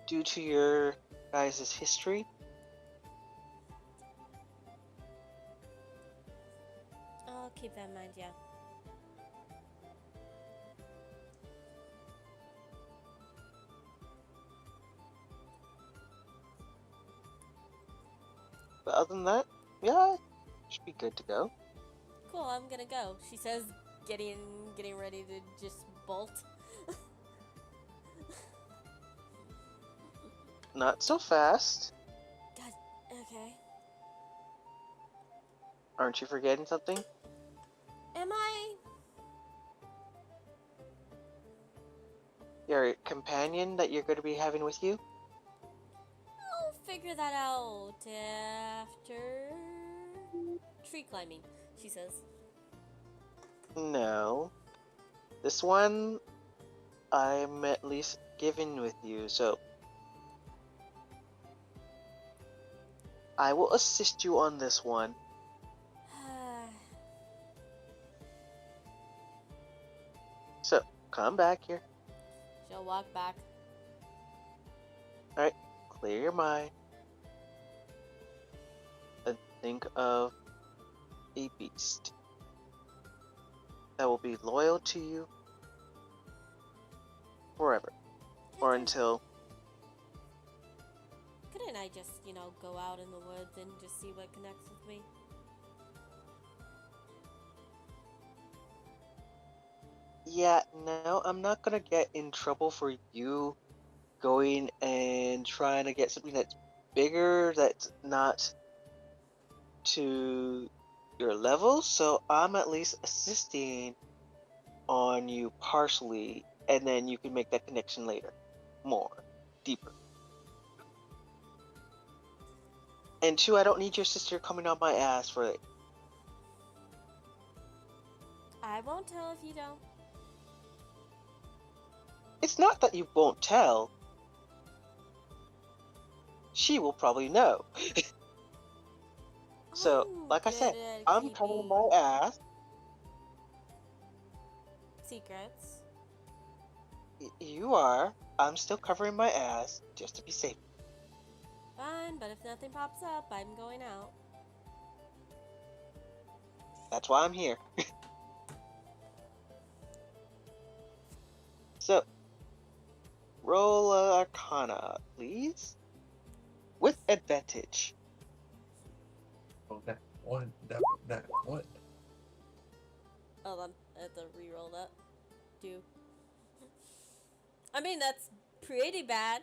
due to your guys' history. I'll keep that in mind, yeah. But other than that, yeah, should be good to go. Cool, I'm gonna go. She says, getting ready to just bolt. Not so fast. God, okay. Aren't you forgetting something? Am I? Your companion that you're going to be having with you? I'll figure that out after tree climbing, she says. No. This one, I'm at least giving with you, so I will assist you on this one. So, come back here. She'll walk back. Alright, clear your mind. And think of a beast that will be loyal to you forever. Or until... Couldn't I just, go out in the woods and just see what connects with me? Yeah, no, I'm not gonna get in trouble for you going and trying to get something that's bigger, that's not to your level, so I'm at least assisting on you partially, and then you can make that connection later. More. Deeper. And two, I don't need your sister coming on my ass for it. I won't tell if you don't. It's not that you won't tell. She will probably know. So, like I said, I'm covering my ass. Secrets. You are. I'm still covering my ass just to be safe. Fine, but if nothing pops up, I'm going out. That's why I'm here. So, Roll Arcana, please. With advantage. Oh, that one. That one. Hold on, I have to re-roll that. I mean, that's pretty bad.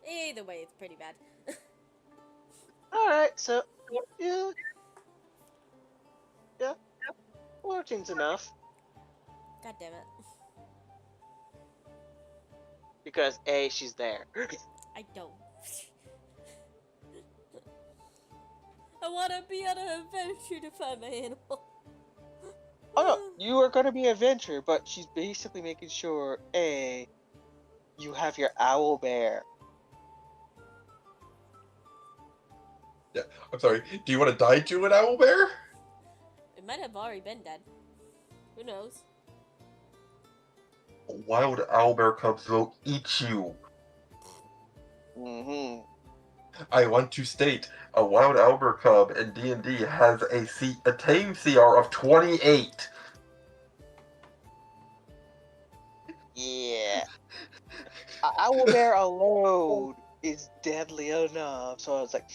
Either way, it's pretty bad. Alright, so, yeah, 14's enough. God damn it. Because A, she's there. I don't. I want to be on an adventure to find my animal. Oh no, you are gonna be an adventurer, but she's basically making sure, A, you have your owl bear. Yeah, I'm sorry. Do you want to die to an owlbear? It might have already been dead. Who knows? Wild owlbear cubs will eat you. Mm-hmm. I want to state a wild owlbear cub in D&D has a tame CR of 28. Yeah. Owl bear alone is deadly enough. So I was like,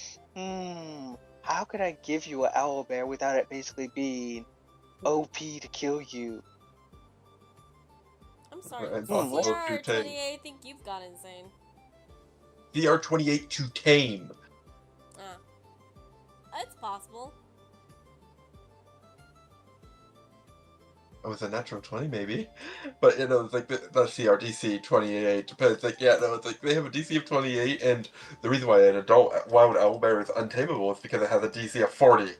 how could I give you an owl bear without it basically being OP to kill you? I'm sorry. Impossible to tame. CR28, I think you've gone insane. CR 28 to tame. It's possible. It was a natural 20 maybe, but it's like the CRDC 28. But it's like it's like they have a DC of 28, and the reason why an adult wild owlbear is untamable is because it has a DC of 40.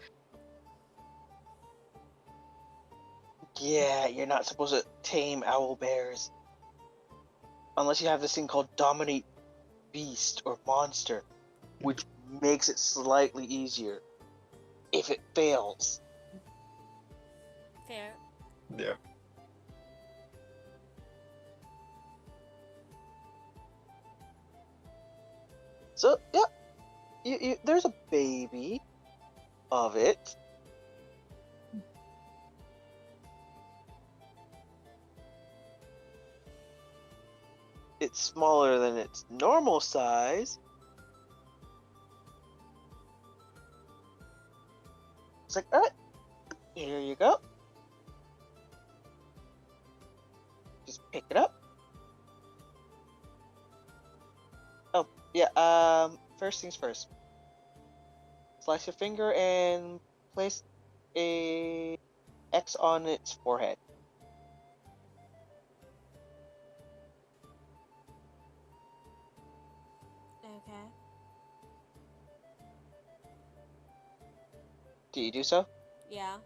Yeah, you're not supposed to tame owl bears unless you have this thing called Dominate Beast or Monster, which makes it slightly easier if it fails. Fair. Yeah. So yeah, there's a baby of it. It's smaller than its normal size. It's like, alright, here you go. Just pick it up. Oh, yeah, first things first. Slice your finger and place a X on its forehead. Okay. Do you do so? Yeah.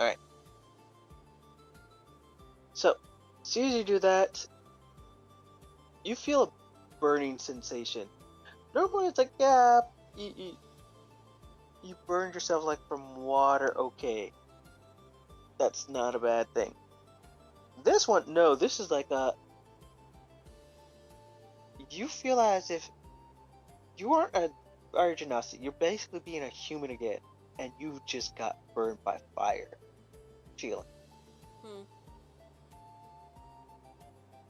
Alright. So, as soon as you do that, you feel a burning sensation. Normally it's like, yeah, you burned yourself like from water, okay. That's not a bad thing. This one, no, this is like you feel as if you aren't a Arginasi, you're basically being a human again, and you just got burned by fire. Feeling.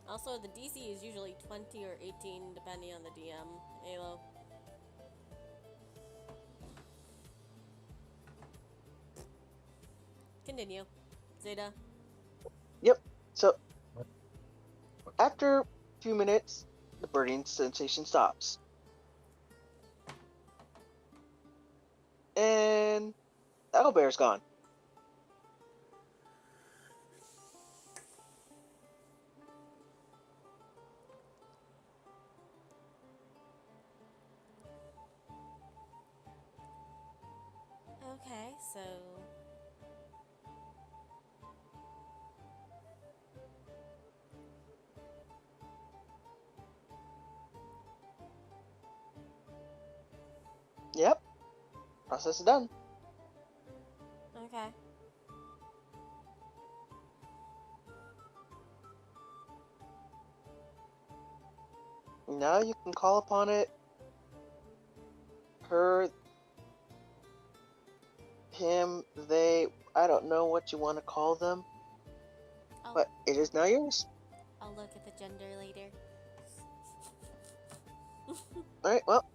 Also, the DC is usually 20 or 18, depending on the DM. Halo. Continue. Zeta. Yep. So, after a few minutes, the burning sensation stops. And the owlbear's gone. Okay, so... Yep. Process is done. Okay. Now you can call upon it. Her, him, they, I don't know what you want to call them, Oh. but it is now yours. I'll look at the gender later. Alright, well.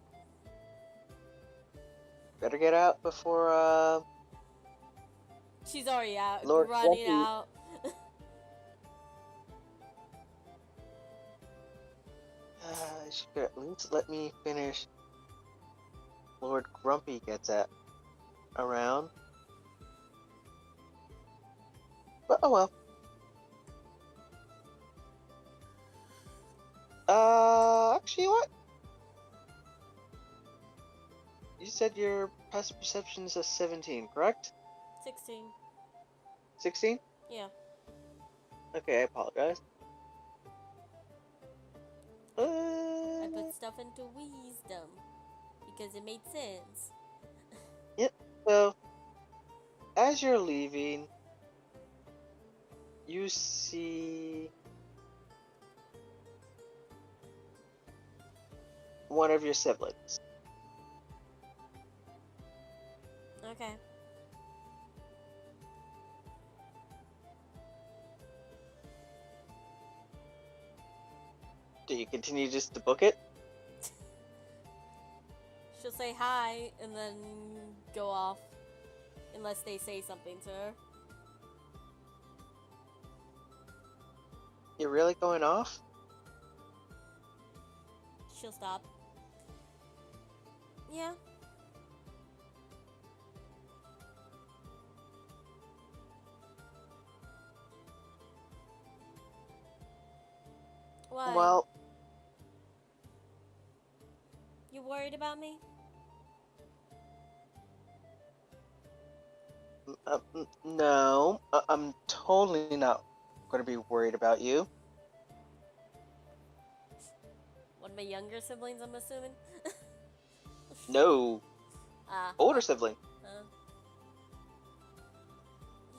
Better get out before, She's already out, Lord running Grumpy. out. She could at least let me finish. Lord Grumpy gets at around. But oh well. Actually, what? You said your passive perception is a 17, correct? 16. 16? Yeah. Okay, I apologize. I put stuff into wisdom because it made sense. Yep. So, as you're leaving, you see one of your siblings. Okay. Do you continue just to book it? She'll say hi and then go off. Unless they say something to her. You're really going off? She'll stop. Yeah. Why? Well, You worried about me? no. I'm totally not going to be worried about you. One of my younger siblings, I'm assuming? No. Ah. Older sibling.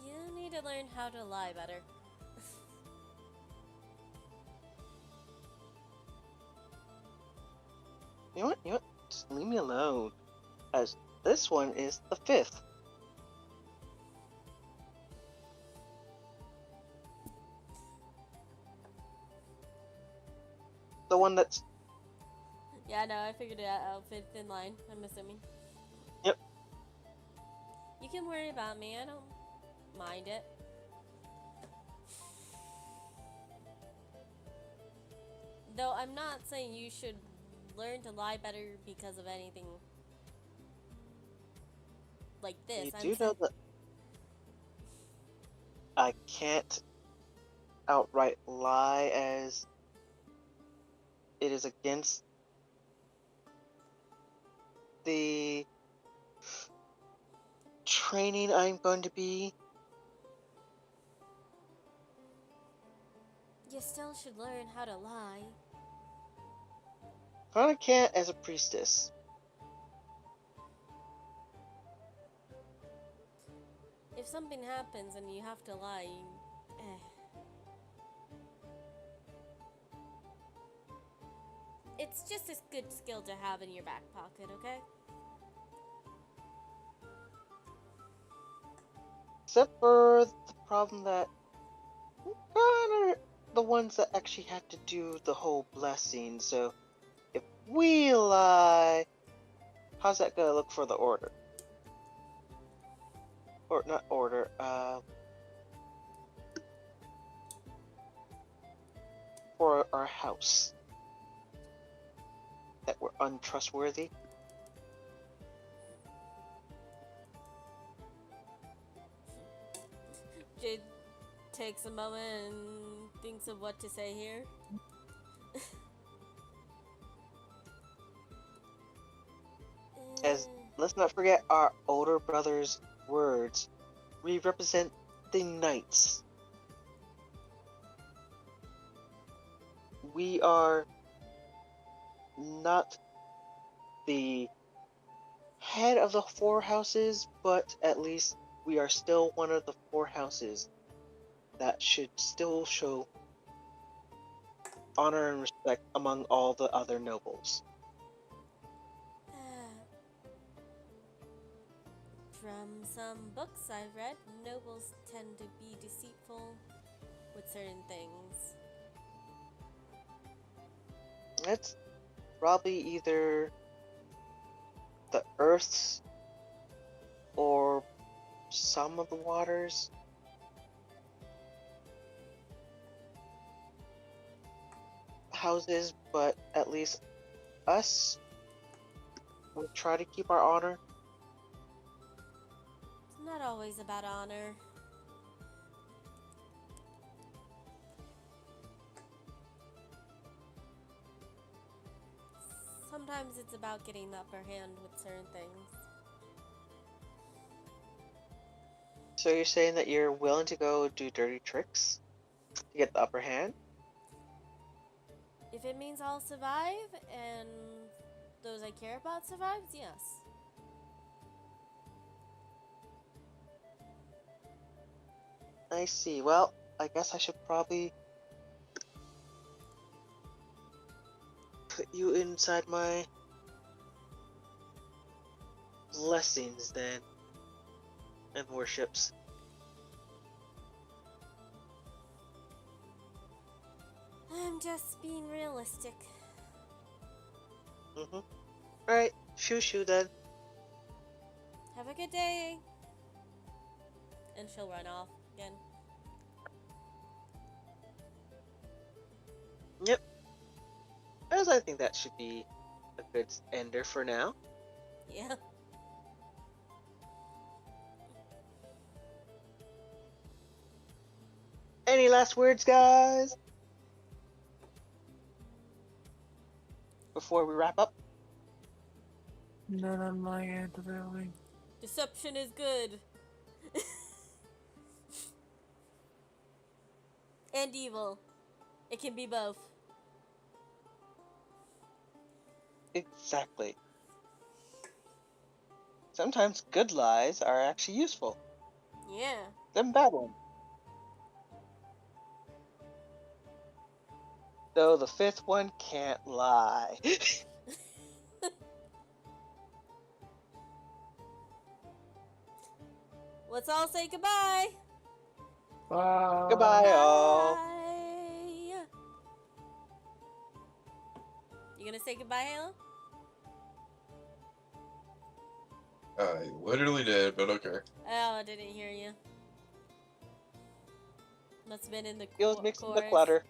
You need to learn how to lie better. You know what? You know what? Just leave me alone. As this one is the 5th. The one that's... Yeah, no, I figured it out. Fifth in line, I'm assuming. Yep. You can worry about me, I don't mind it. Though I'm not saying you should learn to lie better because of anything like this. You I'm do saying know that I can't outright lie, as it is against the training I'm going to be. you still should learn how to lie. I can't as a priestess. If something happens and you have to lie, it's just a good skill to have in your back pocket, okay? Except for the problem that are the ones that actually have to do the whole blessing. So if we lie, how's that gonna look for the order? Or not order, for our house. That we're untrustworthy. Jade takes a moment and thinks of what to say here. As let's not forget our older brother's words. We represent the knights. We are not the head of the 4 houses, but at least we are still one of the 4 houses that should still show honor and respect among all the other nobles. From some books I've read, nobles tend to be deceitful with certain things. It's probably either the Earth's or some of the waters. Houses, but at least us will try to keep our honor. It's not always about honor. Sometimes it's about getting the upper hand with certain things. So you're saying that you're willing to go do dirty tricks to get the upper hand? If it means I'll survive and those I care about survives, yes. I see. Well, I guess I should probably put you inside my blessings then, and worships. I'm just being realistic. Alright, shoo then. Have a good day. And she'll run off again. Yep. As I think that should be a good ender for now. Yeah. Any last words, guys? Before we wrap up? None on my end, really. Deception is good. And evil. It can be both. Exactly. Sometimes good lies are actually useful. Yeah. Them bad ones. Though the fifth one can't lie. Let's all say goodbye. Bye. Goodbye, all. Bye. You gonna say goodbye, Halo? I literally did, but okay. Oh, I didn't hear you. Must have been in the It was mixed in the chorus. clutter.